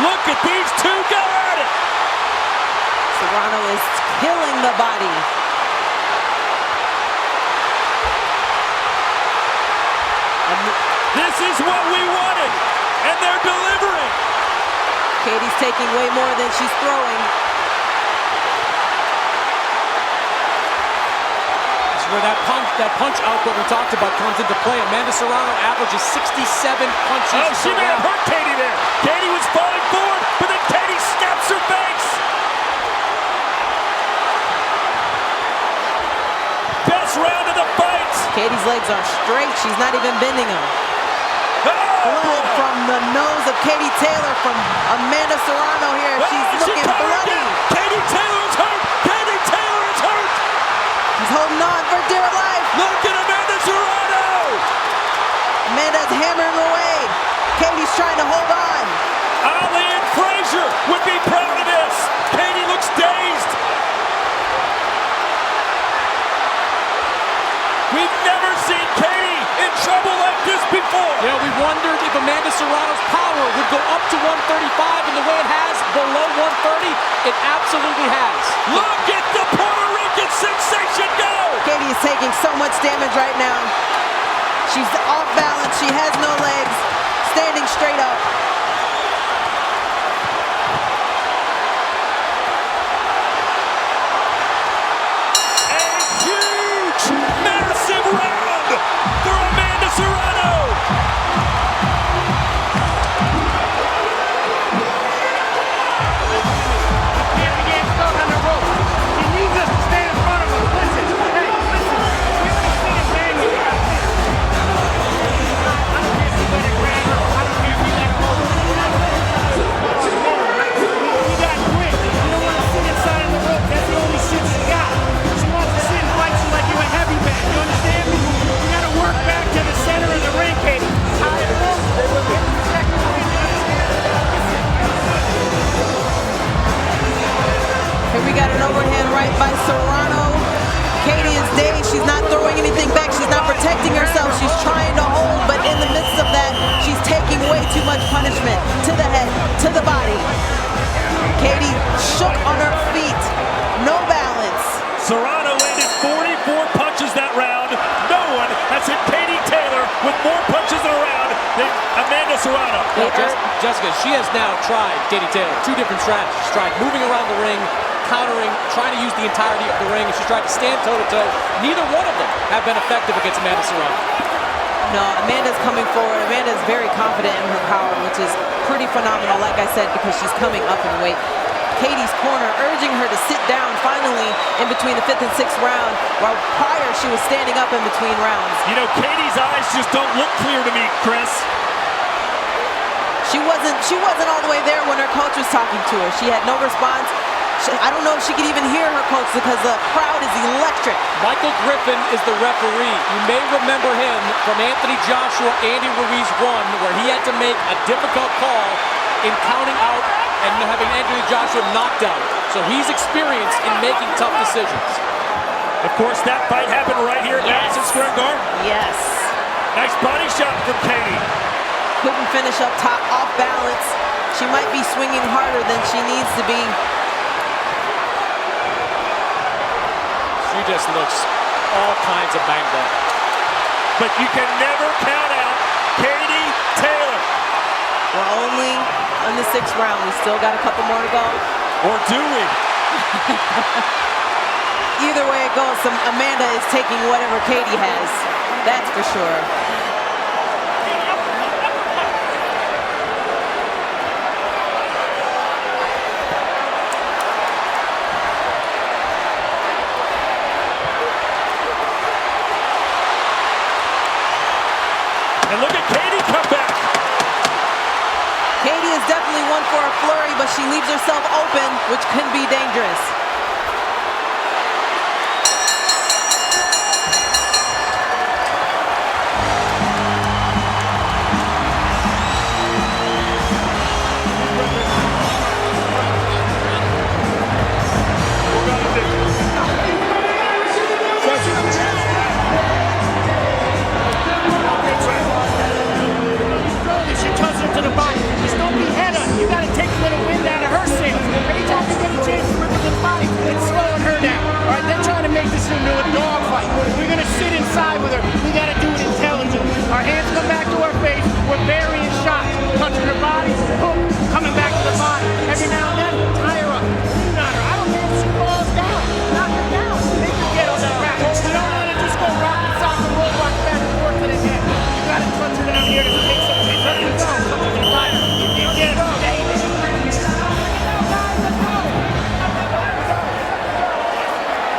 Look at these two go at it. Serrano is killing the body. This is what we wanted, and they're delivering. Katie's taking way more than she's throwing. This is where that punch output we talked about comes into play. Amanda Serrano averages 67 punches. Oh, she may have hurt Katie there. Katie was falling forward, but then Katie snaps her face. Best round of the fight. Katie's legs are straight. She's not even bending them. Blood from the nose of Katie Taylor from Amanda Serrano here. She's looking bloody. Katie Taylor is hurt. Katie Taylor is hurt. She's holding on for dear life. Look at Amanda Serrano. Amanda's hammering away. Katie's trying to hold on. Ali and Frazier would be proud of this. Katie looks dazed. We've never seen Katie in trouble like this before. You know, we wondered if Amanda Serrano's power would go up to 135, and the way it has below 130, it absolutely has. Look at the Puerto Rican sensation go. Katie is taking so much damage right now. She's off balance. She has no legs. Standing straight up. Massive round for Amanda Serrano. overhand right by Serrano. Katie is dazed. She's not throwing anything back. She's not protecting herself. She's trying to hold, but in the midst of that, she's taking way too much punishment to the head, to the body. Katie shook on her feet. No balance. Serrano landed 44 punches that round. No one has hit Katie Taylor with more punches in a round than Amanda Serrano. Jessica, she has now tried, Katie Taylor, 2 different strategies. She's tried moving around the ring, countering, trying to use the entirety of the ring, and she's tried to stand toe-to-toe. Neither one of them have been effective against Amanda Serrano. No, Amanda's coming forward. Amanda's very confident in her power, which is pretty phenomenal, like I said, because she's coming up in weight. Katie's corner urging her to sit down finally in between the 5th and 6th round, while prior she was standing up in between rounds. You know, Katie's eyes just don't look clear to me, Chris. She wasn't all the way there when her coach was talking to her. She had no response. I don't know if she could even hear her coach because the crowd is electric. Michael Griffin is the referee. You may remember him from Anthony Joshua, Andy Ruiz 1, where he had to make a difficult call in counting out and having Anthony Joshua knocked out. So he's experienced in making tough decisions. Of course, that fight happened right here at Madison Square Garden. Yes. Nice body shot from Katie. Couldn't finish up top, off balance. She might be swinging harder than she needs to be. She just looks all kinds of banged up. But you can never count out Katie Taylor. We're only in the 6th round. We still got a couple more to go. Or do we? Either way it goes, Amanda is taking whatever Katie has. That's for sure. And look at Katie come back. Katie is definitely one for a flurry, but she leaves herself open, which can be dangerous.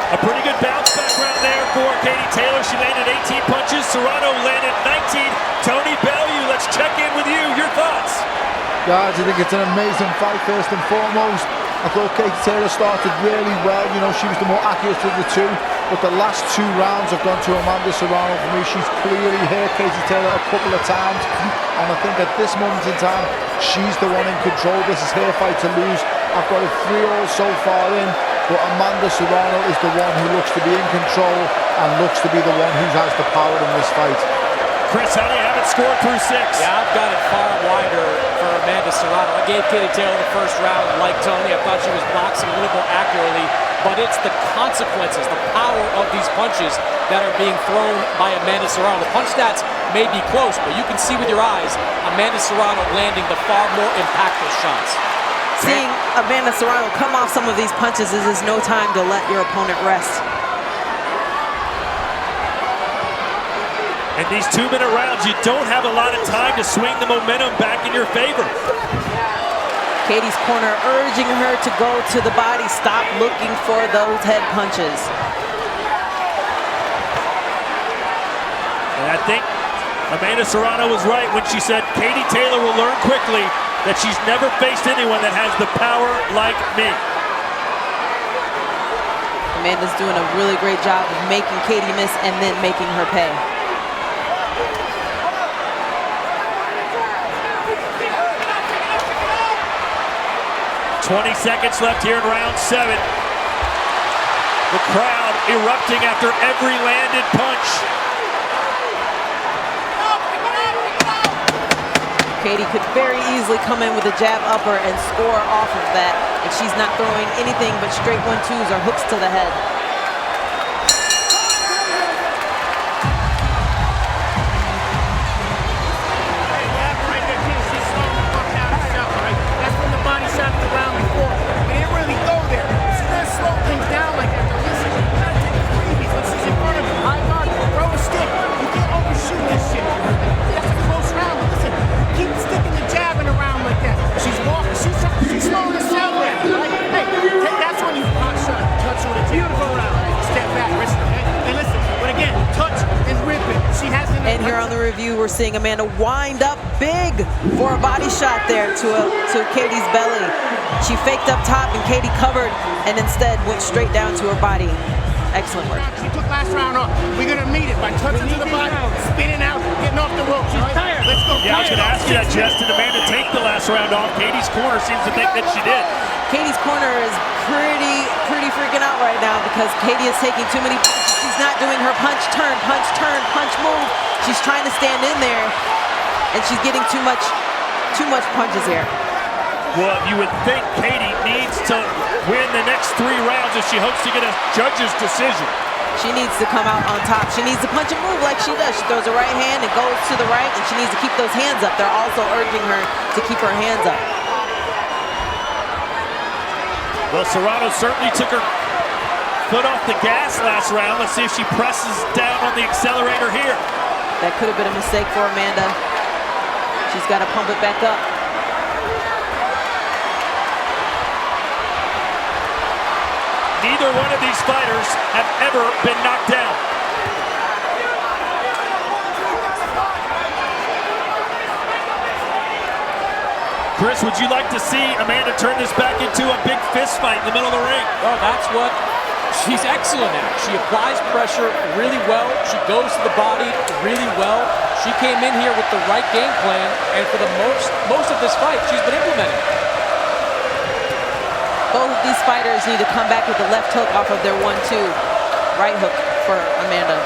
A pretty good bounce back round there for Katie Taylor. She landed 18 punches. Serrano landed 19. Tony Bellew, let's check in with you. Your thoughts? Guys, I think it's an amazing fight first and foremost. I thought Katie Taylor started really well. You know, she was the more accurate of the two. But the last 2 rounds have gone to Amanda Serrano for me. She's clearly hurt Katie Taylor a couple of times. And I think at this moment in time, she's the one in control. This is her fight to lose. I've got it 3-all so far in. But Amanda Serrano is the one who looks to be in control and looks to be the one who has the power in this fight. Chris, how do you have it scored through 6? Yeah, I've got it far wider for Amanda Serrano. I gave Katie Taylor the first round like Tony. I thought she was boxing a little more accurately. But it's the consequences, the power of these punches that are being thrown by Amanda Serrano. The punch stats may be close, but you can see with your eyes Amanda Serrano landing the far more impactful shots. Seeing Amanda Serrano come off some of these punches is no time to let your opponent rest. In these 2-minute rounds, you don't have a lot of time to swing the momentum back in your favor. Katie's corner urging her to go to the body. Stop looking for those head punches. And I think Amanda Serrano was right when she said Katie Taylor will learn quickly that she's never faced anyone that has the power like me. Amanda's doing a really great job of making Katie miss and then making her pay. "20 seconds left here in round 7. The crowd erupting after every landed punch. Katie could very easily come in with a jab upper and score off of that. And she's not throwing anything but straight 1-2s or hooks to the head. That's when the body shot the round before. We didn't really go there. She's gonna slow things down like that. Listen, you gotta take the freebies when she's in front of you. High guard, throw a stick. You can't overshoot this shit. That's a close round, but listen, keep sticking the jabbing around like that. She's walking, she's slowing herself down, right? Hey, that's when you touch her with a beautiful round. Step back, wrist her. Hey, listen, but again, touch and rip it. She hasn't. And here on the review, we're seeing Amanda wind up big for a body shot there to Katie's belly. She faked up top and Katie covered and instead went straight down to her body. Excellent work. She took last round off. We're going to meet it by touching to the body, spinning out, getting off the rope. She's tired. Let's go. Yeah, I was going to ask you that, Jess. Did Amanda take the last round off? Katie's corner seems to think that she did. Katie's corner is pretty freaking out right now because Katie is taking too many punches. She's not doing her punch, turn, punch, move. She's trying to stand in there, and she's getting too much punches here. Well, you would think Katie needs to win the next 3 rounds if she hopes to get a judge's decision. She needs to come out on top. She needs to punch and move like she does. She throws her right hand and goes to the right, and she needs to keep those hands up. They're also urging her to keep her hands up. Well, Serrano certainly took her foot off the gas last round. Let's see if she presses down on the accelerator here. That could have been a mistake for Amanda. She's got to pump it back up. Neither one of these fighters have ever been knocked down. Chris, would you like to see Amanda turn this back into a big fist fight in the middle of the ring? Oh, that's what she's excellent at. She applies pressure really well. She goes to the body really well. She came in here with the right game plan, and for the most of this fight, she's been implementing. Both of these fighters need to come back with the left hook off of their 1-2. Right hook for Amanda.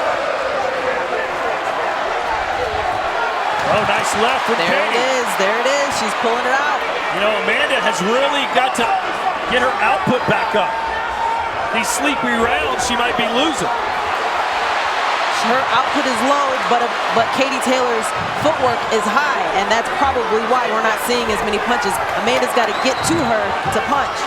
Oh, nice left from Katie. There it is. She's pulling it out. You know, Amanda has really got to get her output back up. These sleepy rounds, she might be losing. Her output is low, but Katie Taylor's footwork is high, and that's probably why we're not seeing as many punches. Amanda's got to get to her to punch.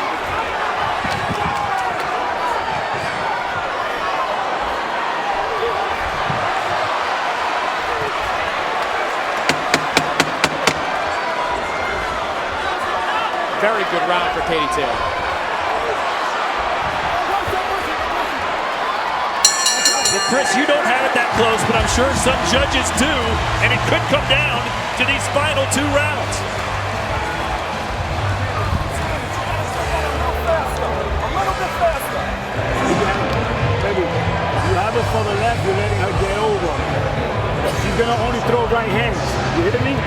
Very good round for Katie Taylor. Well, Chris, you don't have it that close, but I'm sure some judges do, and it could come down to these final 2 rounds. A little bit faster. Baby, you have it for the left, you're letting her get over. She's gonna only throw right hands. You hear me?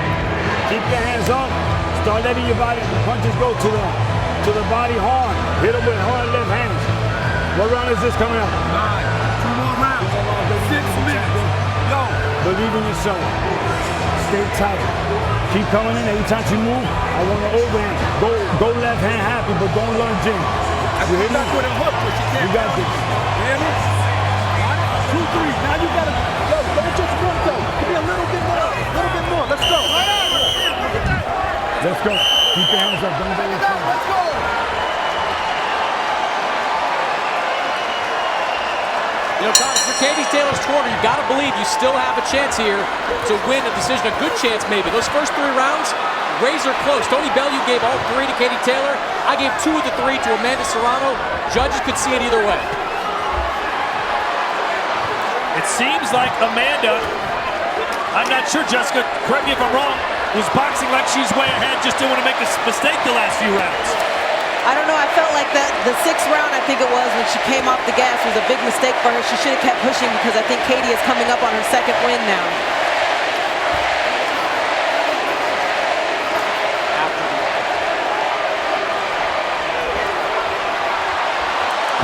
Keep your hands up. Start letting your body, punches go to the body hard. Hit her with hard left hands. What round is this coming up? 9. 2 more rounds. 6 minutes. Yo. Believe in yourself. Stay tight. Keep coming in. Every time you move, I want to overhand. Go left hand happy, but don't lunge in. You hear me? With a hook, but you can't. You got this. You hear me? 1, 2, 3. Now you got to, yo, don't just run though. Give me a little bit more. A little bit more. Let's go. Let's go. Keep your hands up. Don't go in front. Let's go. You know, Thomas, for Katie Taylor's corner, you got to believe you still have a chance here to win a decision, a good chance maybe. Those first 3 rounds, razor close. Tony Bellew gave all 3 to Katie Taylor. I gave 2 of the 3 to Amanda Serrano. Judges could see it either way. It seems like Amanda, I'm not sure, Jessica, correct me if I'm wrong, was boxing like she's way ahead, just didn't want to make a mistake the last few rounds. I don't know, I felt like that the 6th round, I think it was, when she came off the gas was a big mistake for her. She should have kept pushing because I think Katie is coming up on her 2nd win now.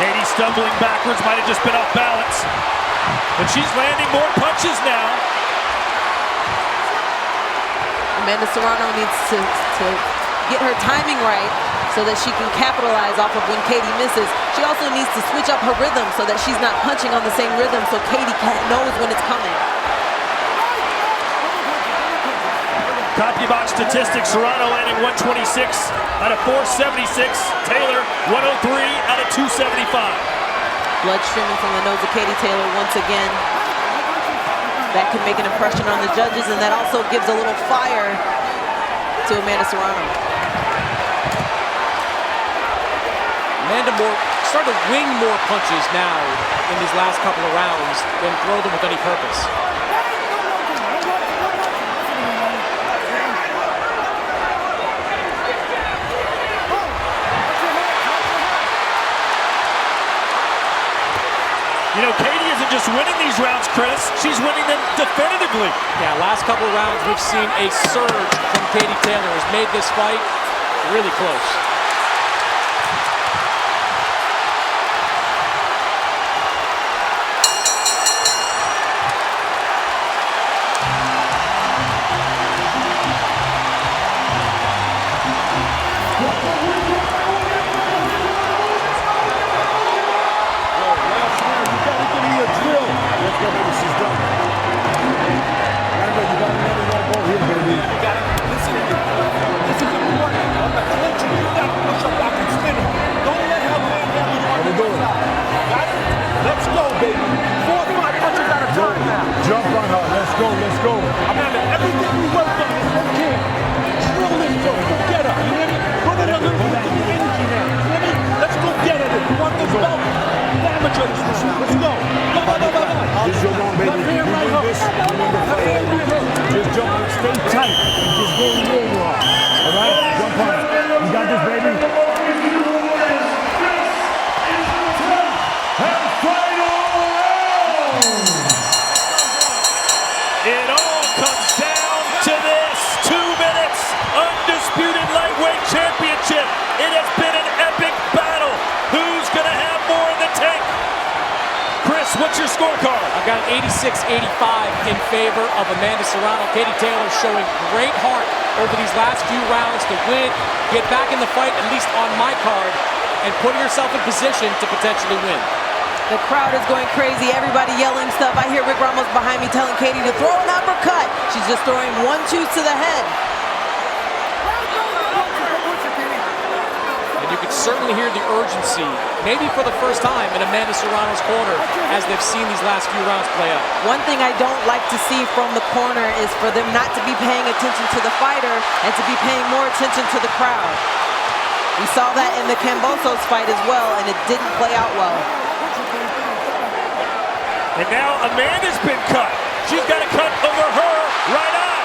Katie stumbling backwards, might have just been off balance. But she's landing more punches now. Amanda Serrano needs to get her timing right so that she can capitalize off of when Katie misses. She also needs to switch up her rhythm so that she's not punching on the same rhythm so Katie knows when it's coming. CompuBox statistics, Serrano landing 126 out of 476. Taylor 103 out of 275. Blood streaming from the nose of Katie Taylor once again. That can make an impression on the judges, and that also gives a little fire to Amanda Serrano. Amanda started to wing more punches now in these last couple of rounds than throw them with any purpose. You know, Katie isn't just winning these rounds, Chris. She's winning them definitively. Yeah, last couple of rounds, we've seen a surge from Katie Taylor. Has made this fight really close. Let's go. Amanda, everything we worked on is okay. Drill this girl. Go get her. You hear me? Put it a little bit of energy now. You hear me? Let's go get her. You want this belt? Damage her. Let's go. This is your one, baby. You win this, you win the fight. Just jump on it. Stay tight. And just go where you are. All right? Jump on it. You got this, baby. It all comes down to this. 2 minutes, undisputed lightweight championship. It has been an epic battle. Who's going to have more in the tank? Chris, what's your scorecard? I've got an 86-85 in favor of Amanda Serrano. Katie Taylor showing great heart over these last few rounds to win, get back in the fight, at least on my card, and putting herself in position to potentially win. The crowd is going crazy. Everybody yelling stuff. I hear Rick Ramos behind me telling Katie to throw an uppercut. She's just throwing 1-2s to the head. And you can certainly hear the urgency, maybe for the first time, in Amanda Serrano's corner as they've seen these last few rounds play out. One thing I don't like to see from the corner is for them not to be paying attention to the fighter and to be paying more attention to the crowd. We saw that in the Cambosos fight as well, and it didn't play out well. And now Amanda's been cut. She's got a cut over her right eye.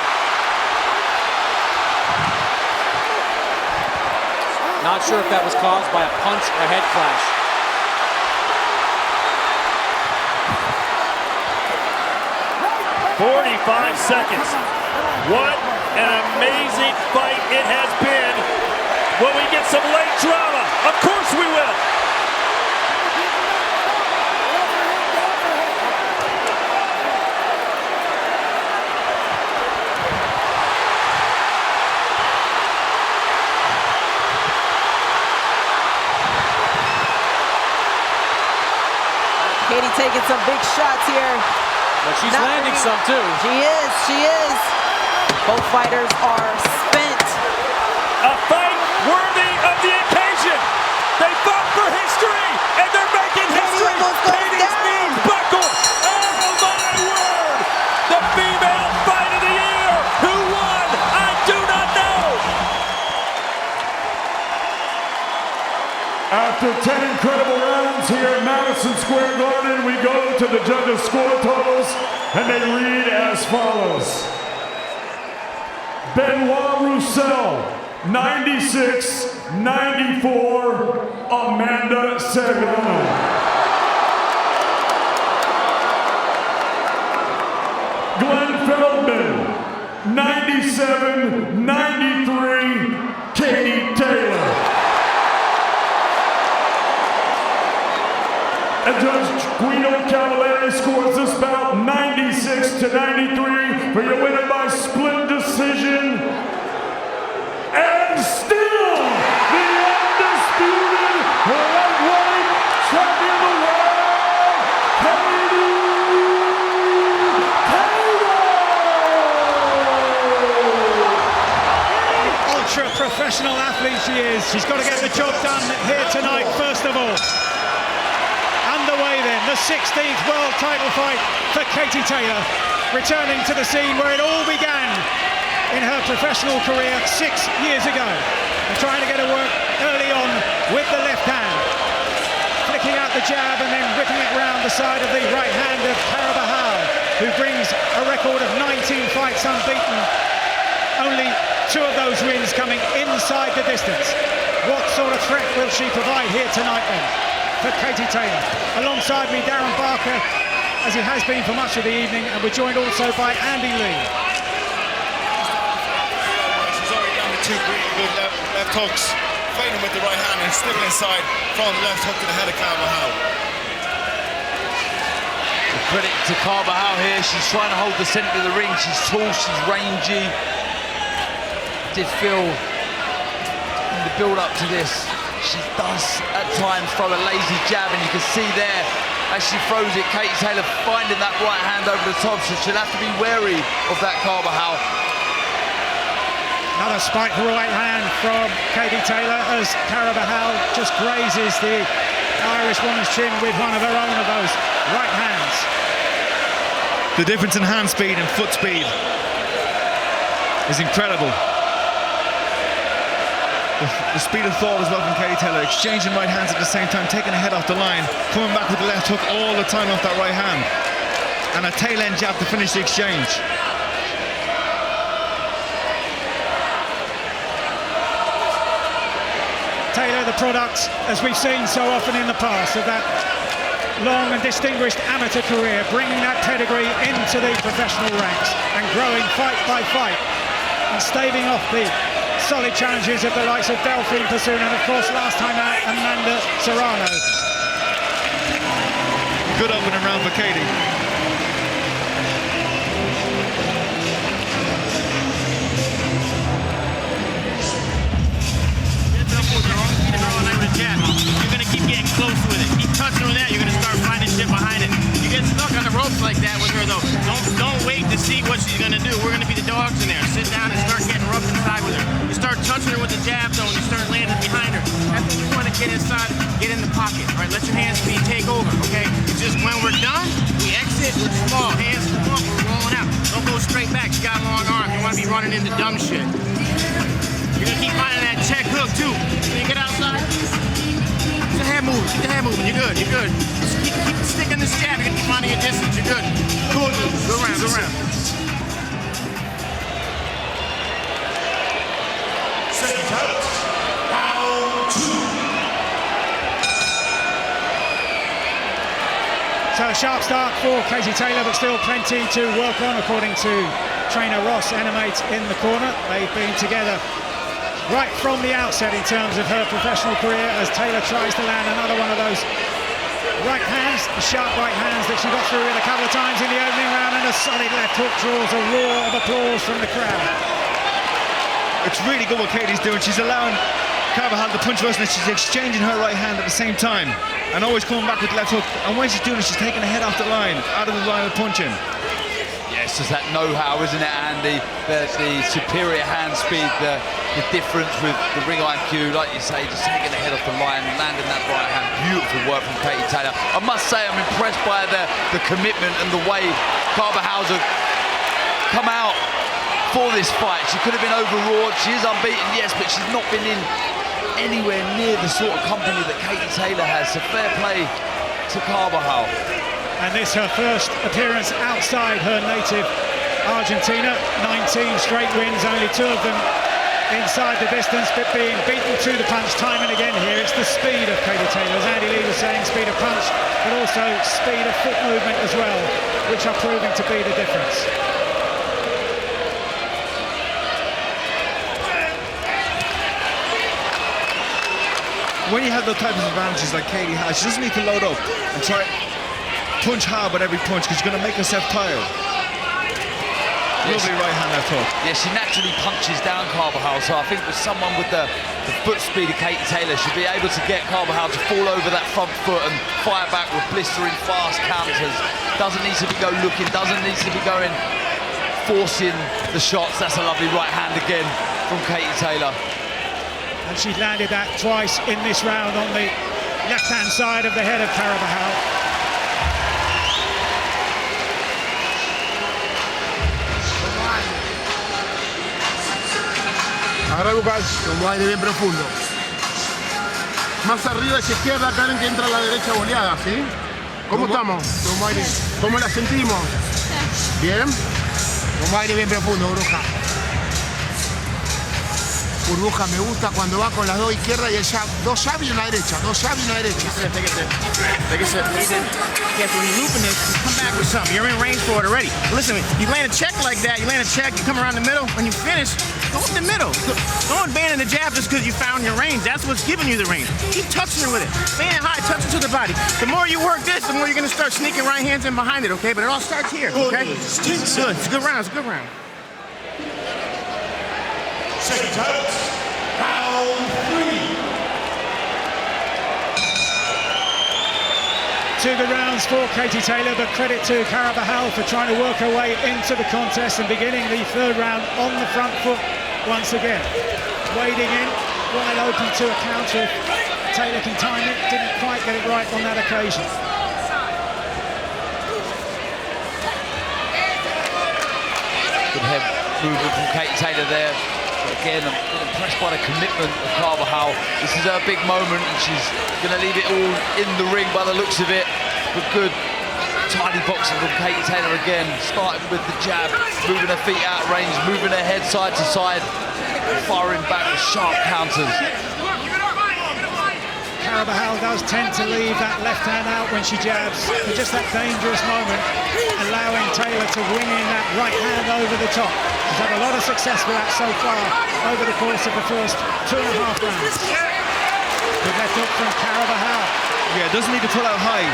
Not sure if that was caused by a punch or a head clash. "45 seconds. What an amazing fight it has been. Will we get some late drama? Of course we will. Katie taking some big shots here. But she's landing some too. She is. Both fighters are spent. A fight worthy of the occasion. They fought for history, and they're making history. Katie's knees buckled. Oh my word! The female fight of the year. Who won? I do not know. After 10 incredible rounds here at Madison Square Garden, we go to the judges' score totals, and they read as follows. Benoit Roussel, 96-94, Amanda Serrano. Glenn Feldman, 97-93, Katie Taylor. And Judge Guido Cavalieri scores this bout 96-93 for your winner by split decision. And still the undisputed lightweight champion of the world, Katie Taylor! Ultra-professional athlete she is. She's got to get the job done here tonight, first of all. Underway then, the 16th world title fight for Katie Taylor, returning to the scene where it all began in her professional career 6 years ago, and trying to get her work early on with the left hand, flicking out the jab and then ripping it round the side of the right hand of Carabajal, who brings a record of 19 fights unbeaten, only 2 of those wins coming inside the distance. What sort of threat will she provide here tonight then for Katie Taylor? Alongside me, Darren Barker, as he has been for much of the evening, and we're joined also by Andy Lee. She's already done the 2 really good left hooks, fighting with the right hand and still inside, throwing the left hook to the head of Carabajal. The credit to Carabajal here. She's trying to hold the centre of the ring. She's tall, she's rangy. Did feel in the build-up to this, she does at times throw a lazy jab, and you can see there as she throws it, Katie Taylor finding that right hand over the top, so she'll have to be wary of that Carabajal. Another spikeful right hand from Katie Taylor as Carabajal just grazes the Irish woman's chin with one of her own of those right hands. The difference in hand speed and foot speed is incredible. The speed of thought as well from Katie Taylor, exchanging right hands at the same time, taking a head off the line, coming back with the left hook all the time off that right hand, and a tail end jab to finish the exchange. Taylor, the product, as we've seen so often in the past, of that long and distinguished amateur career, bringing that pedigree into the professional ranks and growing fight by fight and staving off the solid challenges of the likes of Delfine Persoon and, of course, last time out, Amanda Serrano. Good opening round for Katie. You're going to keep getting close with it. Keep touching with that, you're going to start finding shit behind it. You get stuck on the ropes like that with her, though. Don't wait to see what she's going to do. We're going to be the dogs in there. Sit down and start getting rough inside with her. You start touching her with the jab, though, and you start landing behind her. That's when you want to get inside, get in the pocket, right? Let your hand speed take over, okay? It's just when we're done, we exit, we're small. Hands come up, we're rolling out. Don't go straight back. You got long arms. You want to be running into dumb shit. You're going to keep finding that check hook, too. When you get outside, keep the head moving. Keep the head moving. You're good. You're good. Just keep sticking this jab. You're going to keep finding your distance. You're good. Good. Go around. Go around. Second out. Round 2. So a sharp start for Katie Taylor, but still plenty to work on, according to trainer Ross Enemate in the corner. They've been together right from the outset in terms of her professional career, as Taylor tries to land another one of those right hands, the sharp right hands that she got through with a couple of times in the opening round, and a solid left hook draws a roar of applause from the crowd. It's really good what Katie's doing. She's allowing Carabajal to punch first, and she's exchanging her right hand at the same time, and always coming back with the left hook. And when she's doing it, she's taking the head off the line, out of the line of punching. Yes, there's that know-how, isn't it, Andy? The superior hand speed, the difference with the ring IQ, like you say, just taking the head off the line, landing that right hand. Beautiful work from Katie Taylor. I must say, I'm impressed by the commitment and the way Carbajal's have come out for this fight. She could have been overawed. She is unbeaten, yes, but she's not been in anywhere near the sort of company that Katie Taylor has. So fair play to Carabajal. And this her first appearance outside her native Argentina. 19 straight wins, only 2 of them inside the distance, but being beaten to the punch time and again here. It's the speed of Katie Taylor, as Andy Lee was saying, speed of punch, but also speed of foot movement as well, which are proving to be the difference. when you have those types of advantages like Katie has, she doesn't need to load up and try punch hard with every punch because she's going to make herself tired. Lovely right hand, left hook. Yeah, she naturally punches down Carvajal, so I think with someone with the foot speed of Katie Taylor, she'll be able to get Carvajal to fall over that front foot and fire back with blistering fast counters. Doesn't need to be looking, doesn't need to be going forcing the shots. That's a lovely right hand again from Katie Taylor. And she's landed that twice in this round on the left-hand side of the head of Carvajal. Ahora buscas un aire bien profundo. Más arriba hacia izquierda, Karen, que entra a la derecha boleada, ¿sí? ¿Cómo estamos? ¿Cómo la sentimos? ¿Bien? Un aire bien profundo, Burbuja. Burbuja, me gusta cuando va con las dos izquierdas y el jab. Dos jab y una derecha, dos jab y una derecha. Like I said, when you're looping this, come back with something. You're in range for it already. Listen, you land a check like that, you land a check, you come around the middle, when you finish, go up the middle. Don't abandon the jab just because you found your range. That's what's giving you the range. Keep touching her with it. Stand high, touch it to the body. The more you work this, the more you're going to start sneaking right hands in behind it, okay? But it all starts here, okay? Good. It's a good round. It's a good round. Second titles, round 3. To the rounds for Katie Taylor, but credit to Carvajal for trying to work her way into the contest and beginning the third round on the front foot once again. Wading in, wide open to a counter if Taylor can time it, didn't quite get it right on that occasion. Good head movement from Katie Taylor there. But again, I'm impressed by the commitment of Carvajal. This is her big moment and she's going to leave it all in the ring by the looks of it. But good, tidy boxing from Katie Taylor again. Starting with the jab, moving her feet out of range, moving her head side to side, firing back with sharp counters. Carvajal does tend to leave that left hand out when she jabs, for just that dangerous moment, allowing Taylor to wing in that right hand over the top. She's had a lot of success with that so far over the course of the first 2.5 rounds. Good left hook from Carvajal. Yeah, doesn't need to pull out high.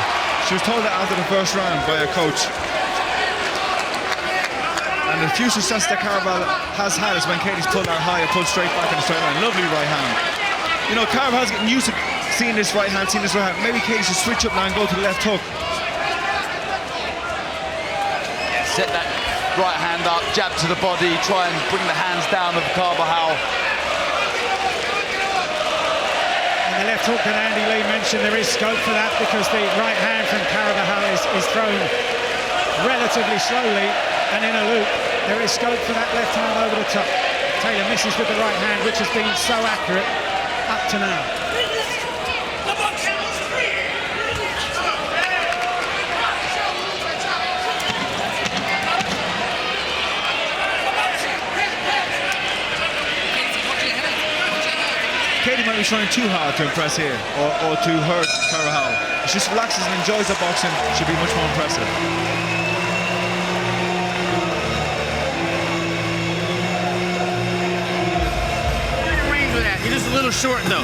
She was told that after the first round by her coach. And the few success that Carvajal has had is when Katie's pulled out high and pulled straight back in the straight line. Lovely right hand. You know, Carvajal's getting used to seeing this right hand, Maybe Katie should switch up now and go to the left hook. Set that right hand up, jab to the body, try and bring the hands down of Carvajal. And the left hook that Andy Lee mentioned, there is scope for that because the right hand from Carvajal is thrown relatively slowly and in a loop. There is scope for that left hand over the top. Taylor misses with the right hand, which has been so accurate up to now. Katie might be trying too hard to impress here or to hurt Carvajal. If she just relaxes and enjoys the boxing, she'll be much more impressive. You're just a little short though.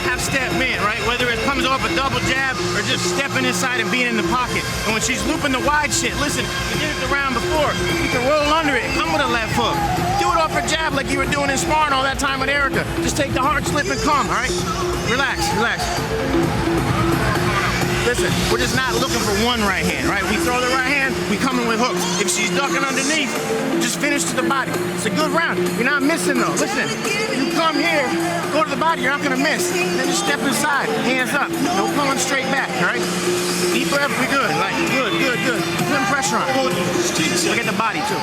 Half step in, right? Whether it comes off a double jab or just stepping inside and being in the pocket. And when she's looping the wide shit, listen, you did it the round before. You can roll under it, come with a left hook. Do it off her jab like you were doing in sparring all that time with Erica. Just take the hard slip and come, all right? Relax, relax. Listen, we're just not looking for one right hand, right? We throw the right hand, we come in with hooks. If she's ducking underneath, just finish to the body. It's a good round. You're not missing though. Listen, you come here, go to the body, you're not gonna miss. Then just step inside, hands up. No pulling straight back, all right? Deep breath, we good. Like, good. Putting pressure on it. Look at the body too.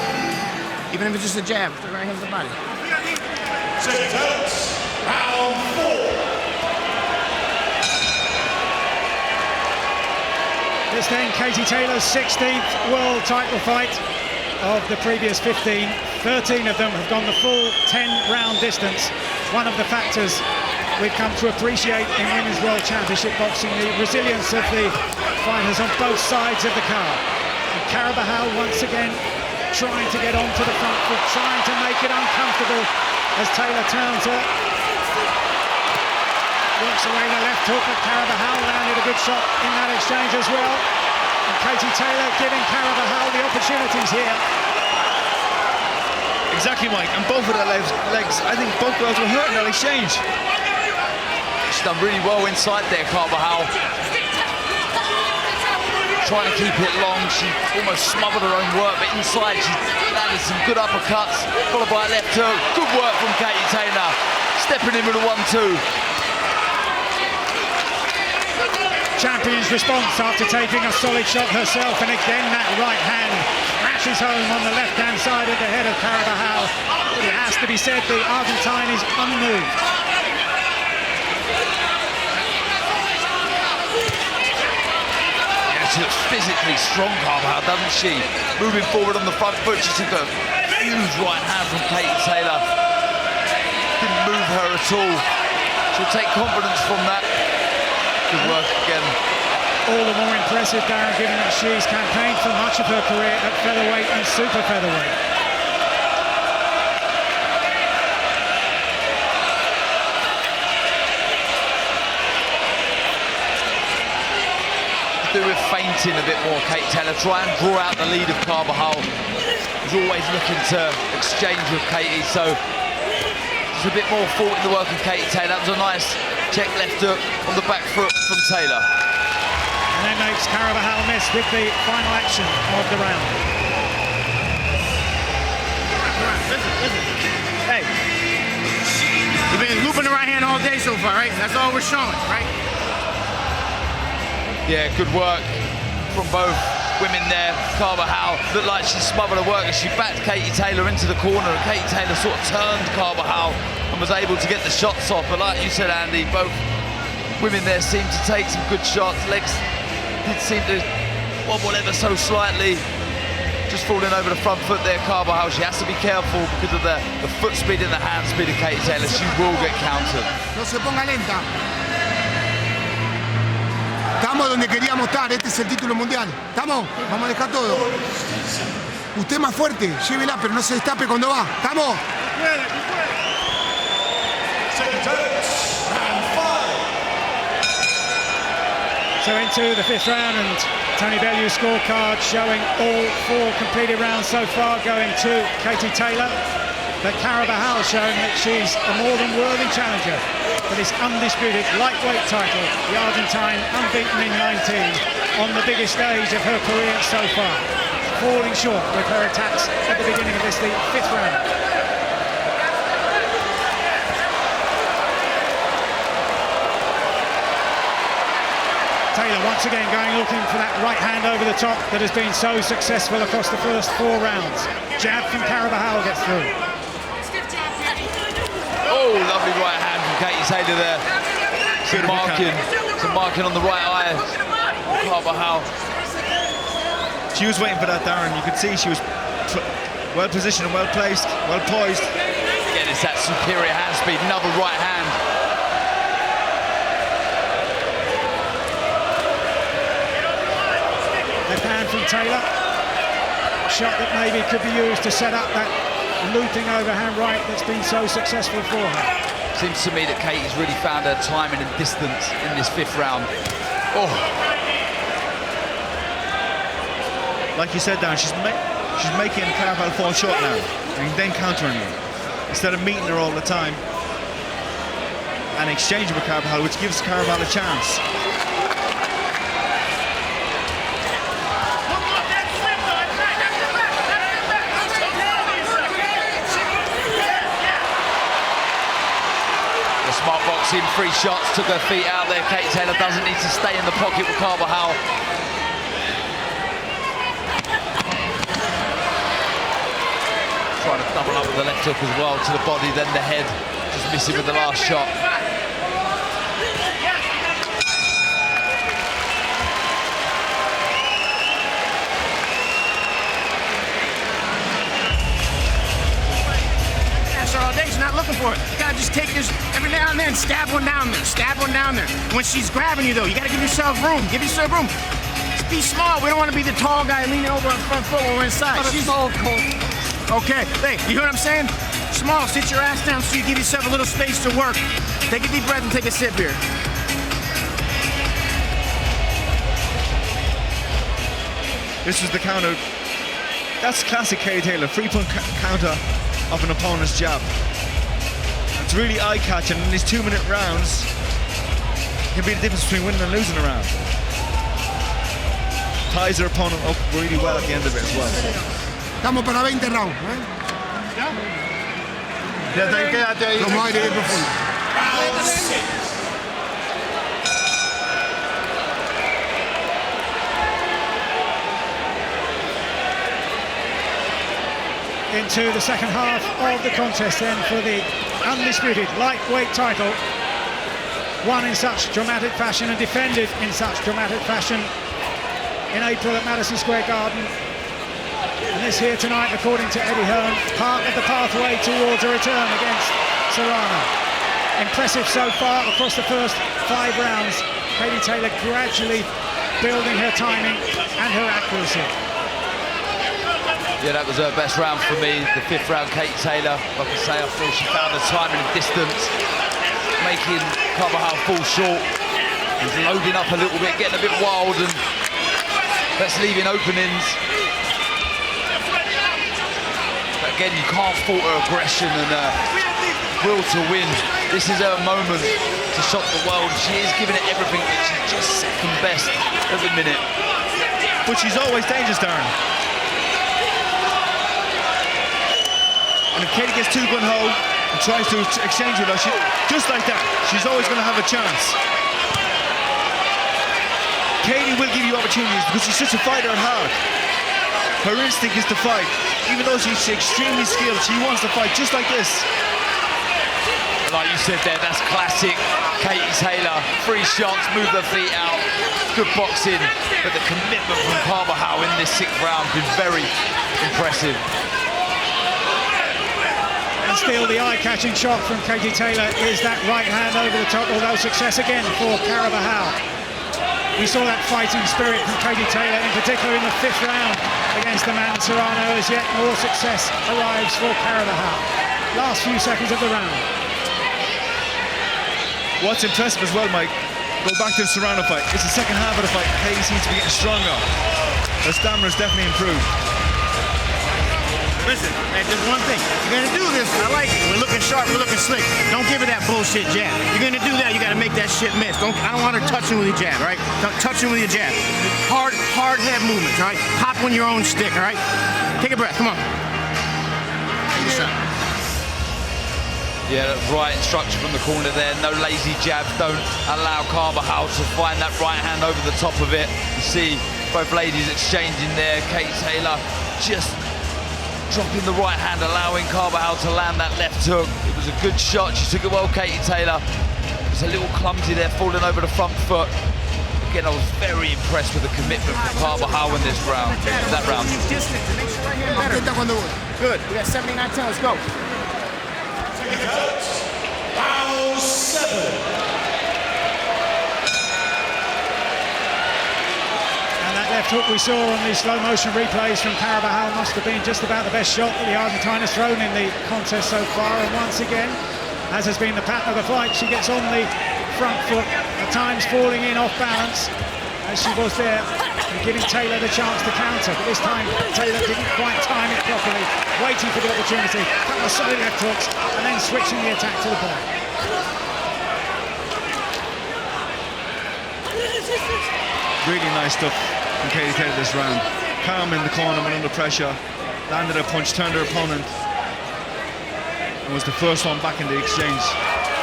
Even if it's just a jab, the right hand's the body. Second titles, round 4. This then Katie Taylor's 16th world title fight of the previous 15. 13 of them have gone the full 10-round distance. One of the factors we've come to appreciate in Women's World Championship boxing, the resilience of the fighters on both sides of the card. And Carvajal once again trying to get onto the front foot, trying to make it uncomfortable as Taylor turns her. Works away the left hook, but Carabajal landed a good shot in that exchange as well. And Katie Taylor giving Carabajal the opportunities here. Exactly, Mike. And both of their legs, I think both girls were hurt in that exchange. She's done really well inside there, Carabajal. Trying to keep it long. She almost smothered her own work, but inside she landed some good uppercuts, followed by a left hook. Good work from Katie Taylor. Stepping in with a 1-2. Champion's response after taking a solid shot herself, and again that right hand crashes home on the left-hand side of the head of Carabajal. But it has to be said, the Argentine is unmoved. Yeah, she looks physically strong, Carabajal, doesn't she? Moving forward on the front foot, she took a huge right hand from Katie Taylor. Didn't move her at all. She'll take confidence from that. Good work again. All the more impressive, Darren, given that she's campaigned for much of her career at featherweight and super featherweight. Do with feinting a bit more, Katie Taylor. Try and draw out the lead of Carabajal. He's always looking to exchange with Katie, so there's a bit more thought in the work of Katie Taylor. That was a nice check left hook on the back foot from Taylor. And that makes Carabajal miss with the final action of the round. Listen. Hey, you've been looping the right hand all day so far, right? That's all we're showing, right? Yeah, good work from both women there. Carabajal looked like she smothered her work as she backed Katie Taylor into the corner, and Katie Taylor sort of turned Carabajal and was able to get the shots off. But like you said, Andy, both women there seemed to take some good shots. Legs did seem to wobble ever so slightly. Just falling over the front foot there, Carabajal. She has to be careful because of the foot speed and the hand speed of Katie Taylor. She will get countered. No se ponga lenta. Estamos donde queríamos estar, este es el título mundial. ¿Estamos? Vamos a dejar todo. Usted más fuerte, llévela, pero no se destape cuando va. ¿Estamos? So into the fifth round, and Tony Bellew's scorecard showing all 4 completed rounds so far going to Katie Taylor. But Carabajal showing that she's a more than worthy challenger for this undisputed lightweight title. The Argentine unbeaten in 19 on the biggest stage of her career so far. Falling short with her attacks at the beginning of this, the 5th round. Taylor once again looking for that right hand over the top that has been so successful across the first 4 rounds. Jab from Carabajal gets through. Oh, lovely right hand from Katie Taylor there. Some marking on the right eye. Carabajal. She was waiting for that, Darren. You could see she was well positioned and well placed, well poised. Again, it's that superior hand speed. Another right hand. Left hand from Taylor. A shot that maybe could be used to set up that looping overhand right that's been so successful for her. Seems to me that Katie's really found her timing and distance in this 5th round. Oh. Like you said, Dan, she's making Carabajal fall short now, and then countering her instead of meeting her all the time and exchanging with Carabajal, which gives Carabajal a chance. Smart boxing, 3 shots, took her feet out there. Katie Taylor doesn't need to stay in the pocket with Carabajal. Trying to double up with the left hook as well to the body, then the head. Just missing with the last shot. She's not looking for it. You gotta just take this every now and then, stab one down there, stab one down there. When she's grabbing you though, you gotta give yourself room. Give yourself room. Just be small. We don't want to be the tall guy leaning over on the front foot when we're inside. She's small, Colt. Okay, hey, you hear what I'm saying? Small, sit your ass down so you give yourself a little space to work. Take a deep breath and take a sip here. This was the counter. That's classic Katie Taylor, 3-point counter of an opponent's jab. It's really eye-catching. In these 2-minute rounds, it can be the difference between winning and losing a round. Ties her opponent up really well at the end of it as well. Estamos para 20 rounds. Quédate ahí. Como aire bien profundo. Into the second half of the contest then for the undisputed lightweight title. Won in such dramatic fashion and defended in such dramatic fashion in April at Madison Square Garden. And this here tonight, according to Eddie Hearn, part of the pathway towards a return against Serrano. Impressive so far across the first 5 rounds. Katie Taylor gradually building her timing and her accuracy. Yeah, that was her best round for me. The 5th round, Katie Taylor. Like I say, I feel she found the timing and distance, making Carvajal fall short. He's loading up a little bit, getting a bit wild, and that's leaving openings. But again, you can't fault her aggression and will to win. This is her moment to shock the world. She is giving it everything, but she's just second best at the minute. But she's always dangerous, Darren. And if Katie gets too gun-ho and tries to exchange with her, just like that, she's always going to have a chance. Katie will give you opportunities because she's such a fighter at heart. Her instinct is to fight. Even though she's extremely skilled, she wants to fight just like this. Like you said there, that's classic Katie Taylor. 3 shots, move her feet out, good boxing. But the commitment from Carvajal in this 6th round has been very impressive. And still the eye-catching shot from Katie Taylor is that right hand over the top, although success again for Carvajal. We saw that fighting spirit from Katie Taylor, in particular in the 5th round against Amanda Serrano, as yet more success arrives for Carvajal. Last few seconds of the round. What's impressive as well, Mike, go back to the Serrano fight, it's the second half of the fight. Katie seems to be getting stronger. Her stamina's definitely improved. Listen, man, just one thing. You're gonna do this, I like it. We're looking sharp, we're looking slick. Don't give her that bullshit jab. You're gonna do that, you gotta make that shit miss. I don't want her touching with your jab, right? Touching with your jab. Hard head movements, all right? Pop on your own stick, all right? Take a breath, come on. Take a shot. Yeah, right instruction from the corner there. No lazy jabs. Don't allow Carvajal to find that right hand over the top of it. You see both ladies exchanging there. Katie Taylor just dropping the right hand, allowing Carvajal to land that left hook. It was a good shot. She took it well, Katie Taylor. It was a little clumsy there, falling over the front foot. Again, I was very impressed with the commitment from Carvajal in this round. That round. Good. We got 79 times. Let's go. Round 7. And that left hook we saw on the slow motion replays from Carvajal must have been just about the best shot that the Argentine has thrown in the contest so far. And once again, as has been the pattern of the fight, she gets on the front foot, at times falling in off balance, as she was there, and giving Taylor the chance to counter. But this time, Taylor didn't quite time it properly, waiting for the opportunity, a couple of solid left hooks, and then switching the attack to the body. Really nice stuff from Katie Taylor this round. Calm in the corner when under pressure, landed a punch, turned her opponent, and was the first one back in the exchange.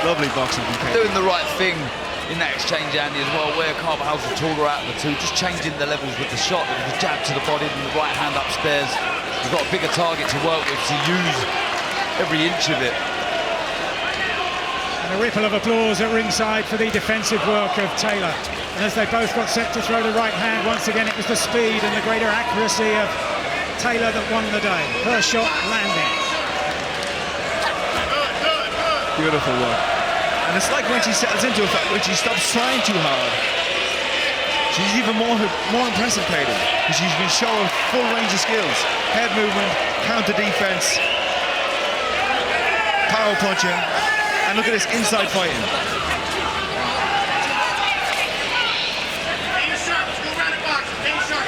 Lovely boxing from Katie. Doing the right thing in that exchange, Andy, as well, where Carvajal's the taller out of the two, just changing the levels with the shot, with the jab to the body and the right hand upstairs. You've got a bigger target to work with, to use every inch of it. And a ripple of applause at ringside for the defensive work of Taylor. And as they both got set to throw the right hand, once again it was the speed and the greater accuracy of Taylor that won the day. Her shot landing. Beautiful work. And it's like when she settles into a fight, when she stops trying too hard, she's even more impressive, Katie, because she can show a full range of skills. Head movement, counter defense, power punching. And look at this inside fighting.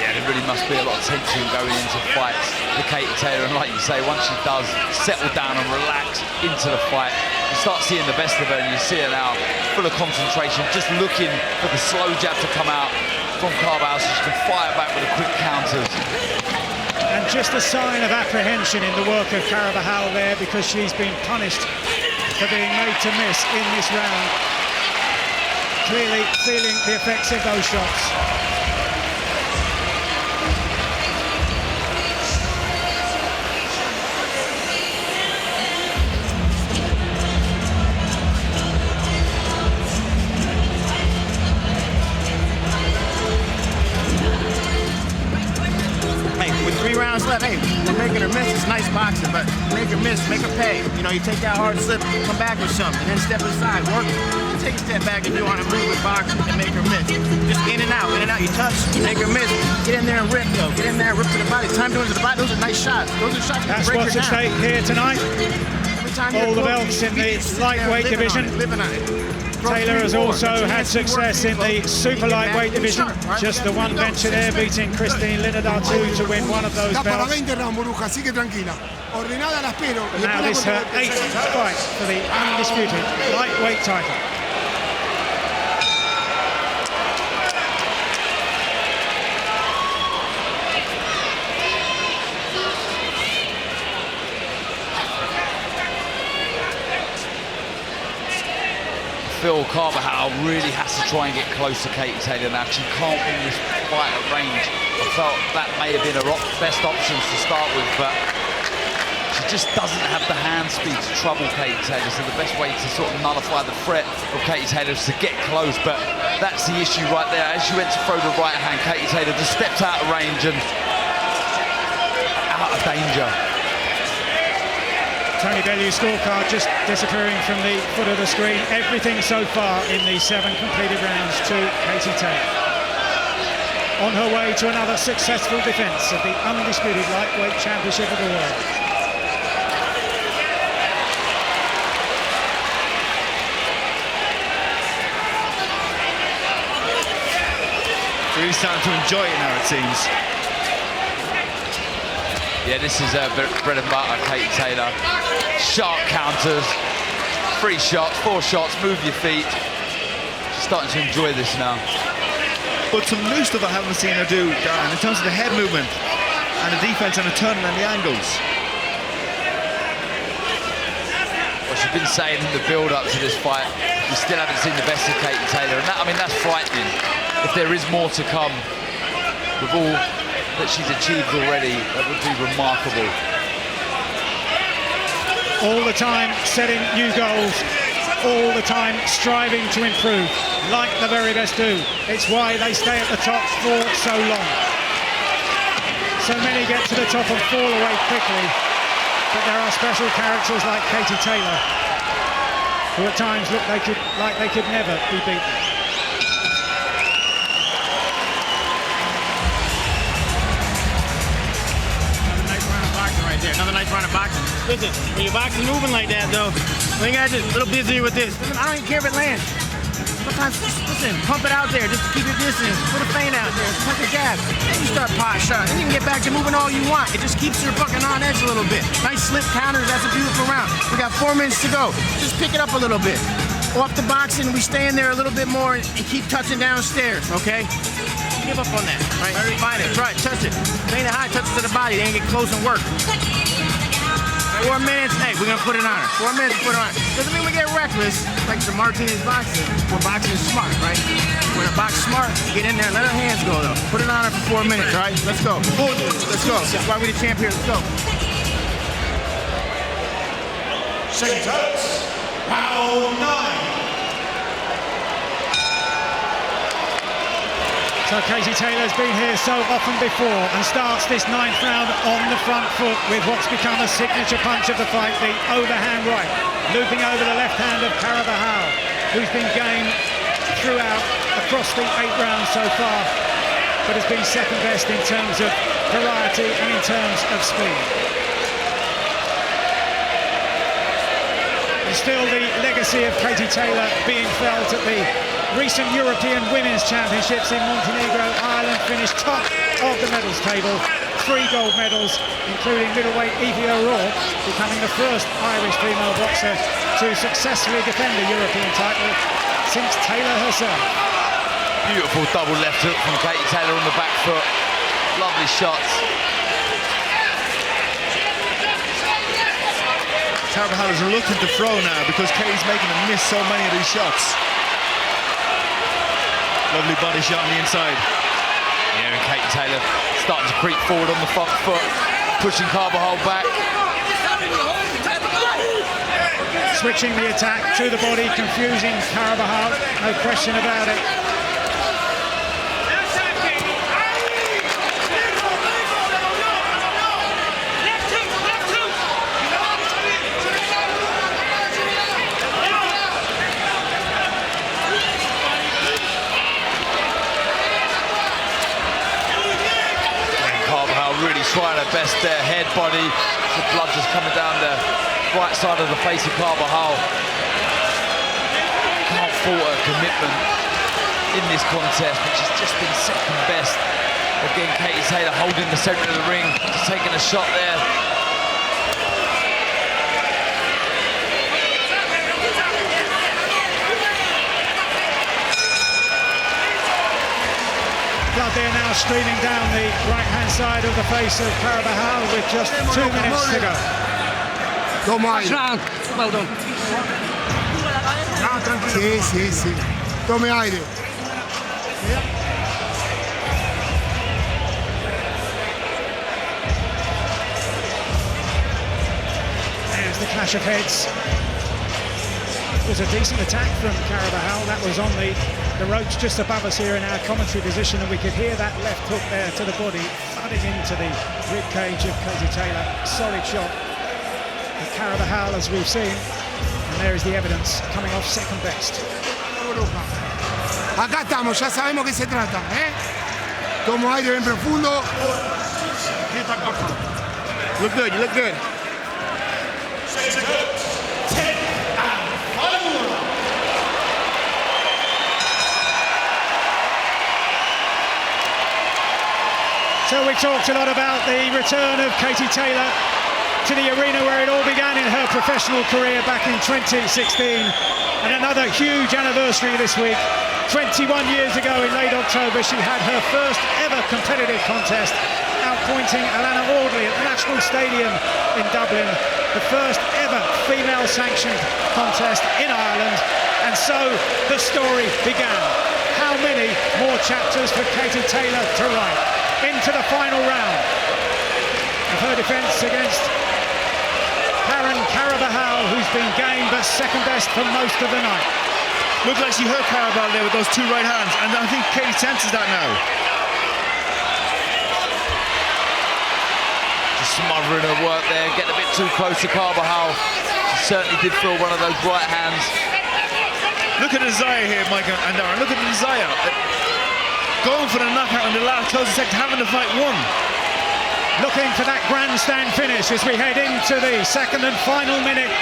Yeah, there really must be a lot of tension going into fights for Katie Taylor, and like you say, once she does settle down and relax into the fight, you start seeing the best of her, and you see her now full of concentration, just looking for the slow jab to come out from Carbajal so she can fire back with the quick counters. And just a sign of apprehension in the work of Carbajal there, because she's been punished for being made to miss in this round. Clearly feeling the effects of those shots. Left. Hey, we're making her miss. It's nice boxing, but make her miss, make her pay. You know, you take that hard slip, come back with something, then step aside, work. Take a step back if you want to move with boxing and make her miss. Just in and out, you touch, you make her miss. Get in there and rip, though. Get in there and rip to the body. Time doing to the body. Those are nice shots. Those are shots that break her down. That's what's at stake here tonight. All the belts in the lightweight division. Taylor has also had success in the super lightweight division. Just the one venture there, beating Christine Linardatou to win one of those belts. And now this her 8th fight for the undisputed lightweight title. I feel Carbajal really has to try and get close to Katie Taylor now. She can't win this fight at range. I felt that may have been her best options to start with, but she just doesn't have the hand speed to trouble Katie Taylor. So the best way to sort of nullify the threat of Katie Taylor is to get close, but that's the issue right there. As she went to throw the right hand, Katie Taylor just stepped out of range and out of danger. Tony Bellew's scorecard just disappearing from the foot of the screen. Everything so far in the 7 completed rounds to Katie Taylor. On her way to another successful defence of the undisputed lightweight championship of the world. Really starting to enjoy it now, it seems. Yeah, this is bread and butter, Katie Taylor. Sharp counters, 3 shots, 4 shots, move your feet. She's starting to enjoy this now. But some new stuff I haven't seen her do, Darren, in terms of the head movement and the defense and the turning and the angles. Well, she's been saying in the build-up to this fight, we still haven't seen the best of Katie Taylor, and that, I mean, that's frightening. If there is more to come with all that she's achieved already, that would be remarkable. All the time setting new goals, all the time striving to improve, like the very best do. It's why they stay at the top for so long. So many get to the top and fall away quickly, but there are special characters like Katie Taylor, who at times look like they could never be beaten. Another nice round of boxing. Listen, when your boxing's moving like that, though, we gotta just a little busier with this. Listen, I don't even care if it lands. Sometimes, listen, pump it out there just to keep your distance. Put a feint out there, punch a jab. Then you start pot shot. Then you can get back to moving all you want. It just keeps your fucking on edge a little bit. Nice slip counters. That's a beautiful round. We got 4 minutes to go. Just pick it up a little bit. Off the boxing, we stay in there a little bit more and keep touching downstairs, okay? Give up on that, right? Find it, try it, touch it. Feint it high, touch it to the body, then get close and work. 4 minutes, hey, we're gonna put it on her. 4 minutes, put it on her. Doesn't mean we get reckless, like some Martinez boxing. We're boxing smart, right? We're gonna box smart, get in there, let her hands go though. Put it on her for 4 minutes, all right? Let's go. Let's go. That's why we're the champ here, let's go. Second touch, round 9. So Katie Taylor's been here so often before and starts this 9th round on the front foot with what's become a signature punch of the fight, the overhand right, looping over the left hand of Carbajal, who's been game throughout across the 8 rounds so far, but has been second best in terms of variety and in terms of speed. And still the legacy of Katie Taylor being felt at the recent European Women's Championships in Montenegro. Ireland finished top of the medals table. 3 gold medals, including middleweight Evie O'Rourke, becoming the first Irish female boxer to successfully defend a European title since Taylor herself. Beautiful double left hook from Katie Taylor on the back foot. Lovely shots. Carvajal is reluctant to throw now because Katie's making him miss so many of these shots. Lovely body shot on the inside. Yeah, and Katie Taylor starting to creep forward on the front foot, pushing Carvajal back. Switching the attack to the body, confusing Carvajal, no question about it. Really trying her best there, head, body. The blood just coming down the right side of the face of Carvajal. Can't fault her commitment in this contest, which has just been second best. Again, Katie Taylor holding the centre of the ring, just taking a shot there. Blood there now streaming down the right-hand side of the face of Carvajal with just 2 minutes to go. Toma aire. Well done. Sí. Tome aire. There's the clash of heads. It was a decent attack from Carvajal. That was on the ropes just above us here in our commentary position, and we could hear that left hook there to the body, thudding into the rib cage of Katie Taylor. Solid shot. And Carvajal, as we've seen, and there is the evidence, coming off second best. Acá estamos, ya sabemos qué se trata, ¿eh? Tomo aire bien profundo. Look good, you look good. So we talked a lot about the return of Katie Taylor to the arena where it all began in her professional career back in 2016. And another huge anniversary this week. 21 years ago in late October, she had her first ever competitive contest, outpointing Alana Audley at the National Stadium in Dublin. The first ever female sanctioned contest in Ireland. And so the story began. How many more chapters for Katie Taylor to write? Into the final round of her defence against Karen Carvajal, who's been game but second best for most of the night. Looked like she hurt Carvajal there with those 2 right hands, and I think Katie senses that now. Just smothering her work there, getting a bit too close to Carvajal. She certainly did feel one of those right hands. Look at the desire here, Mike and Darren. Look at the desire. Going for the knockout in the last closing second, having the fight won. Looking for that grandstand finish as we head into the second and final minute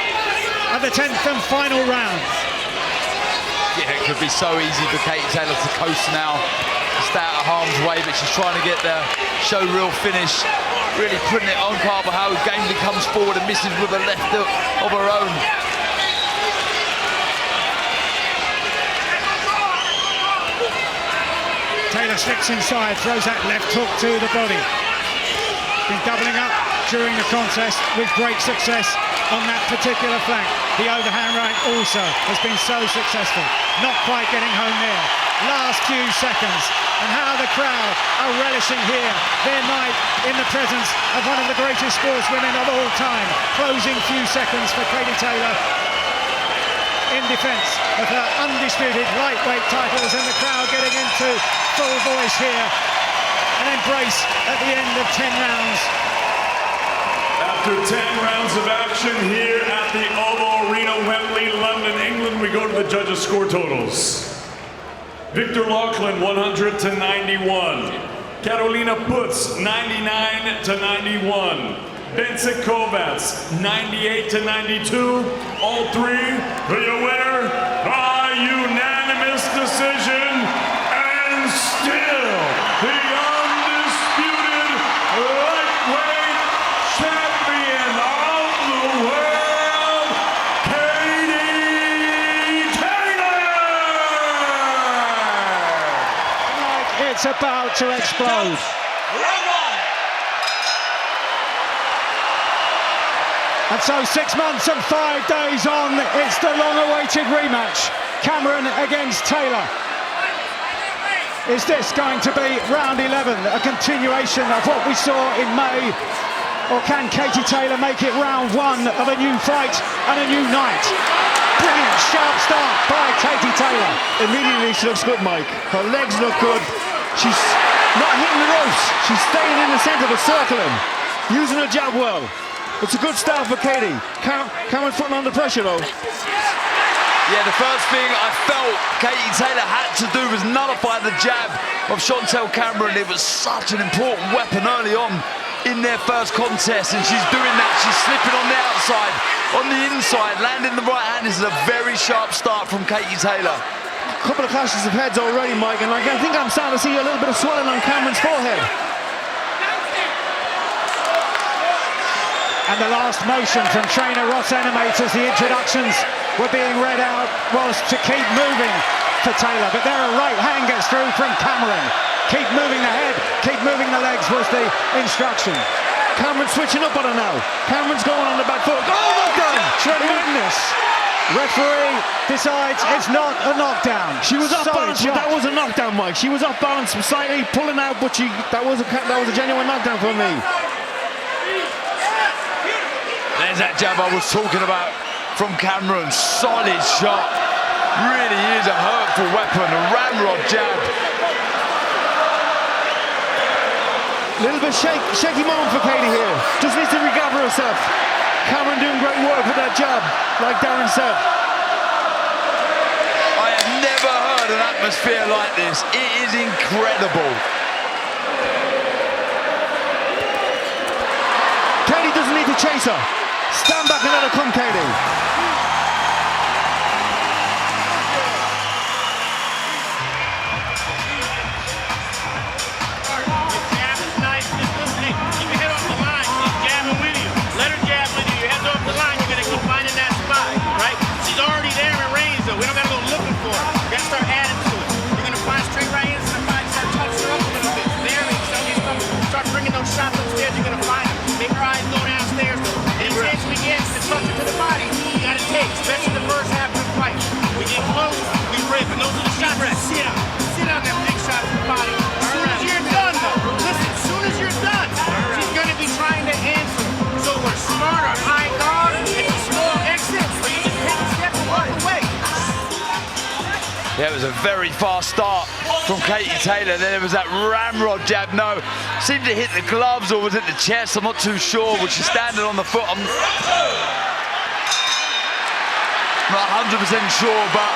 of the 10th and final round. Yeah, it could be so easy for Katie Taylor to coast now, to stay out of harm's way, but she's trying to get the show real finish, really putting it on Carvajal, who gamely comes forward and misses with a left hook of her own. Taylor slips inside, throws that left hook to the body. Been doubling up during the contest with great success on that particular flank. The overhand right also has been so successful. Not quite getting home there. Last few seconds, and how the crowd are relishing here their night in the presence of one of the greatest sportswomen of all time. Closing few seconds for Katie Taylor in defence of her undisputed lightweight titles, and the crowd getting into full voice here. An embrace at the end of 10 rounds. After 10 rounds of action here at the Oval Arena, Wembley, London, England, we go to the judges' score totals. Victor Laughlin, 100 to 91. Carolina Putz, 99 to 91. Benson Kovats, 98-92. All three for your winner by unanimous decision, and still the undisputed lightweight champion of the world, Katie Taylor! It's about to explode. And so 6 months and 5 days on, it's the long-awaited rematch. Cameron against Taylor. Is this going to be round 11, a continuation of what we saw in May? Or can Katie Taylor make it round 1 of a new fight and a new night? Brilliant, sharp start by Katie Taylor. Immediately she looks good, Mike. Her legs look good. She's not hitting the ropes. She's staying in the centre, but circling. Using her jab well. It's a good start for Katie. Cameron's putting under pressure though. Yeah, the first thing I felt Katie Taylor had to do was nullify the jab of Chantelle Cameron. It was such an important weapon early on in their first contest, and she's doing that. She's slipping on the outside, on the inside, landing the right hand. This is a very sharp start from Katie Taylor. A couple of clashes of heads already, Mike, and I think I'm starting to see a little bit of swelling on Cameron's forehead. And the last motion from trainer Ross Enemayt as the introductions were being read out was to keep moving for Taylor. But there a right hand gets through from Cameron. Keep moving the head, keep moving the legs was the instruction. Cameron's switching up on her now. Cameron's going on the back foot. Oh, knockdown! Tremendous. Referee decides it's not a knockdown. She was off balance, but that was a knockdown, Mike. She was off balance, slightly pulling out, but that was a genuine knockdown for me. There's that jab I was talking about from Cameron. Solid shot. Really is a hurtful weapon, a ramrod jab. Little bit shaky moment for Katie here. Just needs to recover herself. Cameron doing great work with that jab, like Darren said. I have never heard an atmosphere like this. It is incredible. Katie doesn't need to chase her. Stand back and let her come, Katie. Especially the first half of the fight. We get close, we rip, and those are the shots that sit on. Sit on them big shots in the body. As soon as you're done, though, listen, as soon as you're done, she's going to be trying to answer. So we're smart on high guard, it's a small exit, but you just take a step and walk away. Yeah, it was a very fast start from Katie Taylor. Then there was that ramrod jab. No, seemed to hit the gloves or was it the chest? I'm not too sure. Was she standing on the foot? I'm not 100% sure, but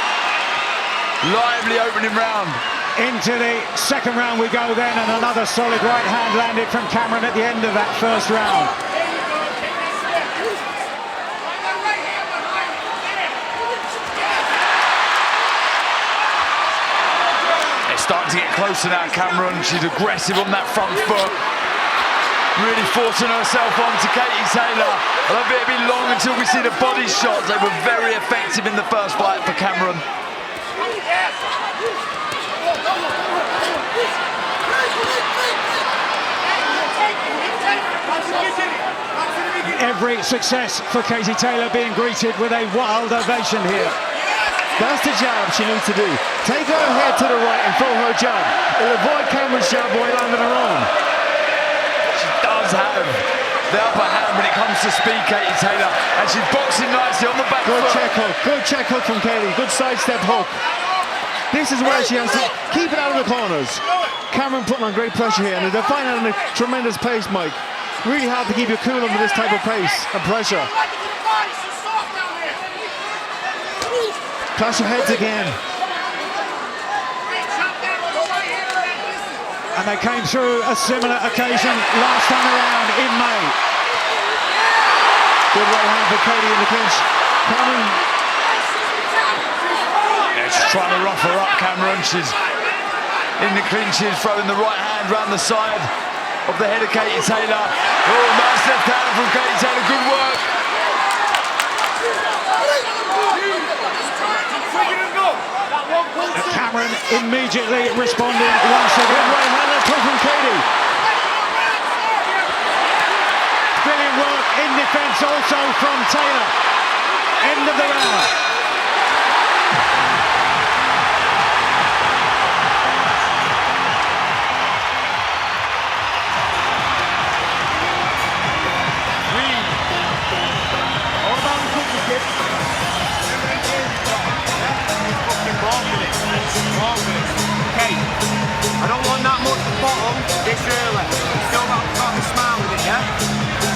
lively opening round. Into the second round we go then, and another solid right hand landed from Cameron at the end of that first round. It's starting to get closer now, Cameron. She's aggressive on that front foot. Really forcing herself onto Katie Taylor. I don't think it'll be long until we see the body shots. They were very effective in the first fight for Cameron. Every success for Katie Taylor being greeted with a wild ovation here. That's the jab she needs to do. Take her head to the right and throw her jab. It'll avoid Cameron's jab by landing her own. Does have the upper hand when it comes to speed, Katie Taylor, and she's boxing nicely on the back foot. Good check hook from Katie, good sidestep hook. This is where she has to keep it out of the corners. Cameron putting on great pressure here, and they're Delfine at a tremendous pace, Mike. Really hard to keep you cool under this type of pace and pressure. Clash of heads again. And they came through a similar occasion last time around in May. Good right hand for Katie in the clinch. Cameron. Yeah, she's trying to rough her up, Cameron. She's in the clinches, throwing the right hand round the side of the head of Katie Taylor. Oh, nice left hand from Katie Taylor. Good work. Cameron immediately responding once again. Right hand left hook from Katie. Brilliant work in defence also from Taylor. End of the round. Okay, I don't want that much bottom this early. Still got a smile with it, yeah?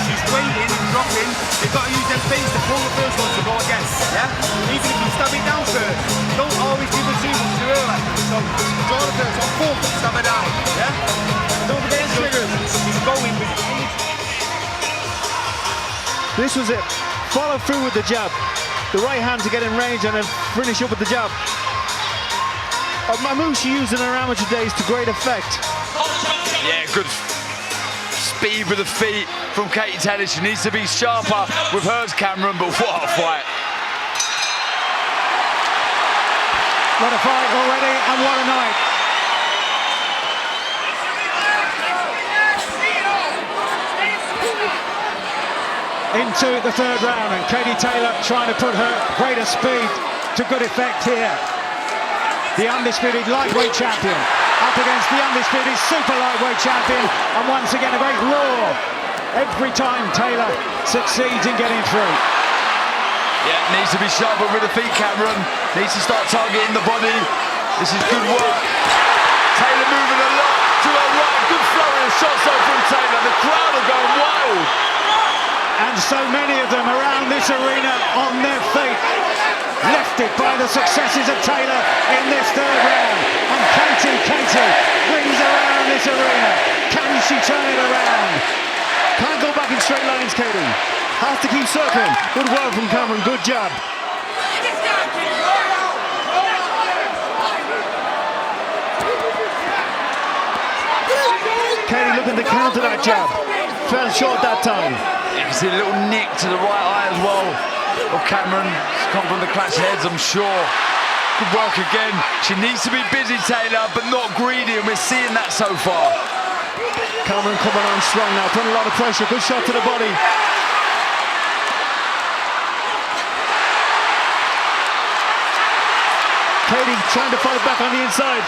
She's waiting and dropping. They've got to use them fins to pull the first one to go again, yeah? Even if you stab it down first, don't always give it too much too early. So, draw the first on full, stab it down, yeah? Don't forget the triggers. She's going with it. This was it. Follow through with the jab. The right hand to get in range and then finish up with the jab. A move she used in her amateur days to great effect. Yeah, good speed with the feet from Katie Taylor. She needs to be sharper with hers, Cameron, but what a fight. What a fight already, and what a night. Into the third round, and Katie Taylor trying to put her greater speed to good effect here. The undisputed lightweight champion up against the undisputed super lightweight champion, and once again a great roar every time Taylor succeeds in getting through. Yeah, needs to be sharper with the feet, Cameron. Needs to start targeting the body. This is good work. Taylor moving a lot to her right. Good flurry of shots though from Taylor. The crowd are going wild. And so many of them around this arena on their feet, lifted by the successes of Taylor in this third round. And Katie rings around this arena. Can she turn it around? Can't go back in straight lines, Katie. Has to keep circling. Good work from Cameron, good jab. Katie looking to counter that jab. Fell short that time. You can see a little nick to the right eye as well of Cameron. It's come from the clutch heads, I'm sure. Good work again. She needs to be busy, Taylor, but not greedy, and we're seeing that so far. Cameron coming on strong now, putting a lot of pressure. Good shot to the body. Katie trying to fight back on the inside.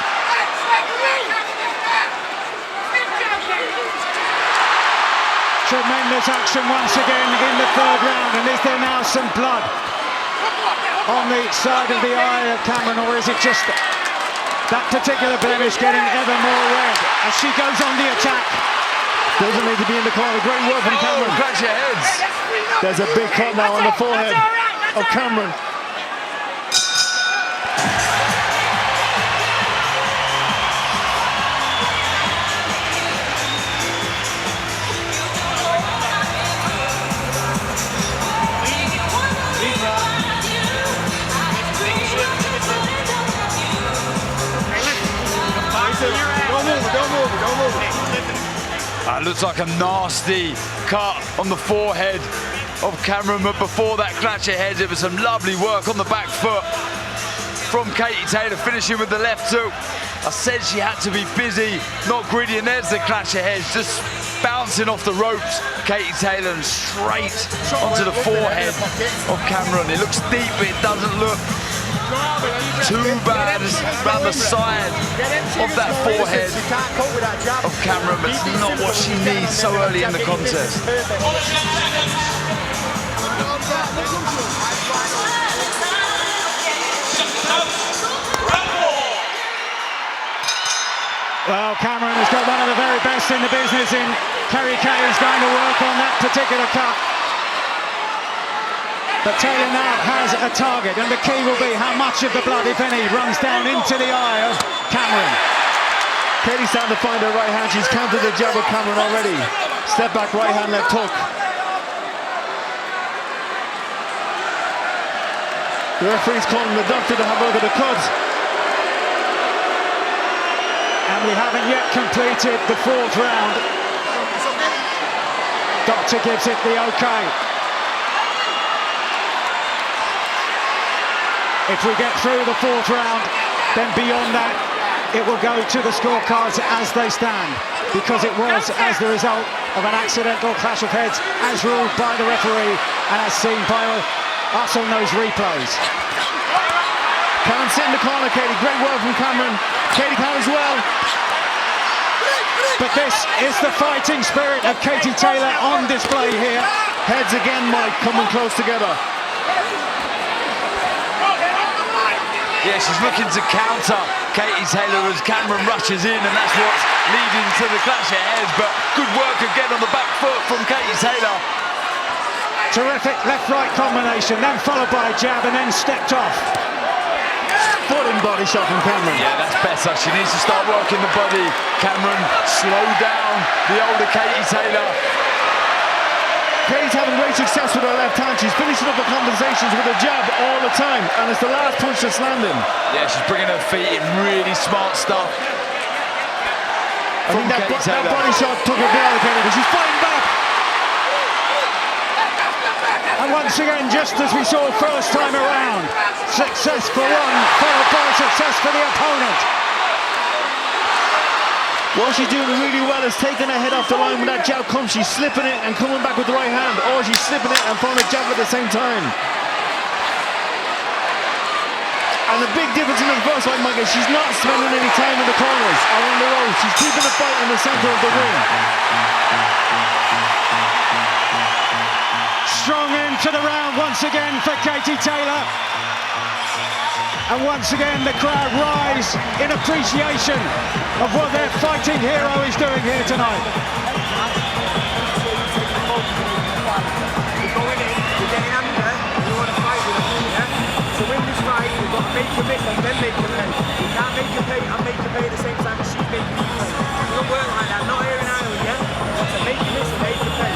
Tremendous action once again in the third round, and is there now some blood on the side of the eye of Cameron, or is it just that particular blemish getting ever more red as she goes on the attack? Doesn't need to be in the corner. Great work from Cameron. Clutch your heads. There's a big cut now on the forehead of Cameron. Looks like a nasty cut on the forehead of Cameron, but before that clutch of heads, it was some lovely work on the back foot from Katie Taylor, finishing with the left hook. I said she had to be busy, not greedy, and there's the clutch of heads, just bouncing off the ropes. Katie Taylor and straight onto the forehead of Cameron. It looks deep, but it doesn't look too bad. It's around the side of that forehead of Cameron, but it's not what she needs so early in the contest. Well, Cameron has got one of the very best in the business in Kerry Kay, who's going to work on that particular cut. But Taylor now has a target, and the key will be how much of the blood, if any, runs down into the eye of Cameron. Katie's starting to find her right hand. She's countered the jab of Cameron already. Step back, right hand, left hook. The referee's calling the doctor to have a look at the cut. And we haven't yet completed the 4th round. Doctor gives it the okay. If we get through the 4th round, then beyond that, it will go to the scorecards as they stand, because it was as the result of an accidental clash of heads, as ruled by the referee and as seen by us on those replays. Cameron sit in the corner, Katie. Great work from Cameron. Katie can as well. But this is the fighting spirit of Katie Taylor on display here. Heads again, Mike, coming close together. Yeah, she's looking to counter Katie Taylor as Cameron rushes in, and that's what's leading to the clash of heads. But good work again on the back foot from Katie Taylor. Terrific left-right combination, then followed by a jab and then stepped off. Foot and body shot from Cameron. Yeah, that's better. She needs to start working the body. Cameron, slow down the older Katie Taylor. Katie's having great success with her left hand. She's finishing up her compensations with a jab all the time, and it's the last punch that's landing. Yeah, she's bringing her feet in, really smart stuff. I think that body shot took her bit out of Katie, but she's fighting back. And once again, just as we saw first time around, success for one, followed by success for the opponent. What she's doing really well is taking her head off the line when that jab comes. She's slipping it and coming back with the right hand, or she's slipping it and throwing a jab at the same time. And the big difference in the first fight, Mike, is she's not spending any time in the corners or on the ropes. She's keeping the fight in the center of the ring. Strong end to the round once again for Katie Taylor. And once again, the crowd rise in appreciation of what their fighting hero is doing here tonight. You're going in, you're getting under, you want to fight with them, yeah? To win this fight, you've got to make your miss and then make your pay. You can't make your pay and make your pay at the same time as she's making you pay. It doesn't work like that, not here in Ireland, yeah? You want to make your miss and make your pay.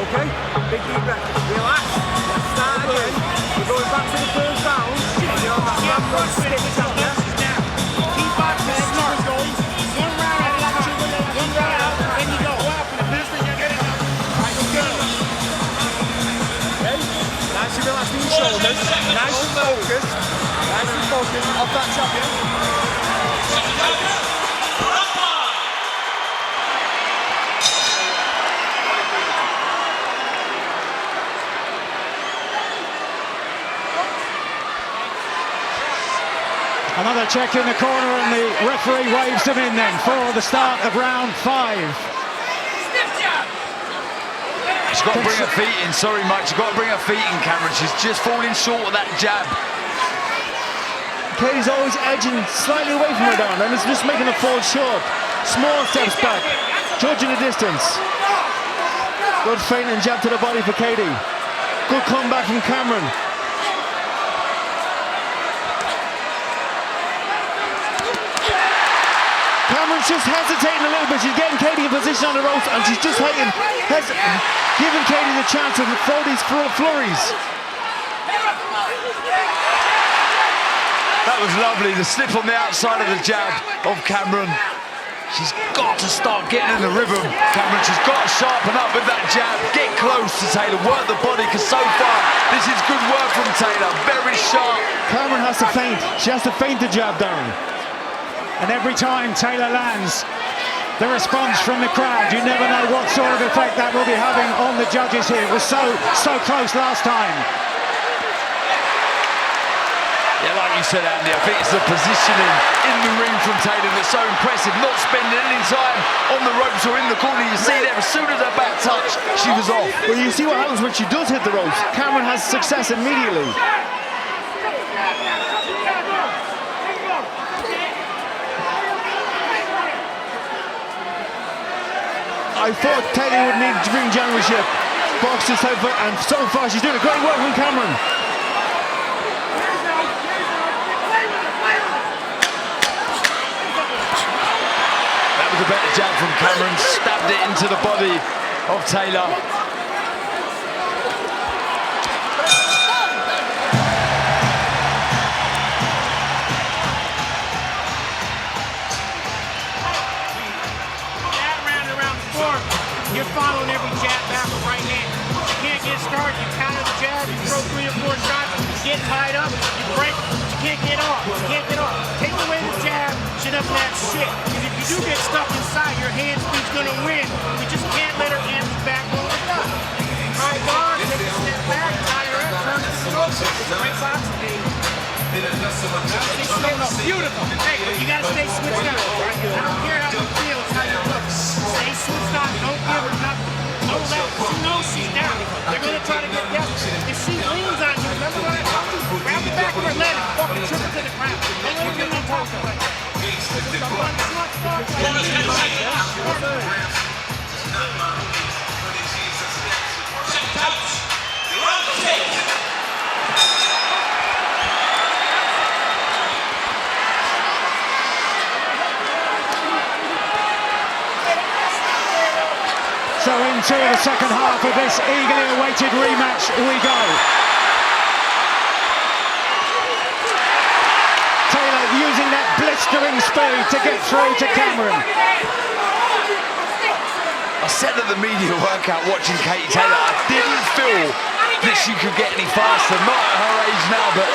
Okay? Big deep breath. Relax. Let's start again. We're going back to the first round. And you're on that ramrod stick down, yeah? Keep back there, start going. One round out, then you go. First thing you're getting up. Right, go. Okay? Nice and relax in your shoulders. Nice and focused. Nice and focused. Off that champion. Another check in the corner and the referee waves them in then for the start of round 5. She's got to bring her feet in, sorry Mike, she's got to bring her feet in, Cameron. She's just falling short of that jab. Katie's always edging slightly away from her down, and it's just making her fall short. Small steps back, judging the distance. Good feint and jab to the body for Katie. Good comeback from Cameron. Cameron's just hesitating a little bit. She's getting Katie in position on the ropes, and she's just giving Katie the chance to throw these flurries. That was lovely, the slip on the outside of the jab of Cameron. She's got to start getting in the rhythm, Cameron. She's got to sharpen up with that jab, get close to Taylor, work the body, because so far, this is good work from Taylor, very sharp. Cameron has to feint. She has to feint the jab down. And every time Taylor lands, the response from the crowd, you never know what sort of effect that will be having on the judges here. It was so close last time. Yeah, like you said, Andy, I think it's the positioning in the ring from Taylor that's so impressive, not spending any time on the ropes or in the corner. You see there, as soon as her back touched, she was off. Well, you see what happens when she does hit the ropes. Cameron has success immediately. I thought Taylor would need ring generalship. Box this over, and so far she's doing a great work from Cameron. That was a better jab from Cameron, stabbed it into the body of Taylor. following every jab back with right hand. You can't get started, you counter the jab, you throw 3 or 4 shots, you get tied up, you break, you can't get off, you can't get off. Take away the jab, she doesn't have shit. Because if you do get stuck inside, your hand speed's gonna win. You just can't let her hand back when we're done. High guard, take a step back, tie her up, turn to the scope. It's a great boxing game. Beautiful. Hey, you gotta stay switched on. I don't care how you feel, it's how you look. Stay switched on, don't give her nothing. Don't let her, she knows she's down. They're gonna try to get down. If she leans on you, remember what I told you? Grab the back of her leg and fucking trip her to the ground. Don't let her get on top of her. So into the second half of this eagerly awaited rematch we go. Taylor using that blistering speed to get through to Cameron. I said at the media workout watching Katie Taylor, I didn't feel that she could get any faster, not at her age now, but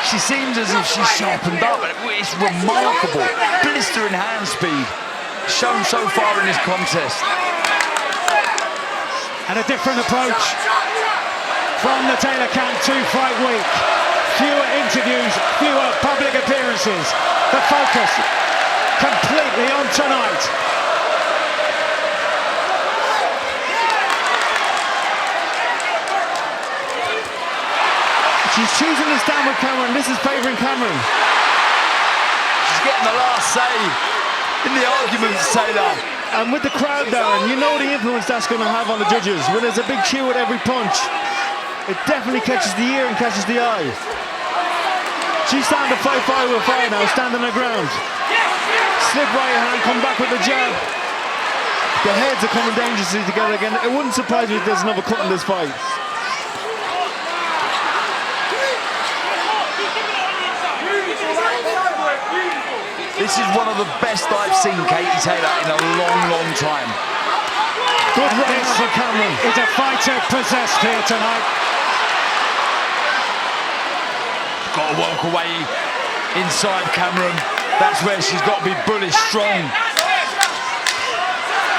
she seems as if she's sharpened up. It's remarkable. Blistering hand speed shown so far in this contest. And a different approach from the Taylor camp to fight week. Fewer interviews, fewer public appearances. The focus completely on tonight. She's choosing to stand with Cameron. This is favouring Cameron. She's getting the last say in the arguments, Taylor. And with the crowd, Darren, you know the influence that's going to have on the judges. When there's a big cheer with every punch, it definitely catches the ear and catches the eye. She's starting to fight fire with fire now, standing on the ground. Slip right hand, come back with the jab. The heads are coming dangerously together again. It wouldn't surprise me if there's another cut in this fight. This is one of the best I've seen Katie Taylor in a long, long time. Good running for Cameron. Is a fighter possessed here tonight. Got to walk away inside Cameron. That's where she's got to be bullish, strong.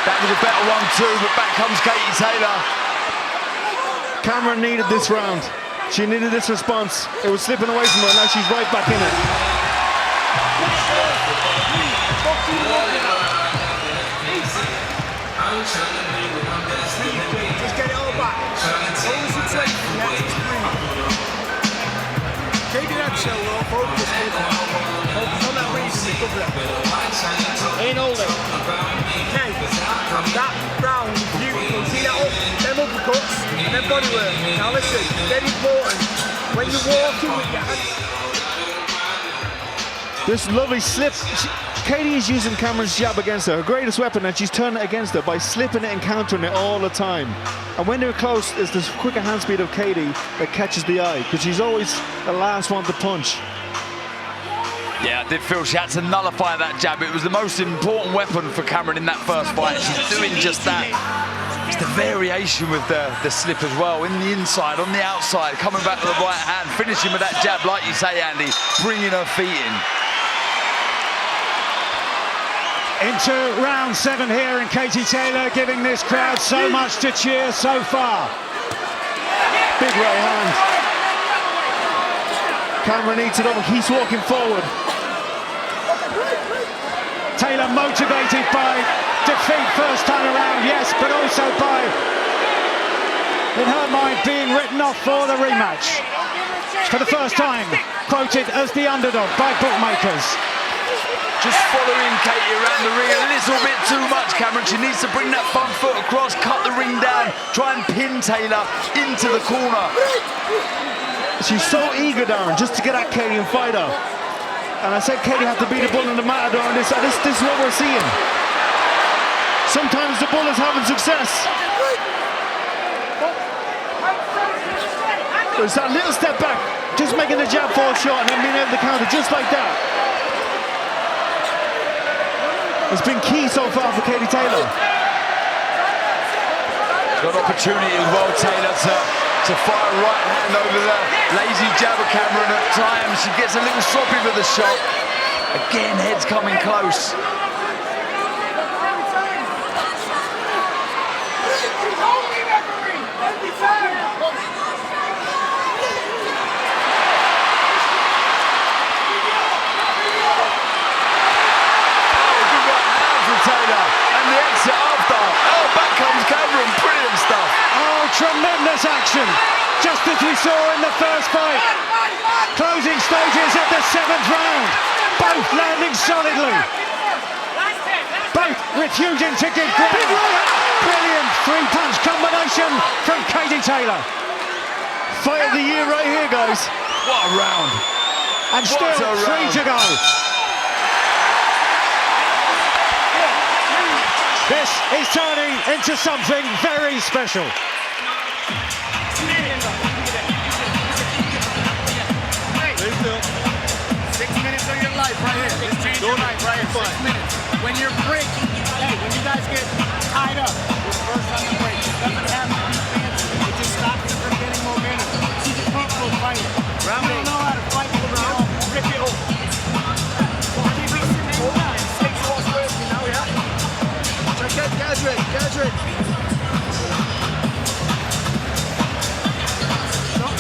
That was a better one too, but back comes Katie Taylor. Cameron needed this round. She needed this response. It was slipping away from her, now she's right back in it. Just get it all back. Hold the situation, yeah, just breathe. Keep your head still, though. Focus on that reason, ain't holding. Okay, that round is beautiful. See that up, them uppercuts, and them body work. Now listen, very important. When you're walking with your hands. This lovely slip. Katie is using Cameron's jab against her greatest weapon, and she's turning it against her by slipping it and countering it all the time. And when they're close, it's the quicker hand speed of Katie that catches the eye, because she's always the last one to punch. Yeah, I did feel she had to nullify that jab. It was the most important weapon for Cameron in that first fight. She's doing just that. It's the variation with the slip as well, in the inside, on the outside, coming back to the right hand, finishing with that jab, like you say, Andy, bringing her feet in. Into round 7 here, and Katie Taylor giving this crowd so much to cheer so far. Big right hand. Cameron eats it up and keeps walking forward. Taylor motivated by defeat first time around, yes, but also by, in her mind, being written off for the rematch. For the first time, quoted as the underdog by bookmakers. Just following Katie around the ring a little bit too much, Cameron. She needs to bring that front foot across, cut the ring down, try and pin Taylor into the corner. She's so eager, Darren, just to get at Katie and fight her. And I said Katie had to be the bull in the matador, and this is what we're seeing. Sometimes the bull is having success. There's that little step back, just making the jab fall short and then being able to counter just like that. It's been key so far for Katie Taylor. Got an opportunity as well, Taylor, to fire right hand over the lazy jab of Cameron at times. She gets a little sloppy with the shot. Again, head's coming close. Tremendous action, just as we saw in the first fight. Closing stages at the 7th round. Both landing solidly. Both refusing to give ground. Brilliant three-punch combination from Katie Taylor. Fight of the year right here, guys. What a round. And still 3 to go. This is turning into something very special. 6 minutes of your life right here. This change your life right here. 6 minutes. When you're breaking, hey, when you guys get tied up with first on the break, it doesn't have to be fancy. It just stops you from getting momentum. She's a comfortable fighter. Round don't know how to fight the round. Rip it over.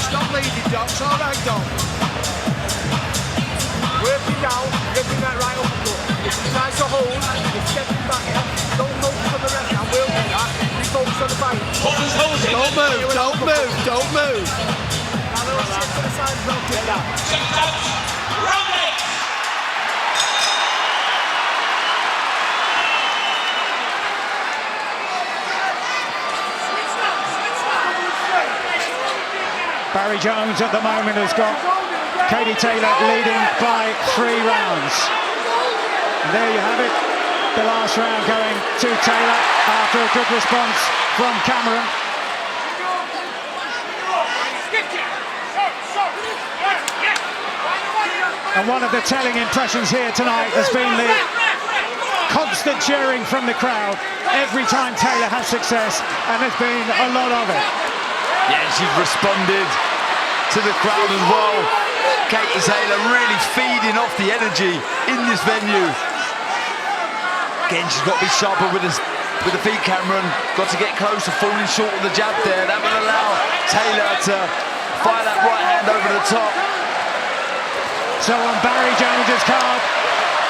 Stop leading, Doc. It's all right, Doc. Working down, ripping that right uppercut. If he tries to hold, he's stepping back here. Don't focus on the rest. I will do that. We focus on the fight. Don't move, don't move, don't move. Now little shit to the side, bro. Get that. Barry Jones at the moment has got Katie Taylor leading by 3 rounds. And there you have it. The last round going to Taylor after a good response from Cameron. And one of the telling impressions here tonight has been the constant cheering from the crowd every time Taylor has success, and there's been a lot of it. Yeah, she's responded to the crowd as well. Katie Taylor really feeding off the energy in this venue. Again, she's got to be sharper with the feet, Cameron. Got to get closer, falling short of the jab there. That will allow Taylor to fire that right hand over the top. So on Barry Jones's card,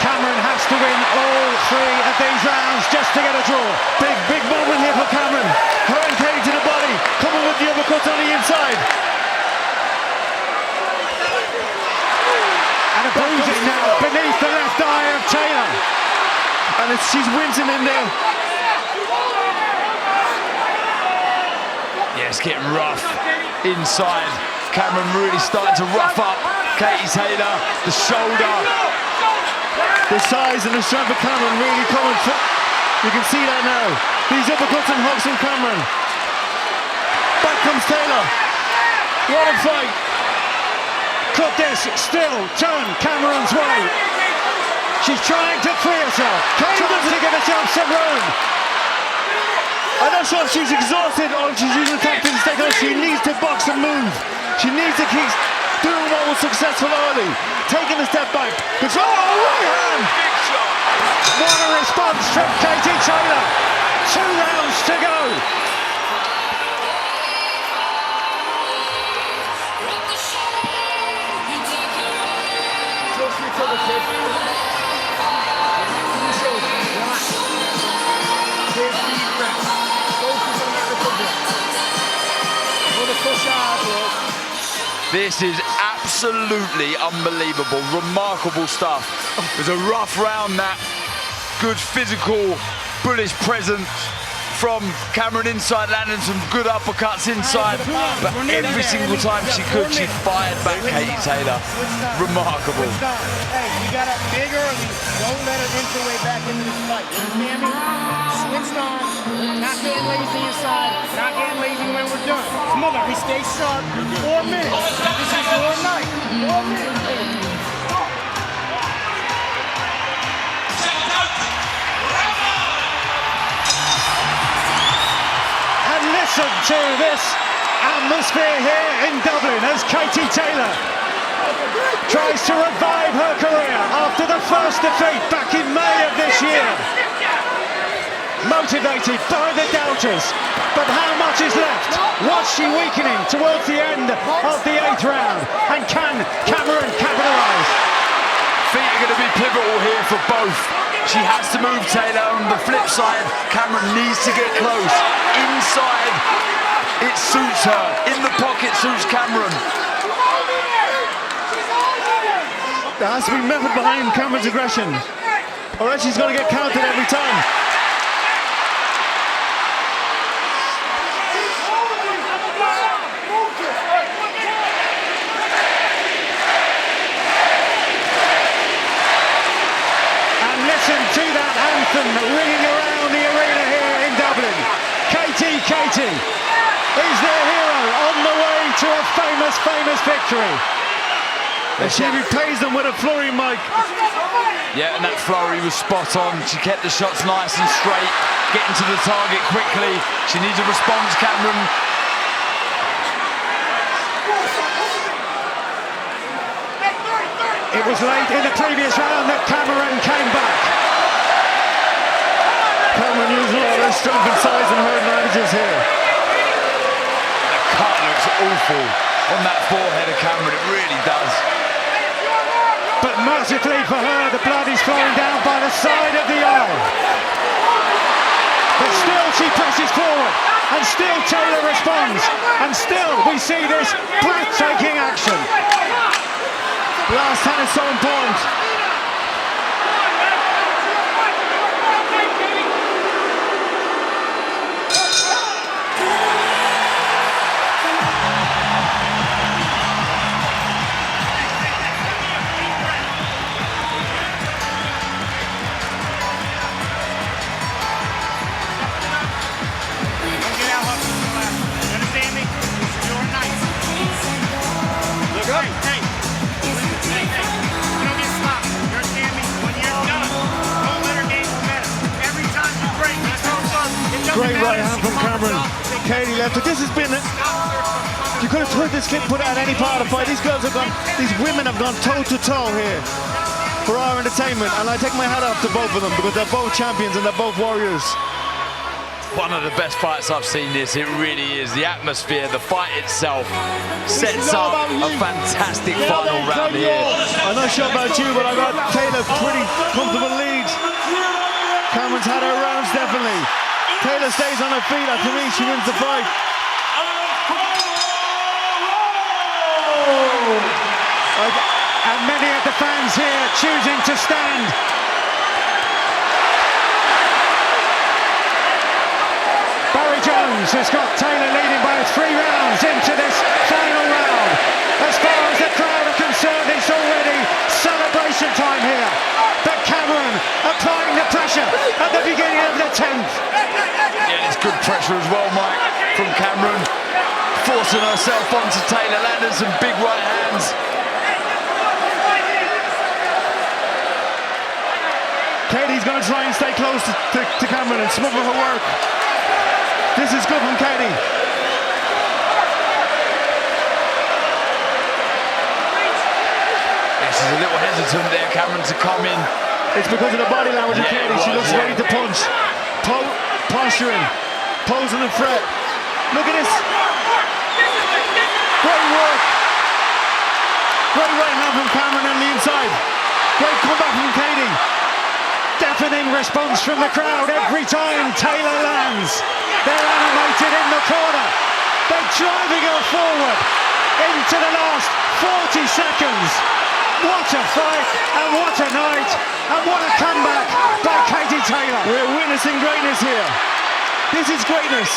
Cameron has to win all 3 of these rounds just to get a draw. Big moment here for Cameron. Her and Katie to the body, coming with the uppercut on the inside. And a bruising now beneath the left eye of Taylor. And she's wincing in there. Yeah, it's getting rough inside. Cameron really starting to rough up Katie Taylor. The shoulder. The size and the strength of Cameron really coming. You can see that now. These uppercuts and hooks from Cameron. Back comes Taylor. What a fight. Could this still turn Cameron's way? She's trying to free herself, trying to give herself some room. I'm not sure if she's exhausted or if she's using tactics to take her. She needs to box and move. She needs to keep doing what was successful early. Taking a step back. Control, right hand. Big shot. What a response from Katie Taylor. 2 rounds to go. This is absolutely unbelievable, remarkable stuff. It was a rough round, that. Good physical, bullish presence from Cameron inside, landing some good uppercuts inside, but every single time she could, she fired back Katie Taylor. Remarkable. Hey, you got up big early. Don't let her inch her way back into this fight. You understand me? Switched on, not getting lazy inside, not getting lazy when we're done. Come on, we stay sharp. 4 minutes. This is your night. 4 minutes. And this into this atmosphere here in Dublin as Katie Taylor tries to revive her career after the first defeat back in May of this year. Motivated by the doubters, but how much is left? Was she weakening towards the end of the 8th round? And can Cameron capitalise? Feet are going to be pivotal here for both. She has to move Taylor. On the flip side, Cameron needs to get close. Inside, it suits her. In the pocket suits Cameron. There has to be method behind Cameron's aggression, or else she's going to get countered every time. And listen to that anthem ringing around the arena here in Dublin. Katie is their hero on the way to a famous victory. And she repays them with a flurry, Mike. Yeah, and that flurry was spot on. She kept the shots nice and straight, getting to the target quickly. She needs a response, Cameron. It was late in the previous round that Cameron came back. Cameron used a lot of strength and size and her advantages here. The cut looks awful on that forehead of Cameron, it really does. But mercifully for her, the blood is flowing down by the side of the aisle. But still she presses forward, and still Taylor responds, and still we see this breathtaking action. Last time is so important. Great right hand from Cameron. Katie left it. This has been... You could have heard this kid put out any part of the fight. These girls have gone... These women have gone toe-to-toe here for our entertainment. And I take my hat off to both of them because they're both champions and they're both warriors. One of the best fights I've seen this, it really is. The atmosphere, the fight itself sets up a fantastic final round here. I'm not sure about you, but I got Taylor pretty comfortable lead. Cameron's had her rounds, definitely. Taylor stays on her feet. To me, she wins the fight. And many of the fans here choosing to stand. Barry Jones has got Taylor leading by 3 rounds into this final round. As far as the crowd are concerned, it's already celebration time here. But Cameron applying the pressure at the beginning of the 10th. Yeah, it's good pressure as well, Mike, from Cameron. Forcing herself onto Taylor, landing some big right hands. Katie's going to try and stay close to Cameron and smother her work. This is good from Katie. Yeah, she's a little hesitant there, Cameron, to come in. It's because of the body language of Katie. She looks ready to punch. Posturing, posing and fret. Look at this. Great work. Great right hand from Cameron on the inside. Great comeback from Katie. Deafening response from the crowd every time Taylor lands. They're animated in the corner. They're driving her forward into the last 40 seconds. What a fight, and what a night, and what a comeback by Katie Taylor. We're witnessing greatness here. This is greatness.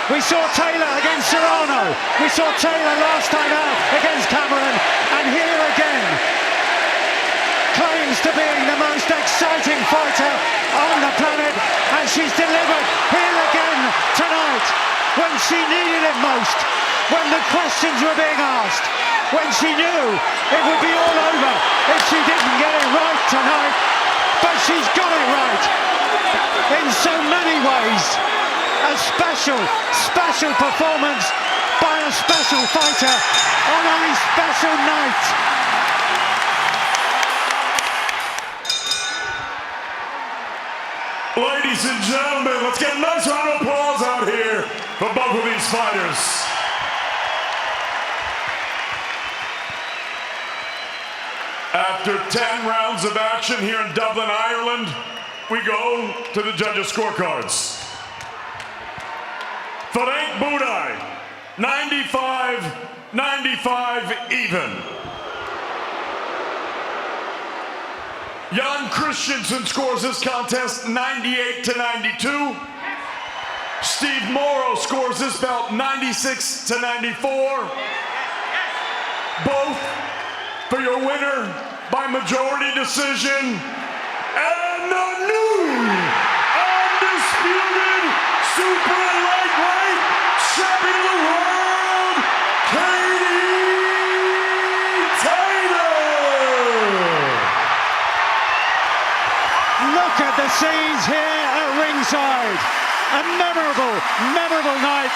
We saw Taylor against Serrano. We saw Taylor last time out against Cameron, and here again. Claims to being the most exciting fighter on the planet, and she's delivered here again tonight when she needed it most, when the questions were being asked, when she knew it would be all over if she didn't get it right tonight. But she's got it right in so many ways. As special, special performance by a special fighter on a special night. Ladies and gentlemen, let's get a nice round of applause out here for both of these fighters. After 10 rounds of action here in Dublin, Ireland, we go to the judges' scorecards. Ferenc Budaj, 95 even. Jan Christensen scores this contest 98-92. Steve Morrow scores this bout 96-94. Both for your winner by majority decision, and the new undisputed super lightweight champion of the world, Katie Taylor. Look at the scenes here at ringside. A memorable, memorable night